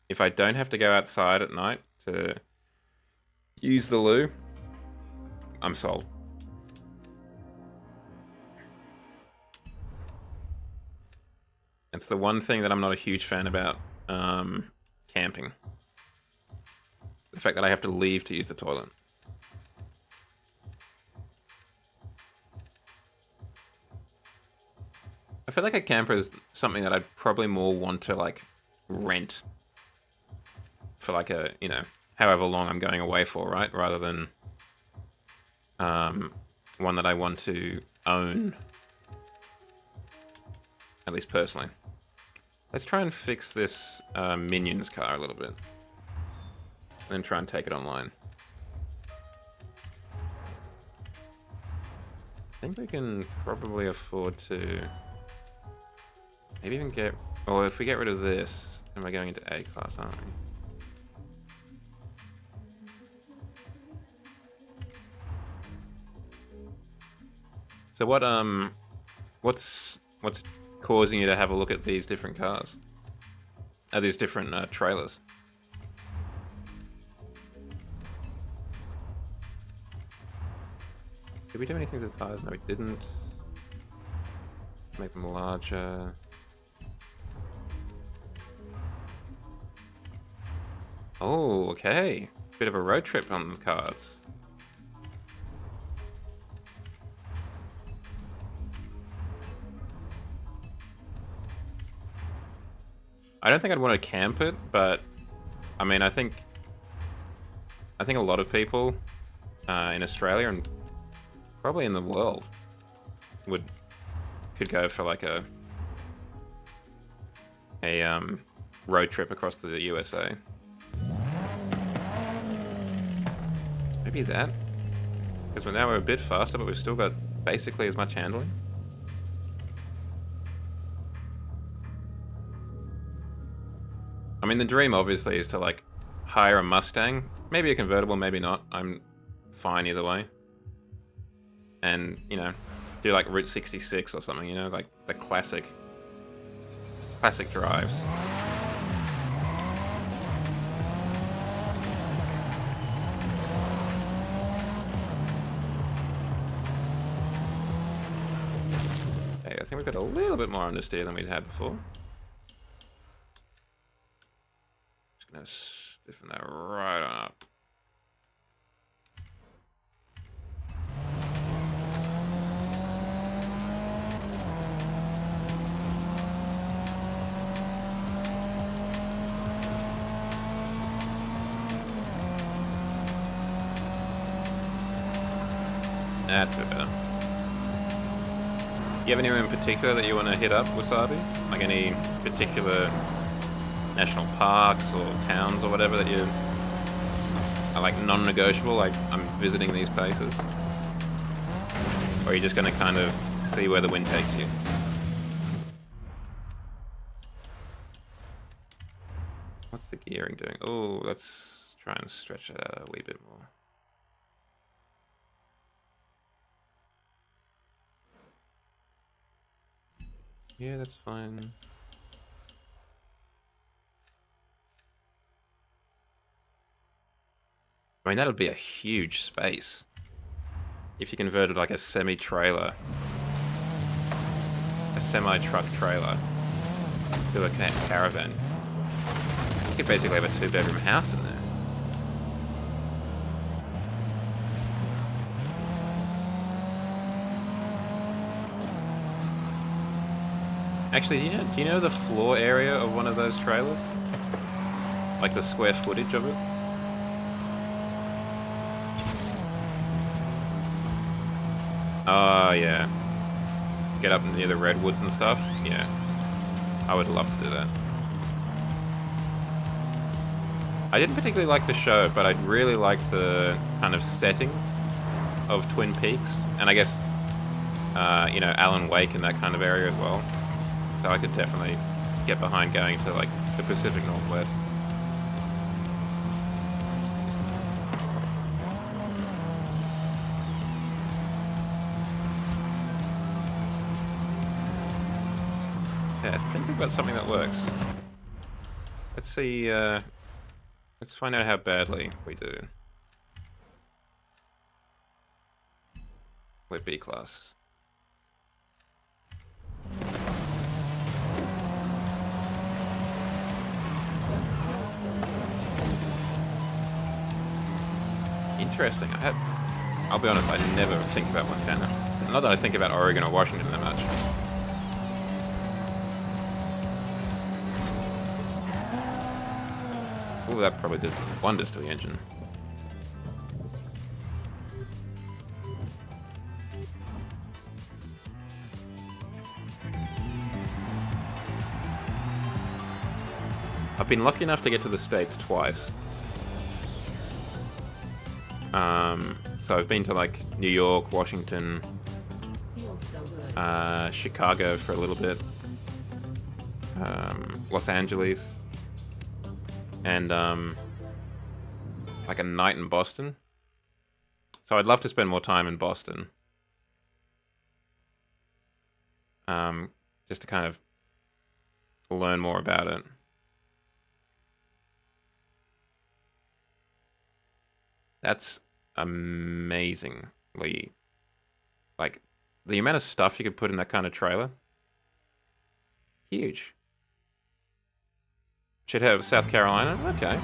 If I don't have to go outside at night to use the loo, I'm sold. It's the one thing that I'm not a huge fan about camping. The fact that I have to leave to use the toilet. I feel like a camper is something that I'd probably more want to like rent for like a, you know, however long I'm going away for, right? Rather than one that I want to own. At least personally. Let's try and fix this Minions car a little bit. And then try and take it online. I think we can probably afford to maybe even get... Or if we get rid of this, then we're going into A class, aren't we? So what's causing you to have a look at these different cars? These different trailers? Did we do anything to the cars? No, we didn't. Make them larger. Oh, okay. Bit of a road trip on the cars. I don't think I'd want to camp it, but I mean, I think a lot of people in Australia and probably in the world could go for like a road trip across the USA. Maybe that, because now we're a bit faster, but we've still got basically as much handling. I mean, the dream obviously is to like hire a Mustang, maybe a convertible, maybe not. I'm fine either way. And, you know, do like Route 66 or something, you know, like the classic drives. Okay, I think we've got a little bit more understeer than we'd had before. Just gonna stiffen that right on up. That's a bit better. Do you have anywhere in particular that you want to hit up, Wasabi? Like any particular national parks or towns or whatever that you are like non-negotiable, like I'm visiting these places? Or are you just going to kind of see where the wind takes you? What's the gearing doing? Oh, let's try and stretch it out a wee bit more. Yeah, that's fine. I mean, that would be a huge space. If you converted like a semi-trailer, a semi-truck trailer, to a caravan, you could basically have a 2-bedroom house in there. Actually, do you know the floor area of one of those trailers? Like the square footage of it? Oh, yeah. Get up near the redwoods and stuff? Yeah. I would love to do that. I didn't particularly like the show, but I really liked the kind of setting of Twin Peaks. And I guess, you know, Alan Wake in that kind of area as well. So I could definitely get behind going to, like, the Pacific Northwest. Yeah, think about something that works. Let's see, let's find out how badly we do. We're B class. Interesting. I'll be honest, I never think about Montana. Not that I think about Oregon or Washington that much. Ooh, that probably did wonders to the engine. I've been lucky enough to get to the States twice. So I've been to like New York, Washington, Chicago for a little bit, Los Angeles, and like a night in Boston. So I'd love to spend more time in Boston, just to kind of learn more about it. That's amazingly, like, the amount of stuff you could put in that kind of trailer. Huge. Should have South Carolina? Okay.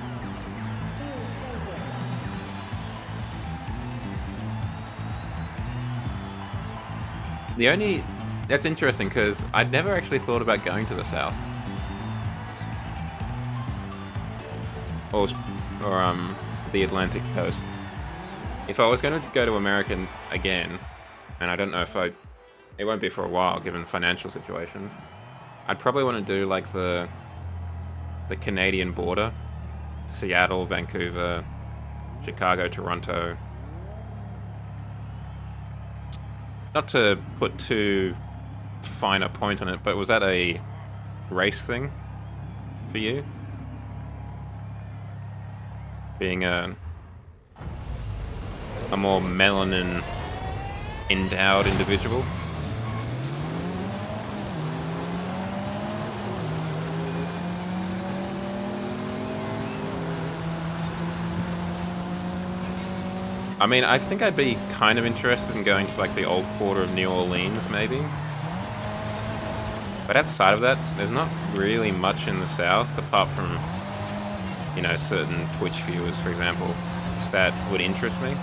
That's interesting, because I'd never actually thought about going to the South. Or the Atlantic coast. If I was going to go to America again, and I don't know if it won't be for a while given financial situations, I'd probably want to do like the Canadian border, Seattle, Vancouver, Chicago, Toronto. Not to put too fine a point on it, but was that a race thing for you? Being a more melanin endowed individual? I mean, I think I'd be kind of interested in going to like the old quarter of New Orleans, maybe. But outside of that, there's not really much in the South, apart from, you know, certain Twitch viewers, for example, that would interest me.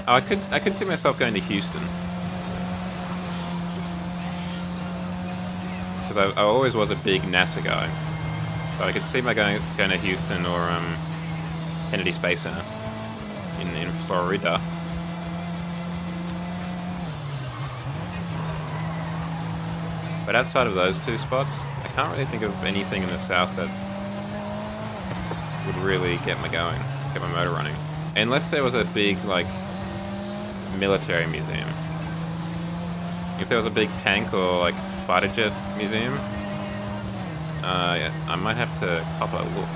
Oh, I could see myself going to Houston. Because I always was a big NASA guy. So I could see my going to Houston or Kennedy Space Center in Florida. But outside of those two spots, I can't really think of anything in the south that would really get me going, get my motor running. Unless there was a big, like, military museum. If there was a big tank or, like, fighter jet museum, yeah, I might have to cop a look.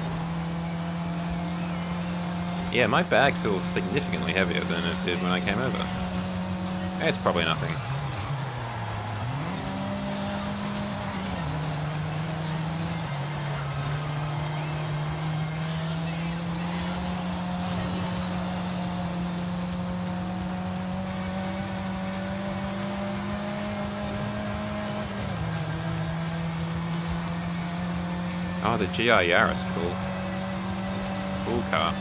Yeah, my bag feels significantly heavier than it did when I came over. It's probably nothing. Oh, the GI Yaris, cool. Cool car.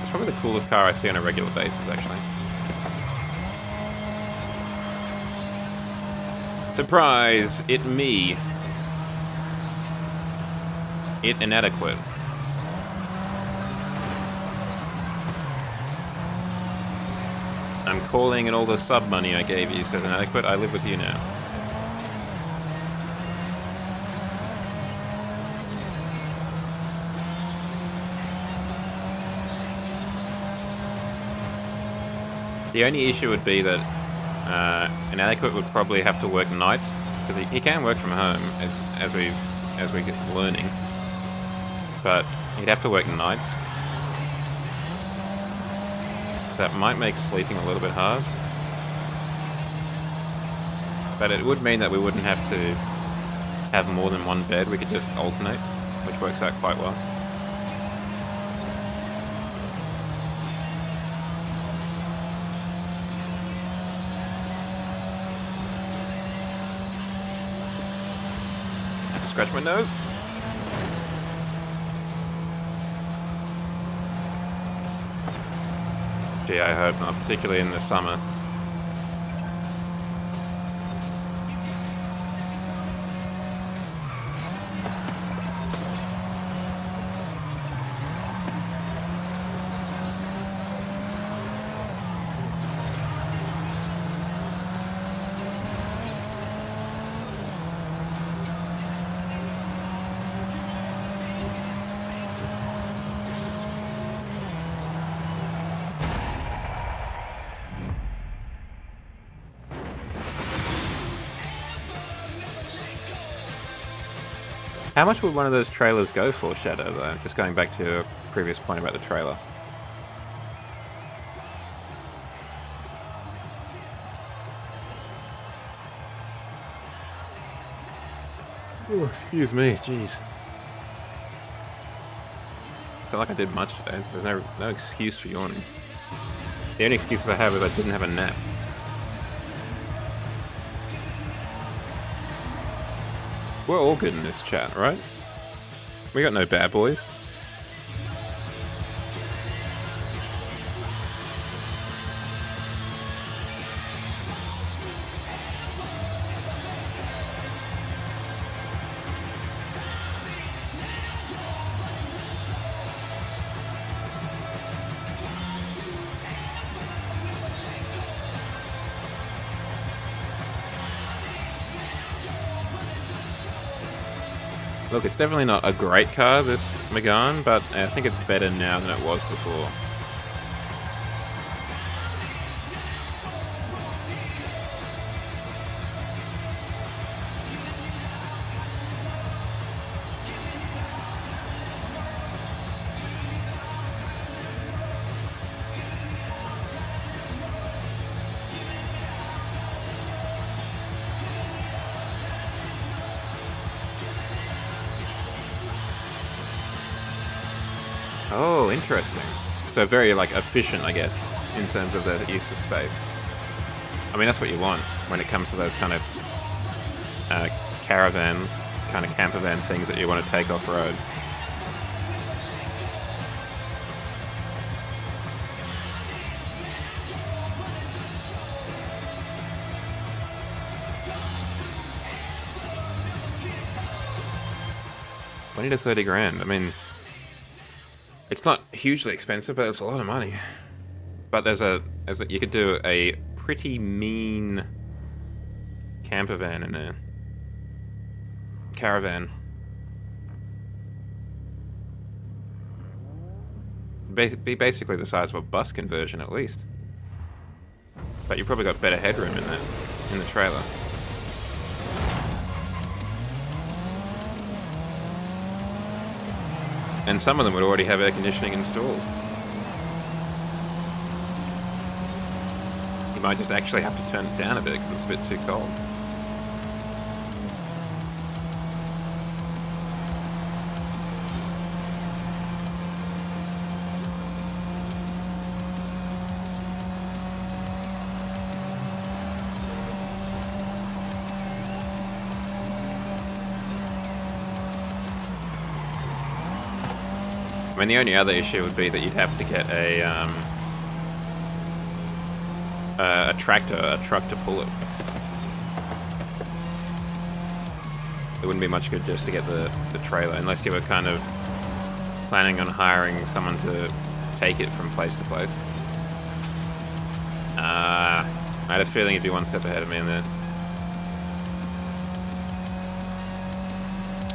It's probably the coolest car I see on a regular basis, actually. Surprise! It me. It inadequate. I'm calling and all the sub money I gave you says inadequate. I live with you now. The only issue would be that inadequate would probably have to work nights because he can work from home as we get learning, but he'd have to work nights. That might make sleeping a little bit hard. But it would mean that we wouldn't have to have more than one bed. We could just alternate, which works out quite well. Scratch my nose. Gee, I hope not, particularly in the summer. How much would one of those trailers go for, Shadow, though? Just going back to your previous point about the trailer. Oh, excuse me, jeez. It's not like I did much today. There's no excuse for yawning. The only excuses I have is I didn't have a nap. We're all good in this chat, right? We got no bad boys. Look, it's definitely not a great car, this Megane, but I think it's better now than it was before. Oh, interesting. So very, like, efficient, I guess, in terms of the use of space. I mean, that's what you want when it comes to those kind of caravans, kind of camper van things that you want to take off-road. 20 to 30 grand. I mean, it's not hugely expensive, but it's a lot of money. But you could do a pretty mean camper van in there. Caravan. Be basically the size of a bus conversion at least. But you probably got better headroom in the trailer. And some of them would already have air conditioning installed. You might just actually have to turn it down a bit because it's a bit too cold. I mean, the only other issue would be that you'd have to get a truck to pull it. It wouldn't be much good just to get the trailer, unless you were kind of planning on hiring someone to take it from place to place. I had a feeling you'd be one step ahead of me in there.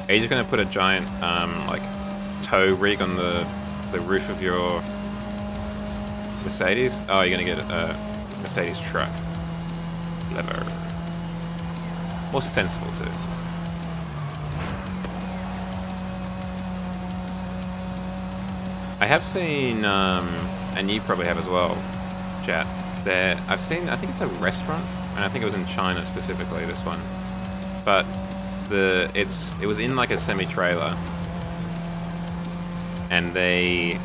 Are you just going to put a giant, like, tow rig on the roof of your Mercedes? Oh, you're going to get a Mercedes truck. Clever. More sensible, too. I have seen, and you probably have as well, chat, I think it's a restaurant, and I think it was in China specifically, this one. But it was in like a semi-trailer, and it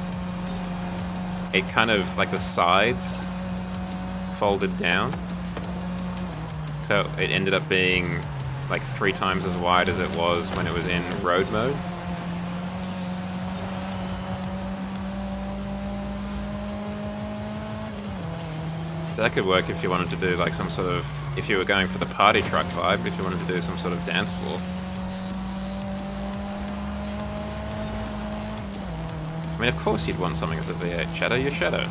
kind of, like the sides folded down, so it ended up being like 3 times as wide as it was when it was in road mode. So that could work if you wanted to do like some sort of, if you were going for the party truck vibe, if you wanted to do some sort of dance floor. I mean, of course you'd want something with a V8. Shadow your shadow.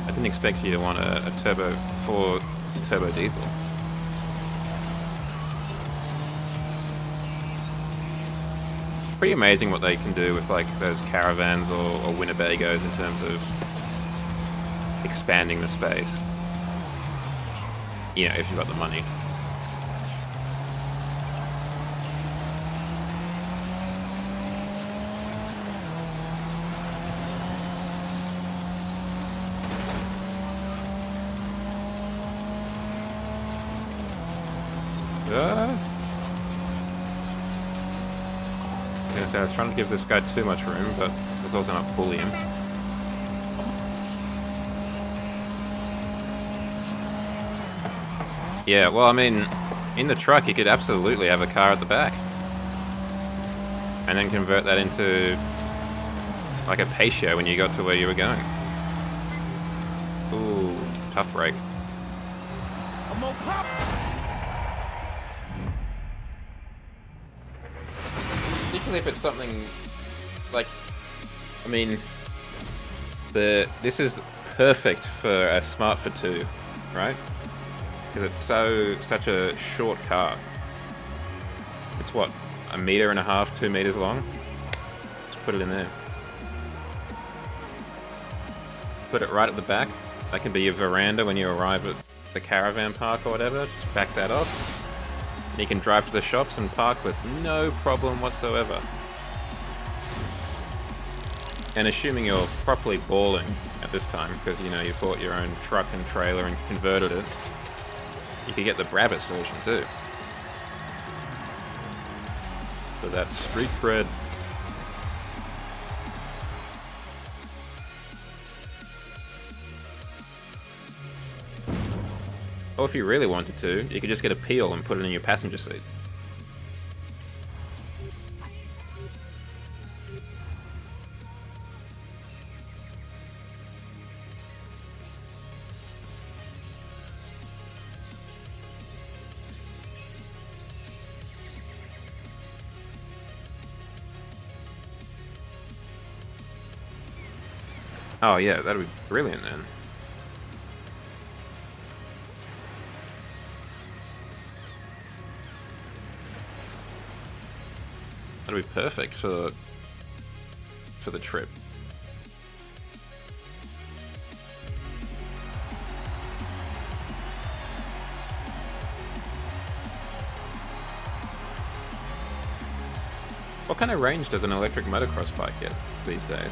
I didn't expect you to want a turbo diesel. Pretty amazing what they can do with like those caravans or Winnebagos in terms of expanding the space. You know, if you've got the money. I was trying to give this guy too much room, but let's also not bully him. Yeah, well, I mean, in the truck you could absolutely have a car at the back. And then convert that into like a patio when you got to where you were going. Ooh, tough break. Particularly if it's something like, I mean, this is perfect for a Smart for 2, right? Because it's such a short car. It's what, 1.5 meters, 2 meters long? Just put it in there. Put it right at the back. That can be your veranda when you arrive at the caravan park or whatever. Just back that off. And you can drive to the shops and park with no problem whatsoever. And assuming you're properly balling at this time, because you know you bought your own truck and trailer and converted it, you could get the Brabus version too. So that's street cred. Or if you really wanted to, you could just get a peel and put it in your passenger seat. Oh yeah, that'd be brilliant then. That'd be perfect for the trip. What kind of range does an electric motocross bike get these days?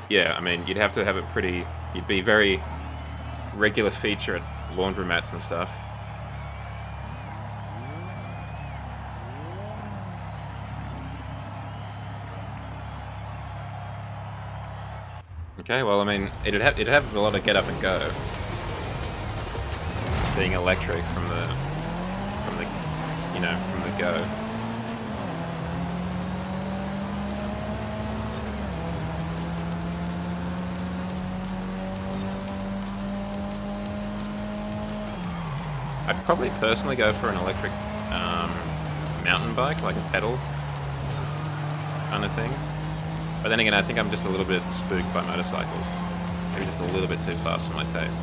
Yeah, I mean, you'd have to have it pretty... You'd be very regular feature at laundromats and stuff. Okay, well, I mean, it'd have a lot of get up and go. Being electric from the from the go. I'd probably personally go for an electric mountain bike, like a pedal kind of thing. But then again, I think I'm just a little bit spooked by motorcycles. Maybe just a little bit too fast for my taste.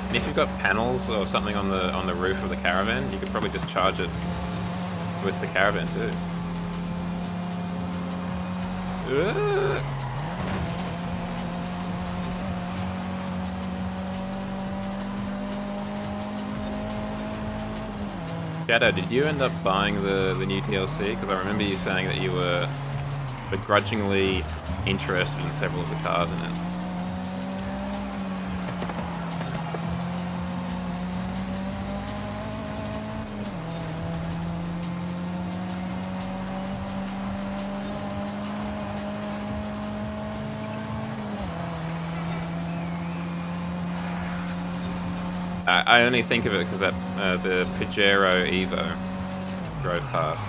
And if you've got panels or something on the roof of the caravan, you could probably just charge it with the caravan too. Shadow, did you end up buying the new DLC? Because I remember you saying that you were begrudgingly interested in several of the cars in it. I only think of it because that the Pajero Evo drove past.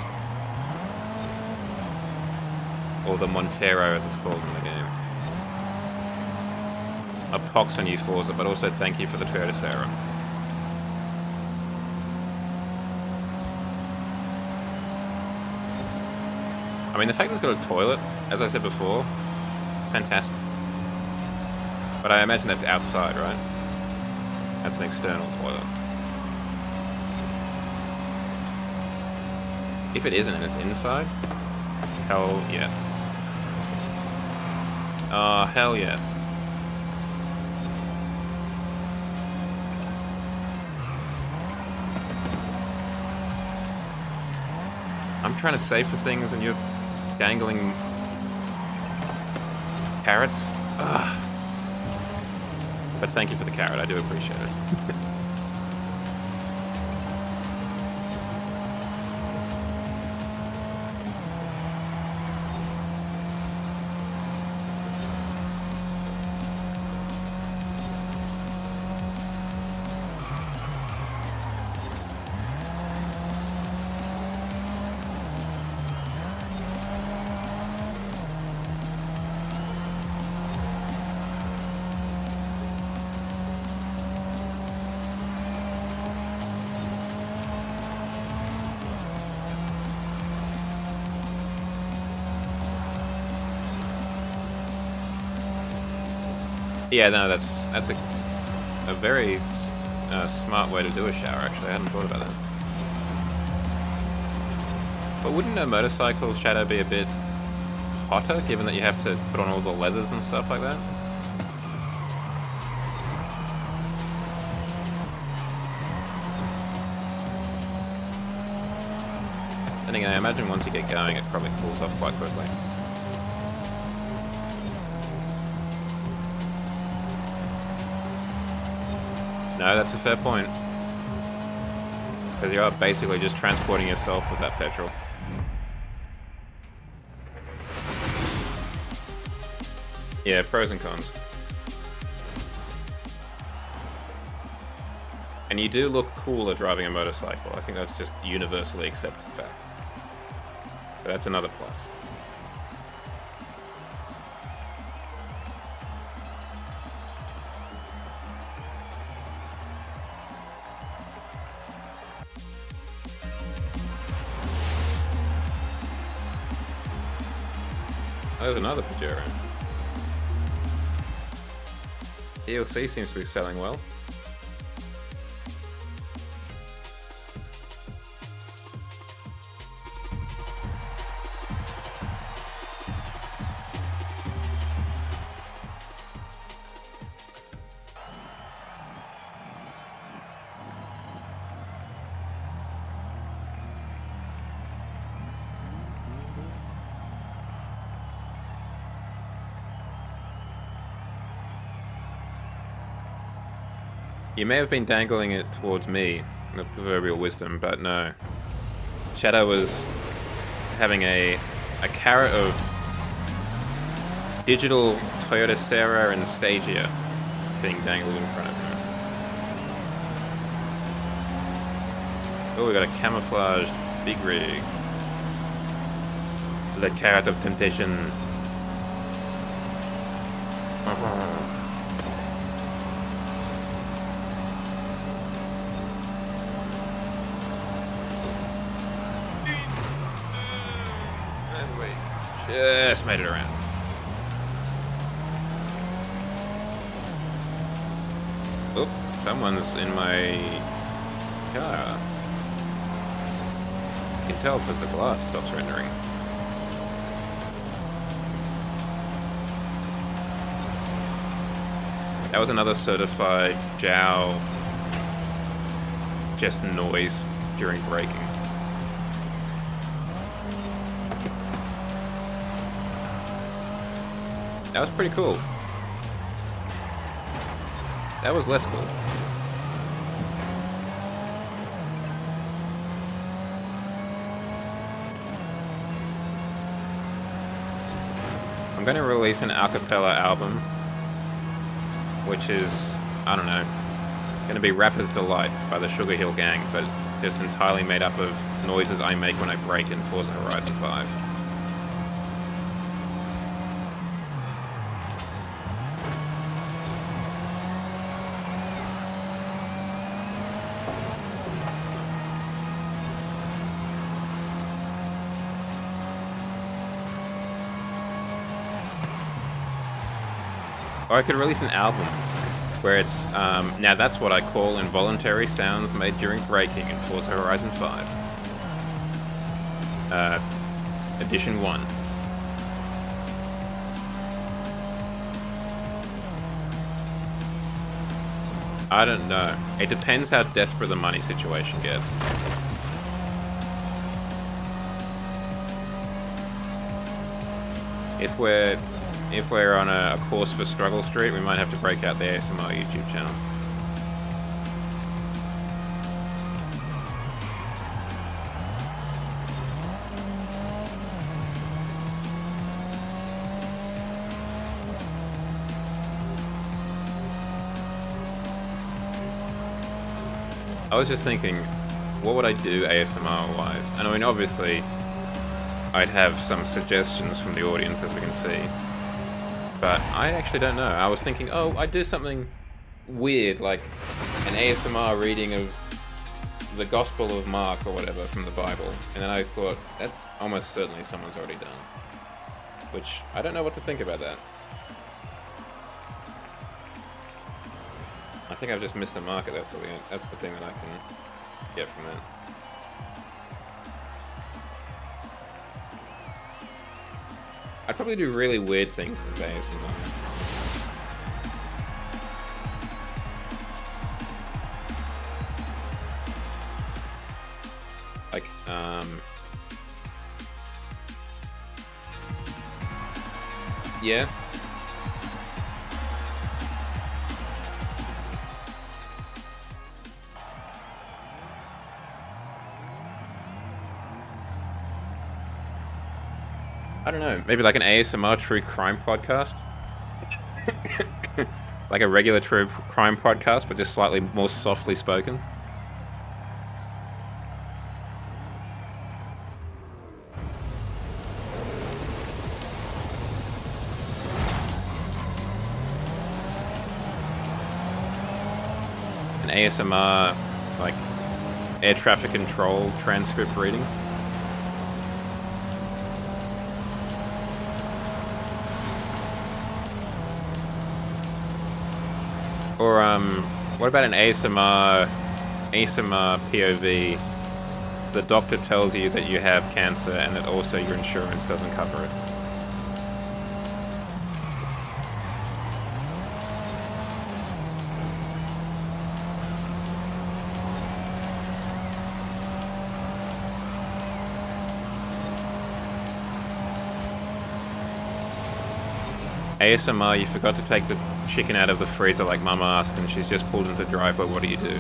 Or the Montero, as it's called in the game. A pox on you, Forza, but also thank you for the Toyota Sarah. I mean, the fact that it's got a toilet, as I said before, fantastic. But I imagine that's outside, right? That's an external toilet. If it isn't and it's inside, hell yes. Oh, hell yes. I'm trying to save for things and you're dangling carrots. Ugh. But thank you for the carrot, I do appreciate it. Yeah, no, that's a very smart way to do a shower, actually. I hadn't thought about that. But wouldn't a motorcycle shadow be a bit hotter, given that you have to put on all the leathers and stuff like that? Then again, I imagine once you get going, it probably cools off quite quickly. No, that's a fair point. Because you are basically just transporting yourself with that petrol. Yeah, pros and cons. And you do look cooler driving a motorcycle. I think that's just universally accepted fact. But that's another plus. There's another Pajero. DLC seems to be selling well. You may have been dangling it towards me, the proverbial wisdom, but no. Shadow was having a carrot of digital Toyota Serra and Stagia being dangled in front of him. Oh, we got a camouflaged big rig. The carrot of temptation. Just made it around. Oh, someone's in my car. You can tell because the glass stops rendering. That was another certified Jow just noise during braking. That was pretty cool. That was less cool. I'm going to release an a cappella album, which is, I don't know, going to be Rapper's Delight by the Sugar Hill Gang, but it's just entirely made up of noises I make when I brake in Forza Horizon 5. Or I could release an album where it's, now that's what I call involuntary sounds made during braking in Forza Horizon 5. Edition 1. I don't know. It depends how desperate the money situation gets. If we're on a course for Struggle Street, we might have to break out the ASMR YouTube channel. I was just thinking, what would I do ASMR-wise? And I mean, obviously, I'd have some suggestions from the audience, as we can see. But I actually don't know. I was thinking, oh, I'd do something weird, like an ASMR reading of the Gospel of Mark or whatever from the Bible. And then I thought, that's almost certainly someone's already done. Which, I don't know what to think about that. I think I've just missed a market, that's the thing that I can get from that. I'd probably do really weird things in ASMR. Like, yeah. I don't know, maybe like an ASMR true crime podcast? It's like a regular true crime podcast, but just slightly more softly spoken. An ASMR, like, air traffic control transcript reading. Or what about an ASMR POV? The doctor tells you that you have cancer and that also your insurance doesn't cover it. ASMR, you forgot to take the chicken out of the freezer like Mama asked and she's just pulled into the driveway, what do you do?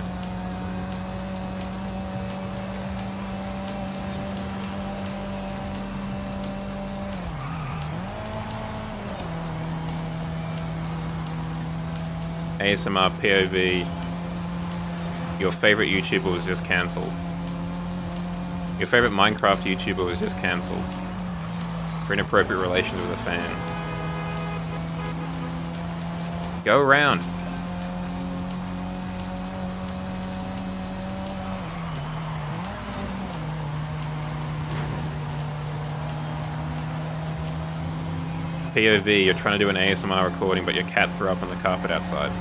ASMR POV, your favorite YouTuber was just cancelled. Your favorite Minecraft YouTuber was just cancelled for inappropriate relations with a fan. Go around. POV, you're trying to do an ASMR recording, but your cat threw up on the carpet outside.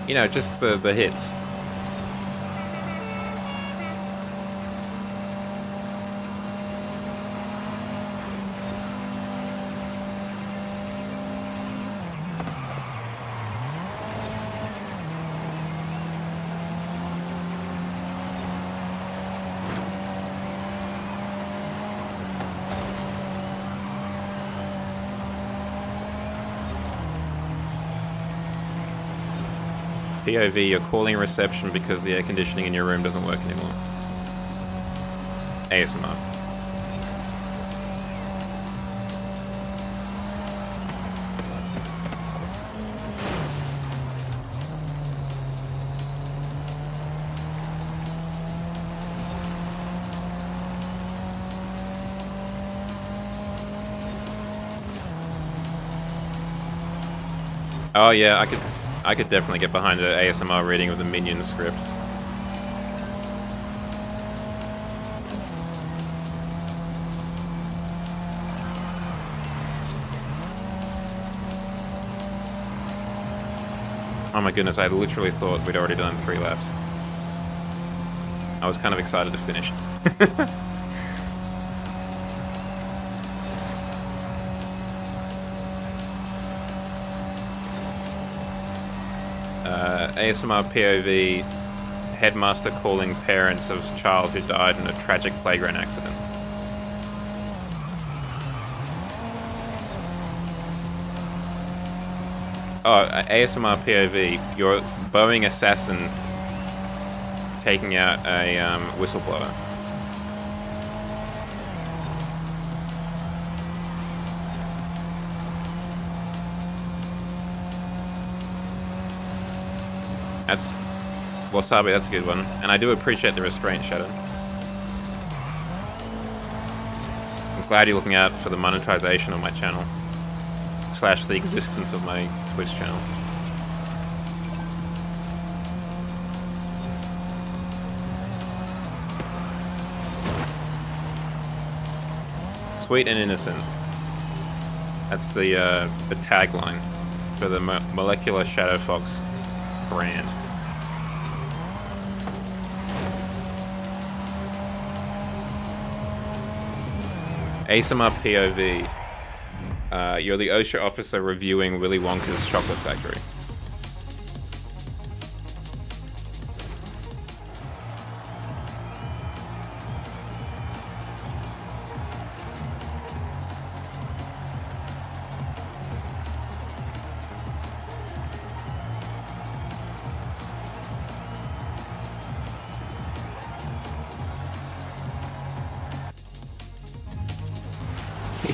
You know, just the hits. POV, you're calling reception because the air conditioning in your room doesn't work anymore. ASMR. Oh yeah, I could definitely get behind an ASMR reading of the Minions script. Oh my goodness, I literally thought we'd already done 3 laps. I was kind of excited to finish. ASMR POV, headmaster calling parents of child who died in a tragic playground accident. Oh, ASMR POV, you're Boeing assassin taking out a whistleblower. That's... Wasabi, that's a good one. And I do appreciate the restraint, Shadow. I'm glad you're looking out for the monetization of my channel. / the existence of my Twitch channel. Sweet and innocent. That's the tagline for the Molecular Shadow Fox brand. ASMR POV. You're the OSHA officer reviewing Willy Wonka's chocolate factory.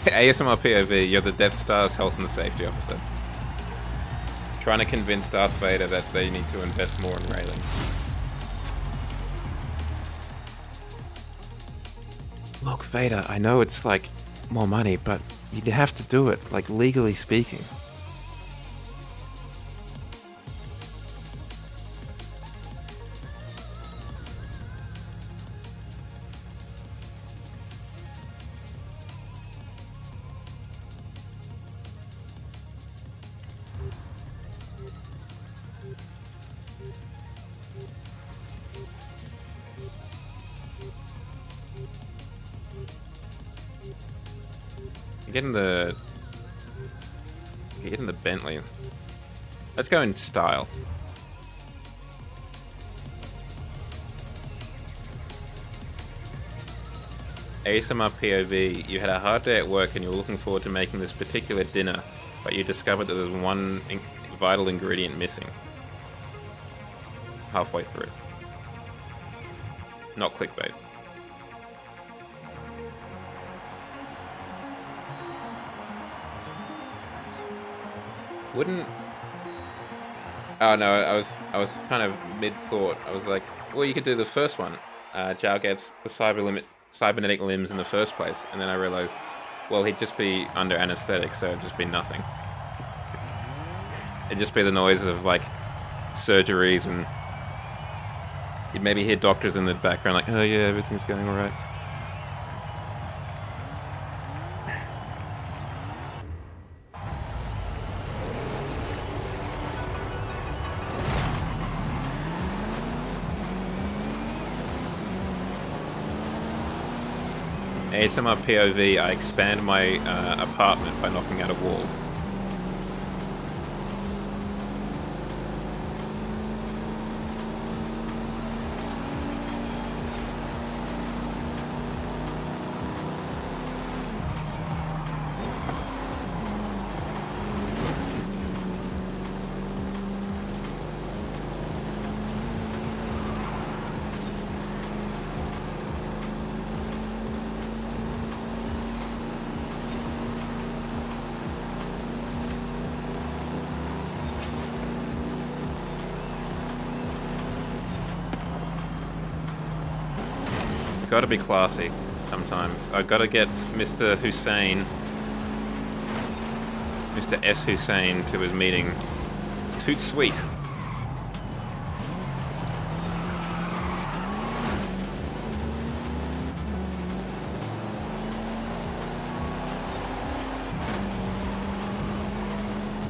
ASMR POV, you're the Death Star's health and safety officer. Trying to convince Darth Vader that they need to invest more in railings. Look, Vader, I know it's like more money, but you'd have to do it, like legally speaking. Getting the Bentley. Let's go in style. ASMR POV, you had a hard day at work and you were looking forward to making this particular dinner, but you discovered that there's one vital ingredient missing. Halfway through. Not clickbait. Wouldn't... Oh no, I was kind of mid-thought. I was like, well, you could do the first one. Zhao gets the cybernetic limbs in the first place, and then I realized, well, he'd just be under anesthetic, so it'd just be nothing. It'd just be the noise of, like, surgeries, and you'd maybe hear doctors in the background like, oh yeah, everything's going alright. ASMR POV, I expand my apartment by knocking out a wall. Gotta be classy sometimes. I've gotta get Mr. Hussein, Mr. S. Hussein, to his meeting. Toot sweet.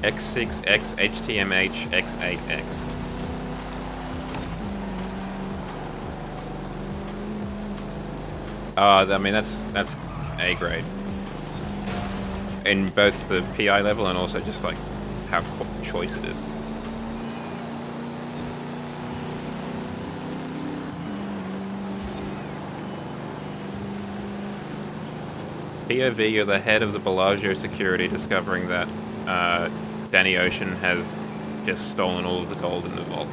X6X HTMH X8X. I mean, that's A grade. In both the PI level and also just, like, how choice it is. POV, you're the head of the Bellagio security, discovering that Danny Ocean has just stolen all of the gold in the vault.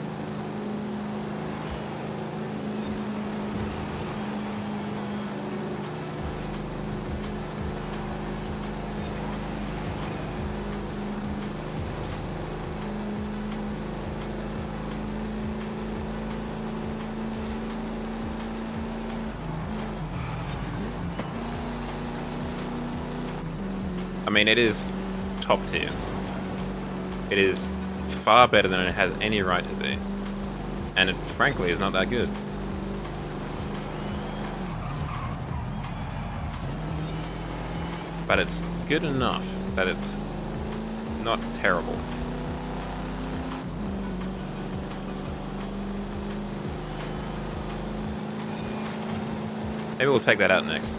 I mean, it is top tier. It is far better than it has any right to be. And it, frankly, is not that good. But it's good enough that it's not terrible. Maybe we'll take that out next.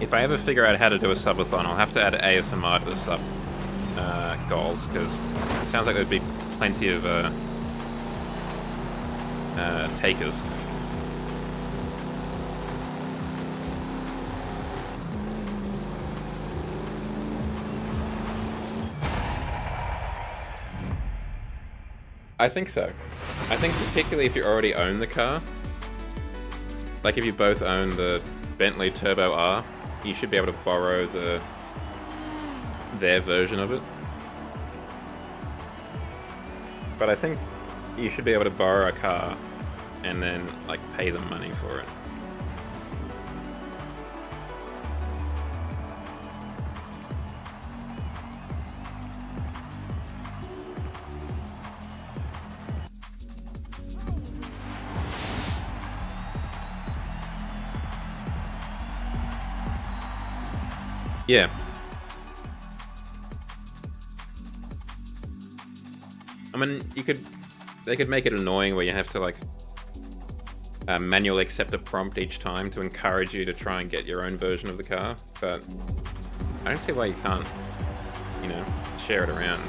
If I ever figure out how to do a subathon, I'll have to add ASMR to the sub goals, because it sounds like there'd be plenty of takers. I think so. I think particularly if you already own the car, like if you both own the Bentley Turbo R, you should be able to borrow their version of it. But I think you should be able to borrow a car and then, like, pay them money for it. Yeah. I mean, you could They could make it annoying where you have to, like, manually accept a prompt each time to encourage you to try and get your own version of the car, but I don't see why you can't, you know, share it around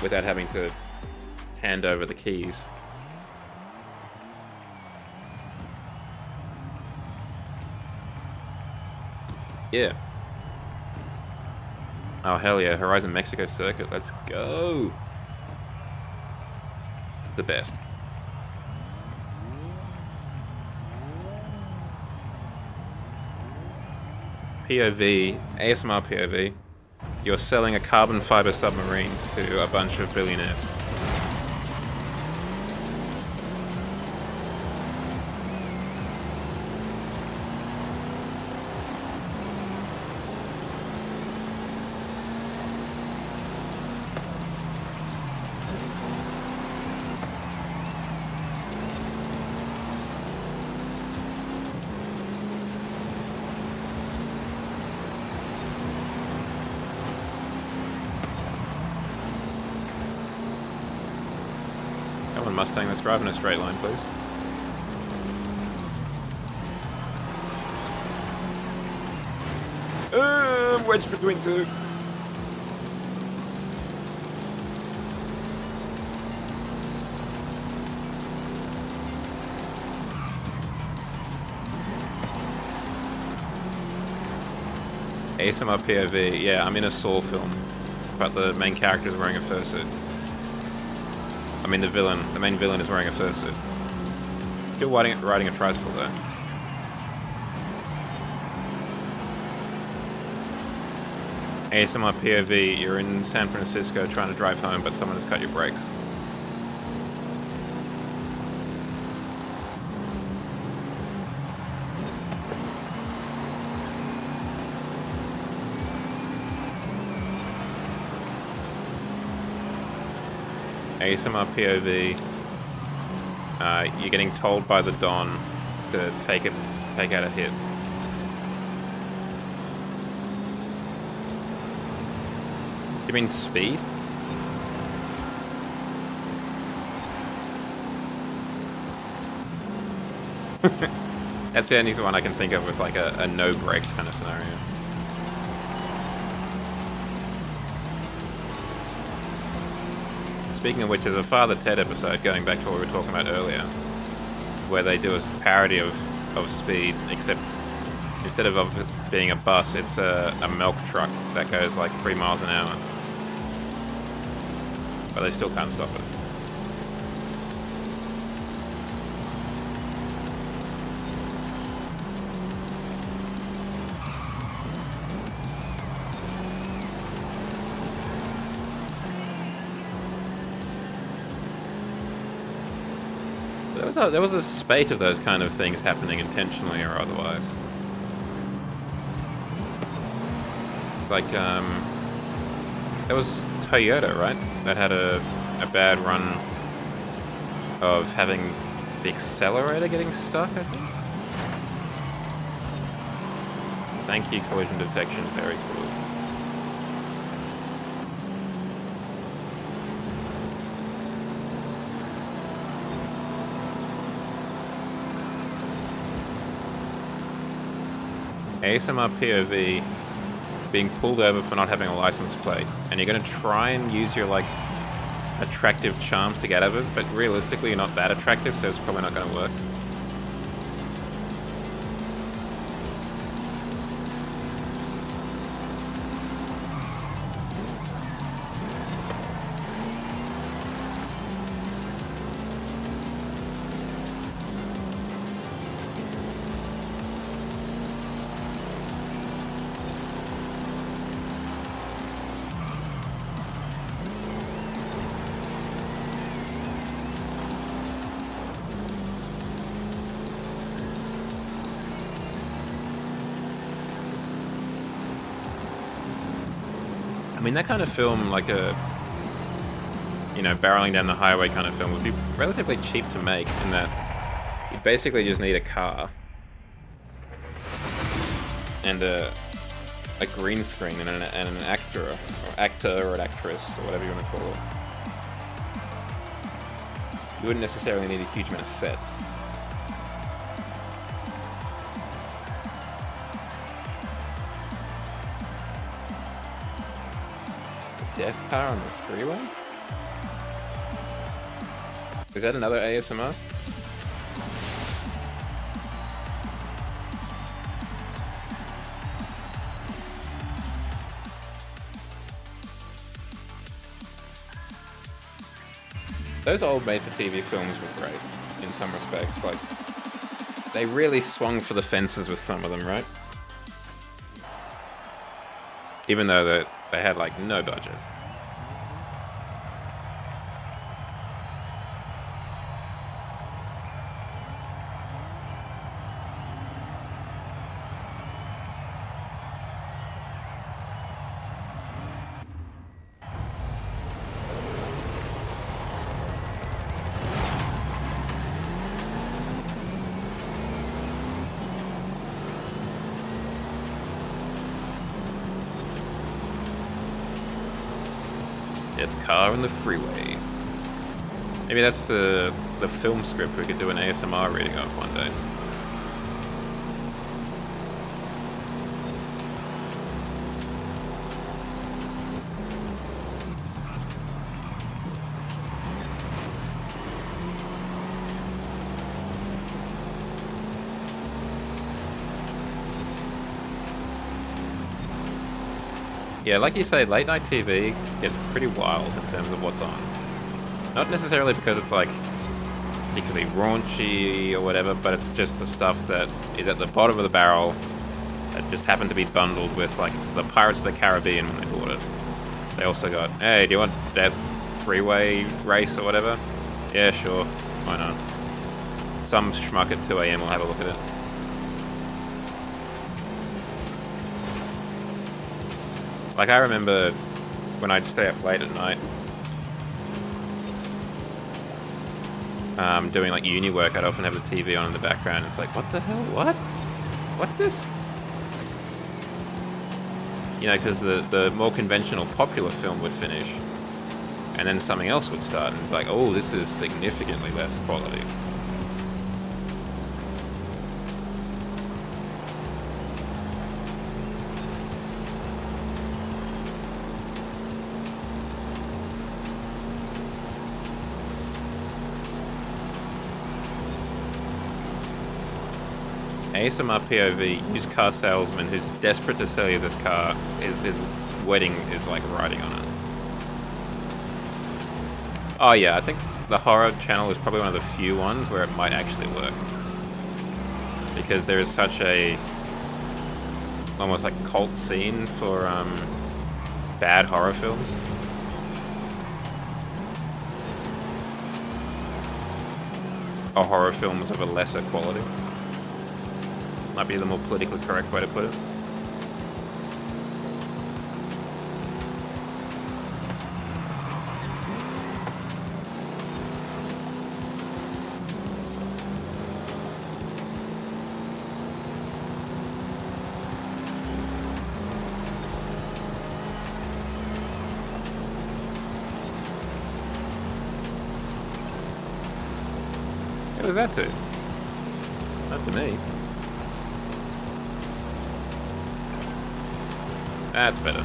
without having to hand over the keys. Yeah. Oh, hell yeah. Horizon Mexico Circuit. Let's go. The best. POV, ASMR POV. You're selling a carbon fiber submarine to a bunch of billionaires. Mustang, let's drive in a straight line, please. I'm wedged between two. ASMR POV, yeah, I'm in a Saw film, but the main character is wearing a fursuit. I mean, the main villain is wearing a fursuit. Still riding a tricycle, though. ASMR POV, you're in San Francisco trying to drive home, but someone has cut your brakes. ASMR POV, you're getting told by the Don to take out a hit. You mean speed? That's the only one I can think of with like a no brakes kind of scenario. Speaking of which, there's a Father Ted episode, going back to what we were talking about earlier, where they do a parody of Speed, except instead of it being a bus, it's a milk truck that goes like 3 miles an hour. But they still can't stop it. There was a spate of those kind of things happening intentionally or otherwise. Like, there was Toyota, right? That had a bad run of having the accelerator getting stuck, I think. Thank you, collision detection. Very cool. ASMR POV, being pulled over for not having a license plate, and you're going to try and use your, like, attractive charms to get out of it, but realistically you're not that attractive, so it's probably not going to work. I mean, that kind of film, like a, you know, barreling down the highway kind of film, would be relatively cheap to make, in that you basically just need a car and a green screen and an actor or an actress or whatever you want to call it. You wouldn't necessarily need a huge amount of sets. The death car on the freeway? Is that another ASMR? Those old made-for-TV films were great, in some respects. Like, they really swung for the fences with some of them, right? Even though they had, like, no budget. Death car on the freeway. Maybe that's the film script we could do an ASMR reading of one day. Yeah, like you say, late night TV gets pretty wild in terms of what's on. Not necessarily because it's like particularly raunchy or whatever, but it's just the stuff that is at the bottom of the barrel that just happened to be bundled with like the Pirates of the Caribbean when they bought it. They also got, hey, do you want Death Freeway Race or whatever? Yeah, sure. Why not? Some schmuck at 2 AM will have a look at it. Like, I remember when I'd stay up late at night, doing, like, uni work, I'd often have the TV on in the background. It's like, what the hell? What? What's this? You know, because the more conventional, popular film would finish, and then something else would start, and like, oh, this is significantly less quality. ASMR POV, used car salesman who's desperate to sell you this car. His wedding is like riding on it. Oh yeah, I think the horror channel is probably one of the few ones where it might actually work. Because there is such a almost like cult scene for bad horror films. Or horror films of a lesser quality. Might be the more politically correct way to put it. What was that to? Not to me. That's better.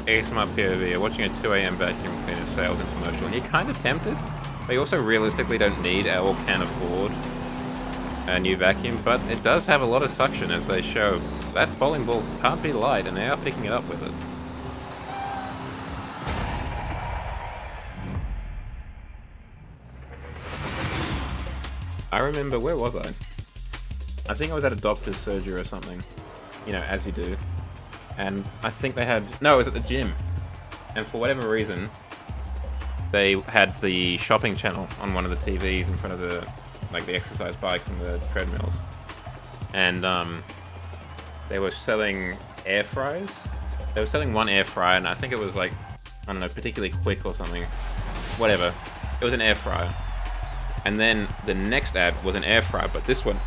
ASMR POV, you're watching a 2 AM vacuum cleaner sales infomercial, and you're kind of tempted, but you also realistically don't need or can afford a new vacuum, but it does have a lot of suction, as they show. That bowling ball can't be light, and they are picking it up with it. I remember, where was I? I think I was at a doctor's surgery or something. You know, as you do. And I think they had... No, it was at the gym. And for whatever reason, they had the shopping channel on one of the TVs in front of the... like the exercise bikes and the treadmills. And they were selling air fryers. They were selling one air fryer, and I think it was like, I don't know, particularly quick or something. Whatever. It was an air fryer. And then the next ad was an air fryer, but this one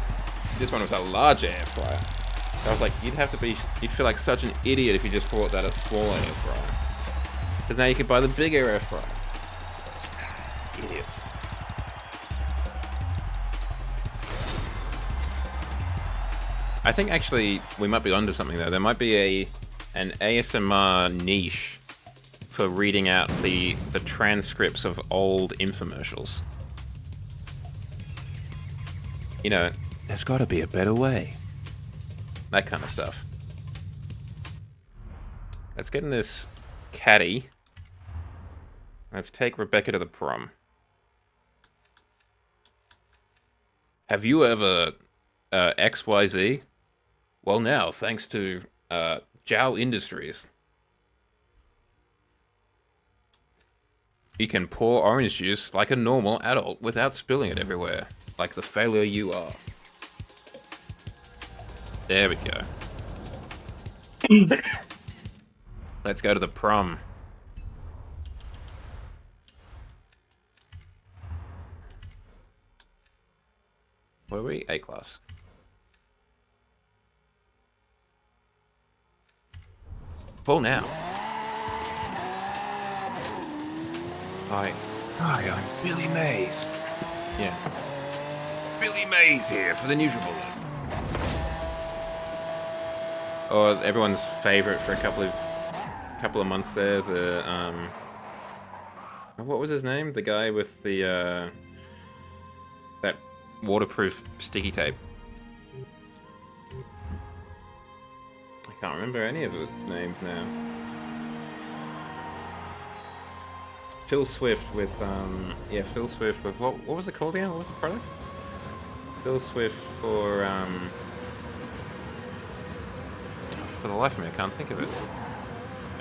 This one was a large air fryer. So I was like, you'd feel like such an idiot if you just bought that a smaller air fryer. Because now you can buy the bigger air fryer. Idiots. I think actually we might be onto something though. There might be an ASMR niche for reading out the transcripts of old infomercials. You know, there's got to be a better way. That kind of stuff. Let's get in this caddy. Let's take Rebecca to the prom. Have you ever XYZ? Well, now, thanks to Jow Industries, you can pour orange juice like a normal adult without spilling it everywhere, like the failure you are. There we go. Let's go to the prom. Where were we? A class. Pull now. Hi, I'm Billy Mays. Yeah. Billy Mays here for the NutriBullet. Or everyone's favorite for a couple of months there, what was his name? The guy with the that waterproof sticky tape. I can't remember any of its names now. Phil Swift with Phil Swift with what was it called again? What was the product? Phil Swift for the life of me I can't think of it.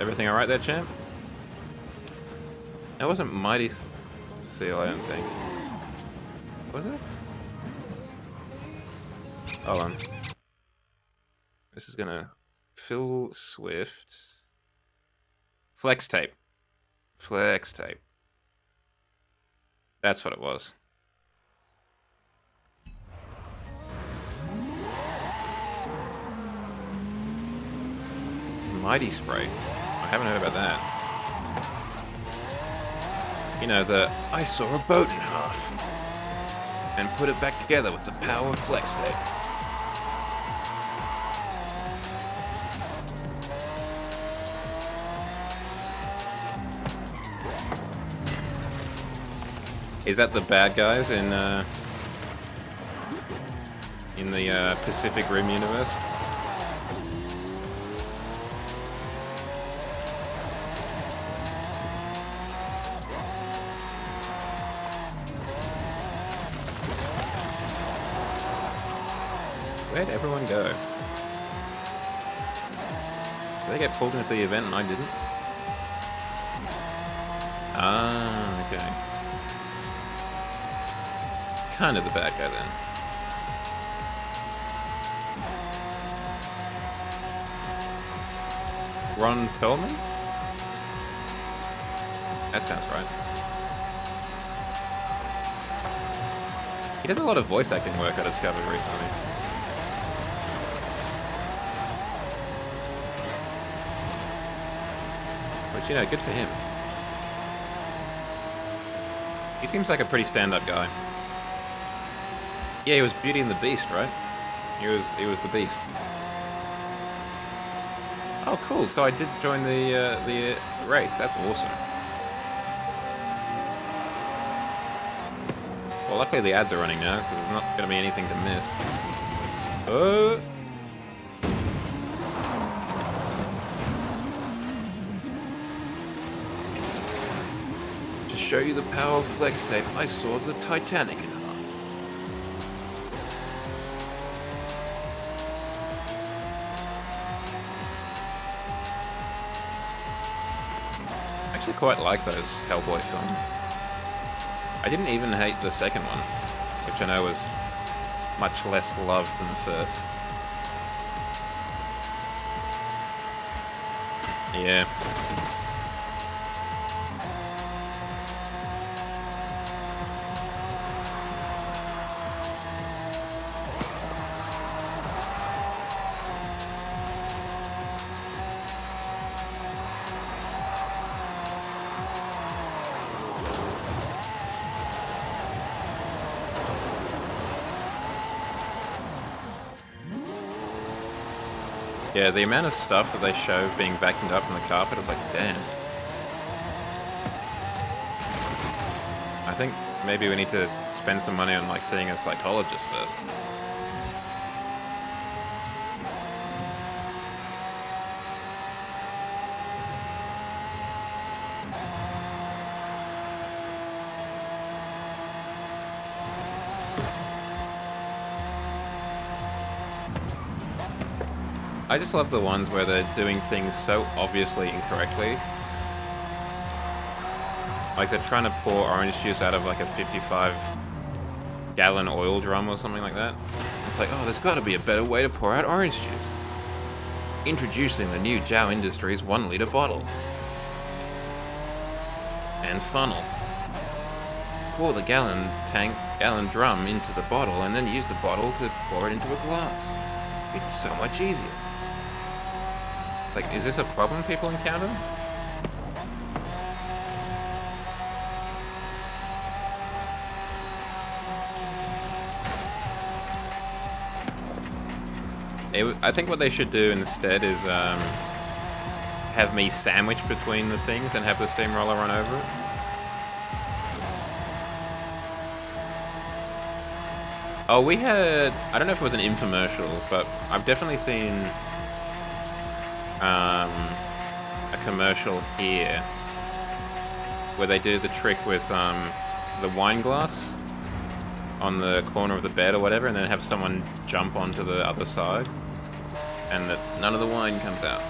Everything alright there, champ? It wasn't Mighty Seal, I don't think. Was it? Hold on. This is gonna Phil Swift Flex tape. Flex tape. That's what it was. Mighty Spray. I haven't heard about that. You know, I saw a boat in half and put it back together with the power of Flex tape. Is that the bad guys in the Pacific Rim universe? Where'd everyone go? Did they get pulled into the event and I didn't? Ah, okay. Kind of the bad guy then. Ron Perlman? That sounds right. He does a lot of voice acting work I discovered recently. Which, you know, good for him. He seems like a pretty stand-up guy. Yeah, he was Beauty and the Beast, right? He was the Beast. Oh, cool. So I did join the race. That's awesome. Well, luckily the ads are running now, because there's not going to be anything to miss. To show you the power of Flex Tape, I saw the Titanic in half. I actually quite like those Hellboy films. I didn't even hate the second one, which I know was much less loved than the first. Yeah. Yeah, the amount of stuff that they show being vacuumed up from the carpet is like, damn. I think maybe we need to spend some money on like seeing a psychologist first. I just love the ones where they're doing things so obviously incorrectly. Like they're trying to pour orange juice out of like a 55-gallon oil drum or something like that. It's like, oh, there's got to be a better way to pour out orange juice. Introducing the new Jow Industries 1-liter bottle. And funnel. Pour the gallon drum into the bottle and then use the bottle to pour it into a glass. It's so much easier. Like, is this a problem people encounter? I think what they should do instead is have me sandwiched between the things and have the steamroller run over it. Oh, we had... I don't know if it was an infomercial, but I've definitely seen a commercial here where they do the trick with the wine glass on the corner of the bed or whatever, and then have someone jump onto the other side, and that none of the wine comes out.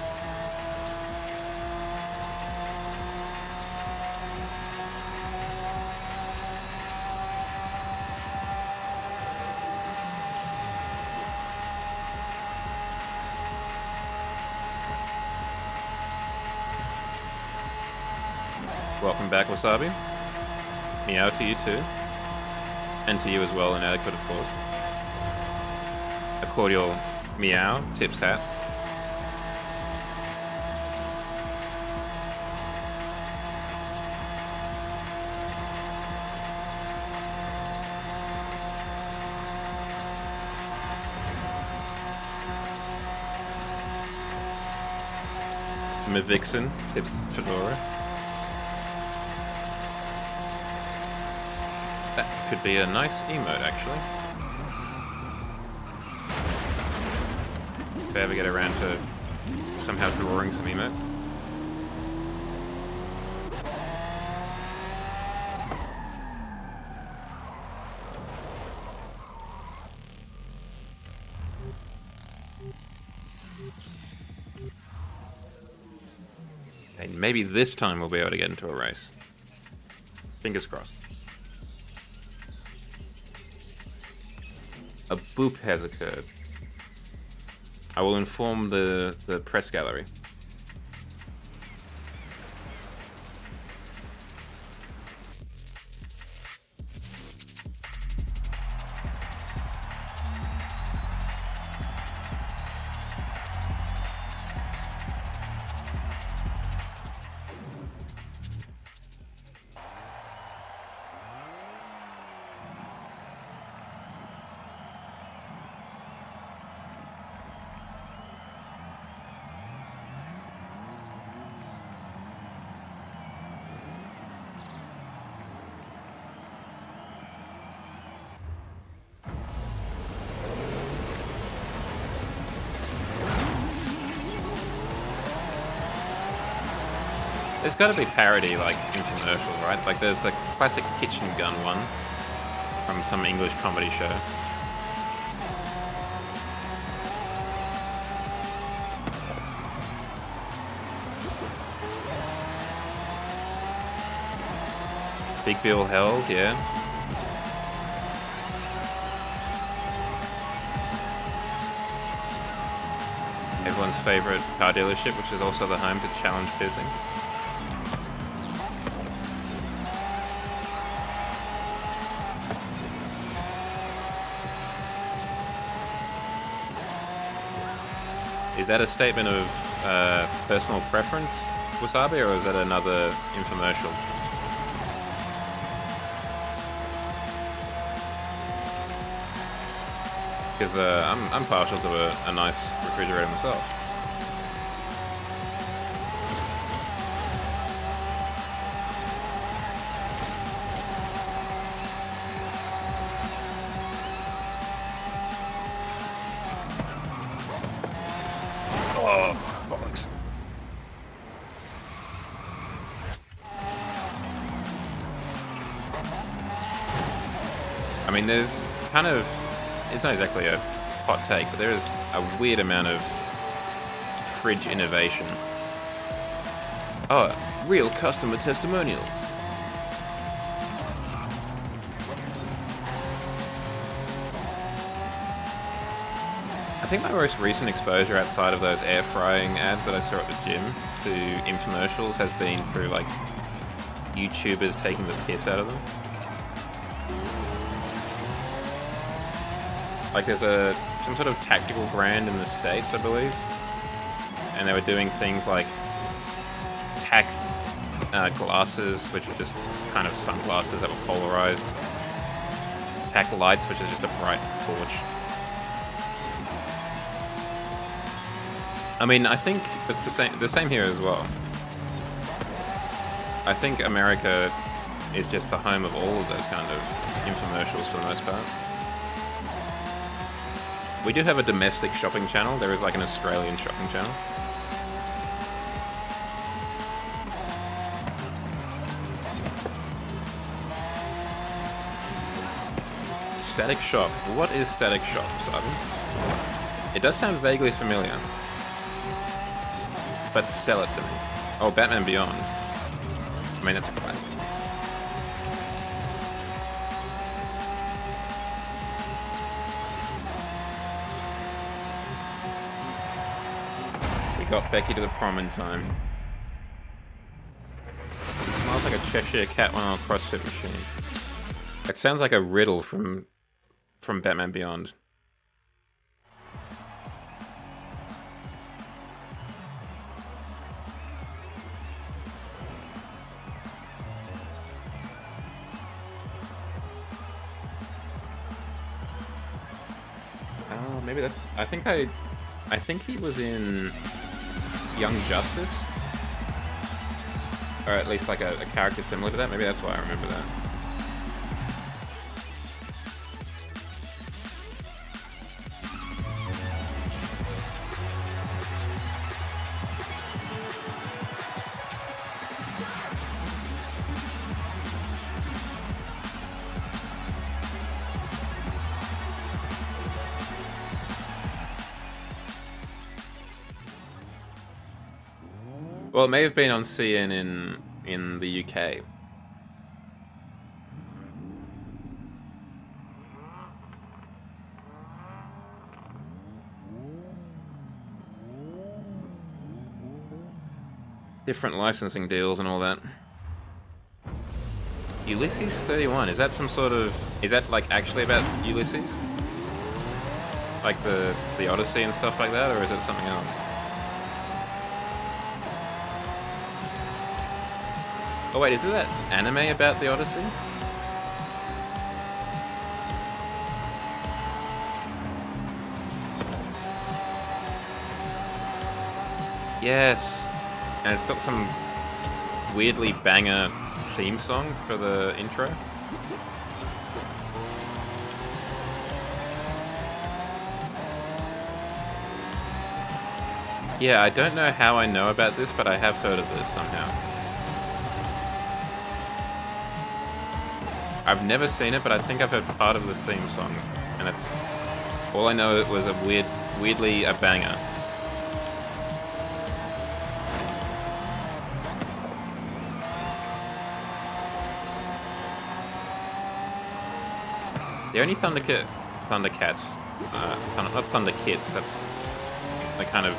Welcome back, Wasabi. Meow to you too. And to you as well, inadequate, of course. A cordial meow, tips hat. Mavixen, tips Fedora. That could be a nice emote, actually. If I ever get around to somehow drawing some emotes. And maybe this time we'll be able to get into a race. Fingers crossed. A boop has occurred. I will inform the press gallery. There's got to be parody, like, infomercials, right? Like, there's the classic kitchen gun one from some English comedy show. Big Bill Hells, yeah. Everyone's favorite car dealership, which is also the home to Challenge Fizzing. Is that a statement of personal preference, Wasabi, or is that another infomercial? Because I'm partial to a nice refrigerator myself. Oh, bollocks. I mean, there's kind of... It's not exactly a hot take, but there is a weird amount of fridge innovation. Oh, real customer testimonials. I think my most recent exposure outside of those air frying ads that I saw at the gym to infomercials has been through like YouTubers taking the piss out of them. Like there's some sort of tactical brand in the States, I believe, and they were doing things like tack glasses, which are just kind of sunglasses that were polarized, tack lights, which is just a bright torch. I mean, I think it's the same here as well. I think America is just the home of all of those kind of infomercials for the most part. We do have a domestic shopping channel. There is like an Australian shopping channel. Static Shock. What is Static Shock, Simon? It does sound vaguely familiar. But sell it to me. Oh, Batman Beyond. I mean, that's a classic. We got Becky to the prom in time. Smells like a Cheshire Cat on a CrossFit machine. It sounds like a riddle from Batman Beyond. Oh, maybe that's... I think he was in Young Justice. Or at least like a character similar to that. Maybe that's why I remember that. Well, it may have been on CN in the UK. Different licensing deals and all that. Ulysses 31, is that some sort of... Is that like actually about Ulysses? Like the Odyssey and stuff like that, or is it something else? Oh wait, is it that anime about the Odyssey? Yes. And it's got some weirdly banger theme song for the intro. Yeah, I don't know how I know about this, but I have heard of this somehow. I've never seen it, but I think I've heard part of the theme song, and that's all I know. It was a weirdly a banger. The only Thundercats, not Thunder Kids. That's the kind of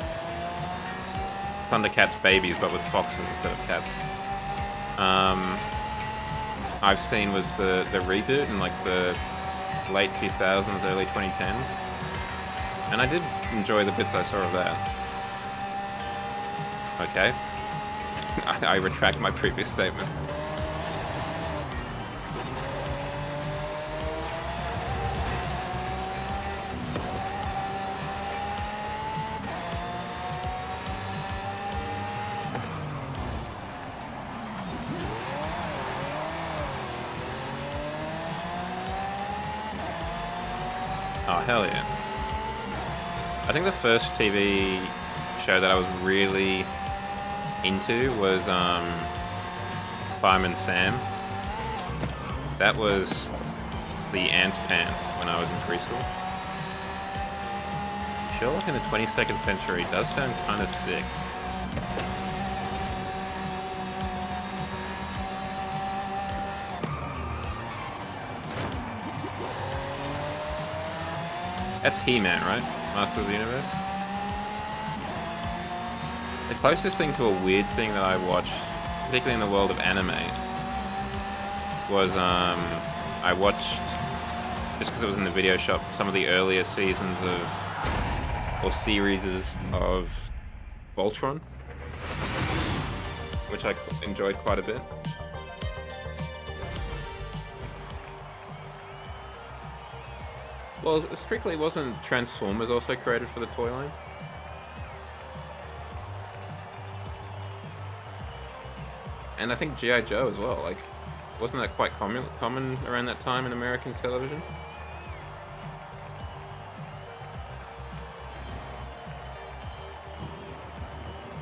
Thundercats babies, but with foxes instead of cats. I've seen was the reboot in like the late 2000s, early 2010s, and I did enjoy the bits I saw of that. Okay, I retract my previous statement. Oh, hell yeah. I think the first TV show that I was really into was Fireman Sam. That was the Ants Pants when I was in preschool. Sherlock in the 22nd century does sound kind of sick. That's He-Man, right? Master of the Universe? The closest thing to a weird thing that I watched, particularly in the world of anime, was I watched, just because it was in the video shop, some of the earlier seasons or series of Voltron, which I enjoyed quite a bit. Well, strictly wasn't Transformers also created for the toy line? And I think G.I. Joe as well, like, wasn't that quite common around that time in American television?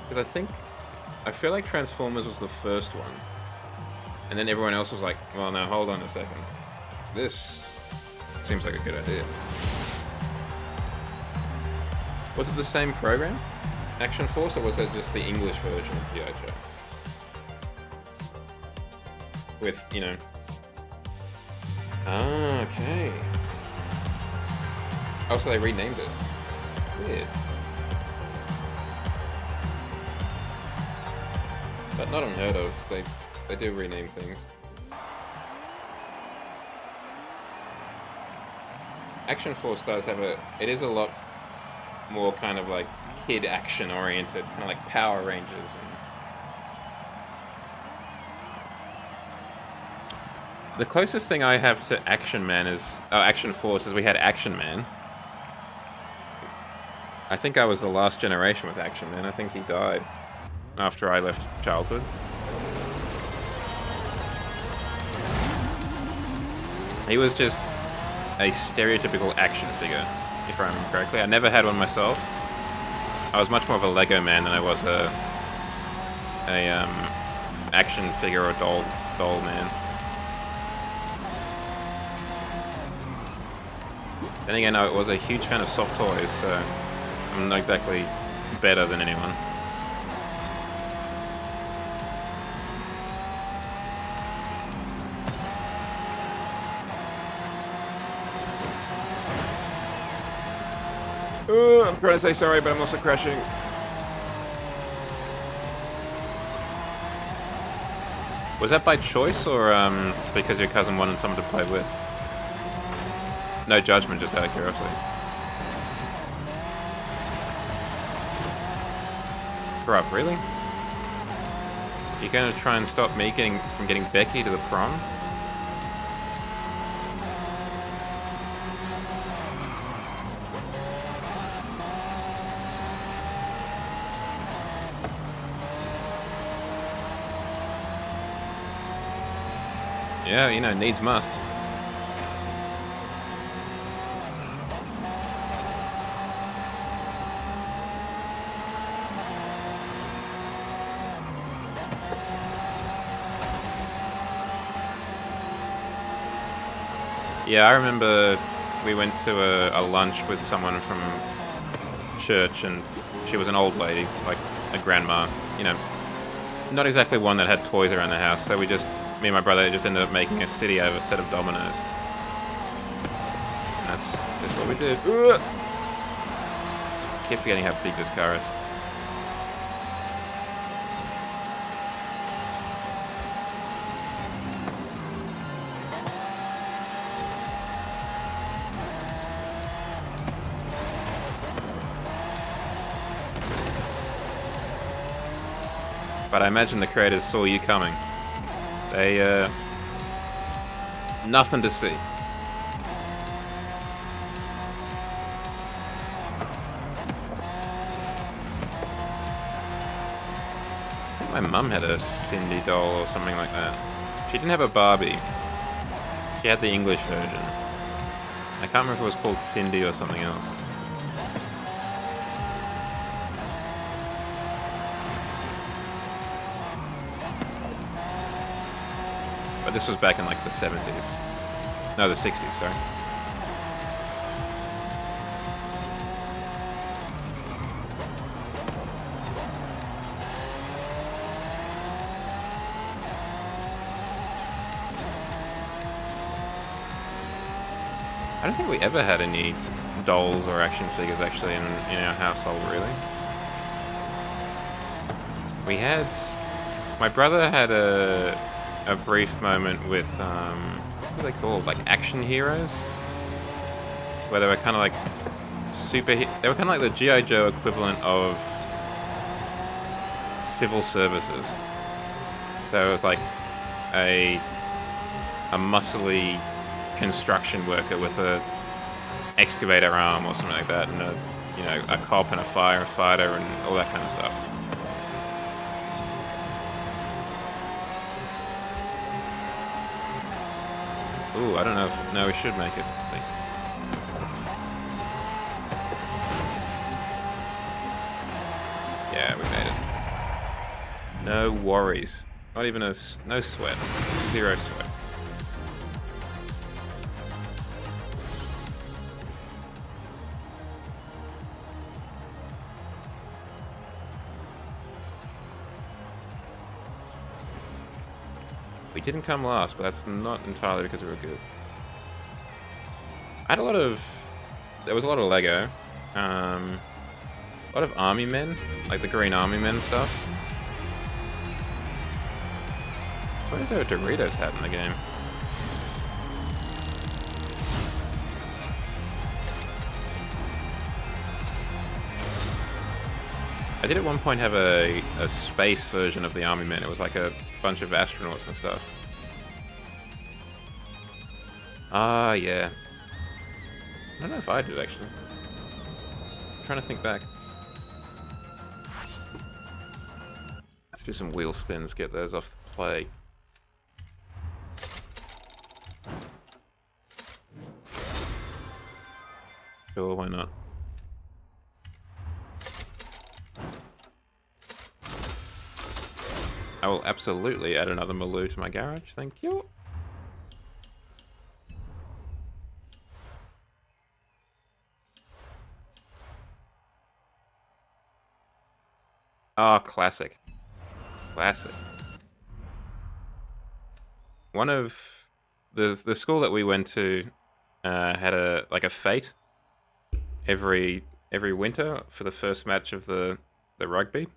Because I feel like Transformers was the first one. And then everyone else was like, well, now hold on a second. This seems like a good idea. Was it the same program? Action Force, or was it just the English version of G.I. Joe? With, you know... Ah, okay. Oh, so they renamed it. Weird. But not unheard of. They do rename things. Action Force does have it is a lot more kind of like kid action oriented, kind of like Power Rangers. And the closest thing I have to Action Force is we had Action Man. I think I was the last generation with Action Man. I think he died after I left childhood. He was just a stereotypical action figure, if I remember correctly. I never had one myself. I was much more of a Lego man than I was a action figure or doll man. Then again, I was a huge fan of soft toys, so I'm not exactly better than anyone. I'm trying to say sorry, but I'm also crashing. Was that by choice, or because your cousin wanted someone to play with? No judgment, just out of curiosity. Bruh, really? You're gonna try and stop me from getting Becky to the prom? Yeah, you know, needs must. Yeah, I remember we went to a lunch with someone from church, and she was an old lady, like a grandma, you know, not exactly one that had toys around the house, so me and my brother just ended up making a city out of a set of dominoes. And that's just what we did. Ugh. Keep forgetting how big this car is. But I imagine the creators saw you coming. They, nothing to see. I think my mum had a Cindy doll or something like that. She didn't have a Barbie. She had the English version. I can't remember if it was called Cindy or something else. But this was back in like the 70s. No, the 60s, sorry. I don't think we ever had any dolls or action figures actually in our household, really. We had... My brother had a brief moment with, what are they called? Like action heroes? Where they were kind of like they were kind of like the G.I. Joe equivalent of civil services. So it was like a muscly construction worker with a excavator arm or something like that, and a cop and a firefighter and all that kind of stuff. Ooh, I don't know if... No, we should make it, I think. Yeah, we made it. No worries. Not even no sweat. Zero sweat. We didn't come last, but that's not entirely because we were good. I had there was a lot of Lego. A lot of army men, like the green army men stuff. Why is there a Doritos hat in the game? I did at one point have a space version of the army men. It was like a bunch of astronauts and stuff. Ah, yeah. I don't know if I did, actually. I'm trying to think back. Let's do some wheel spins, get those off the plate. Sure, why not? I will absolutely add another Maloo to my garage, thank you. Ah, classic. Classic. One of the school that we went to had a fete every winter for the first match of the rugby,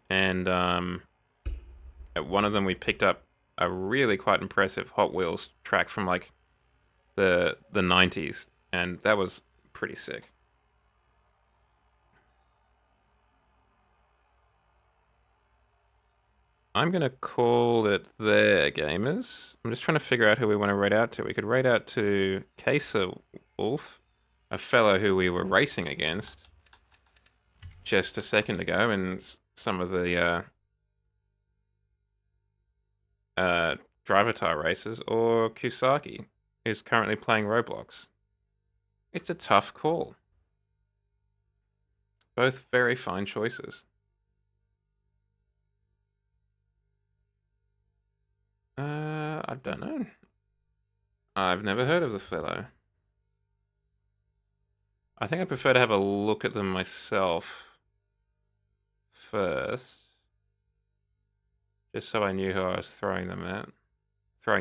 and at one of them we picked up a really quite impressive Hot Wheels track from like the 90s, and that was pretty sick. I'm gonna call it there, gamers. I'm just trying to figure out who we want to raid out to. We could raid out to Kaser Wolf, a fellow who we were racing against just a second ago in some of the Drivatar races, or Kusaki, who's currently playing Roblox. It's a tough call. Both very fine choices. I don't know. I've never heard of the fellow. I think I prefer to have a look at them myself first. Just so I knew who I was throwing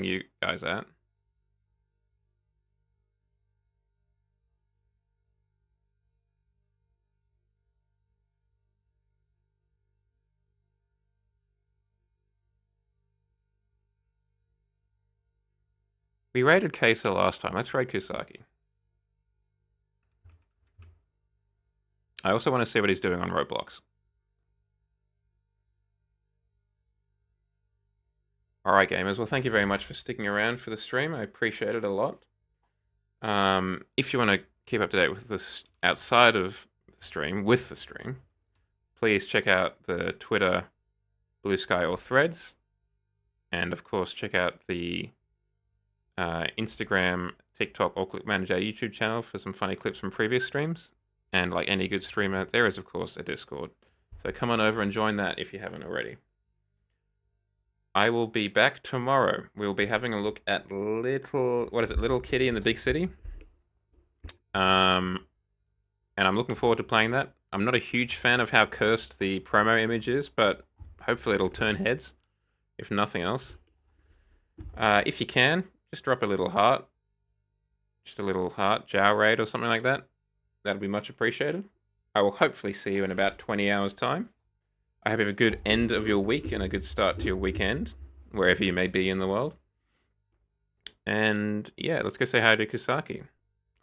you guys at. We raided Kesa last time. Let's raid Kusaki. I also want to see what he's doing on Roblox. Alright, gamers. Well, thank you very much for sticking around for the stream. I appreciate it a lot. If you want to keep up to date with this outside of the stream, please check out the Twitter, Blue Sky, or Threads. And, of course, check out the Instagram, TikTok or Vod-mander YouTube channel for some funny clips from previous streams. And like any good streamer, there is, of course, a Discord. So come on over and join that if you haven't already. I will be back tomorrow. We'll be having a look at Little Kitty in the Big City. And I'm looking forward to playing that. I'm not a huge fan of how cursed the promo image is, but hopefully it'll turn heads, if nothing else. If you can, just drop a little heart. Just a little heart, Jow raid or something like that. That'll be much appreciated. I will hopefully see you in about 20 hours' time. I hope you have a good end of your week and a good start to your weekend, wherever you may be in the world. And yeah, let's go say hi to Kusaki.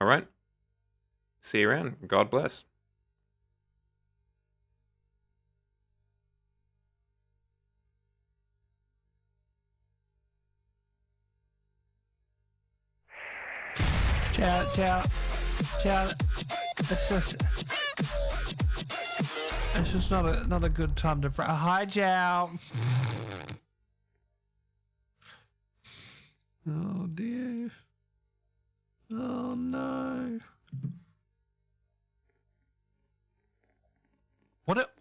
All right? See you around. God bless. Ciao. It's just not a good time to. Hi, Ciao. Oh dear. Oh no. What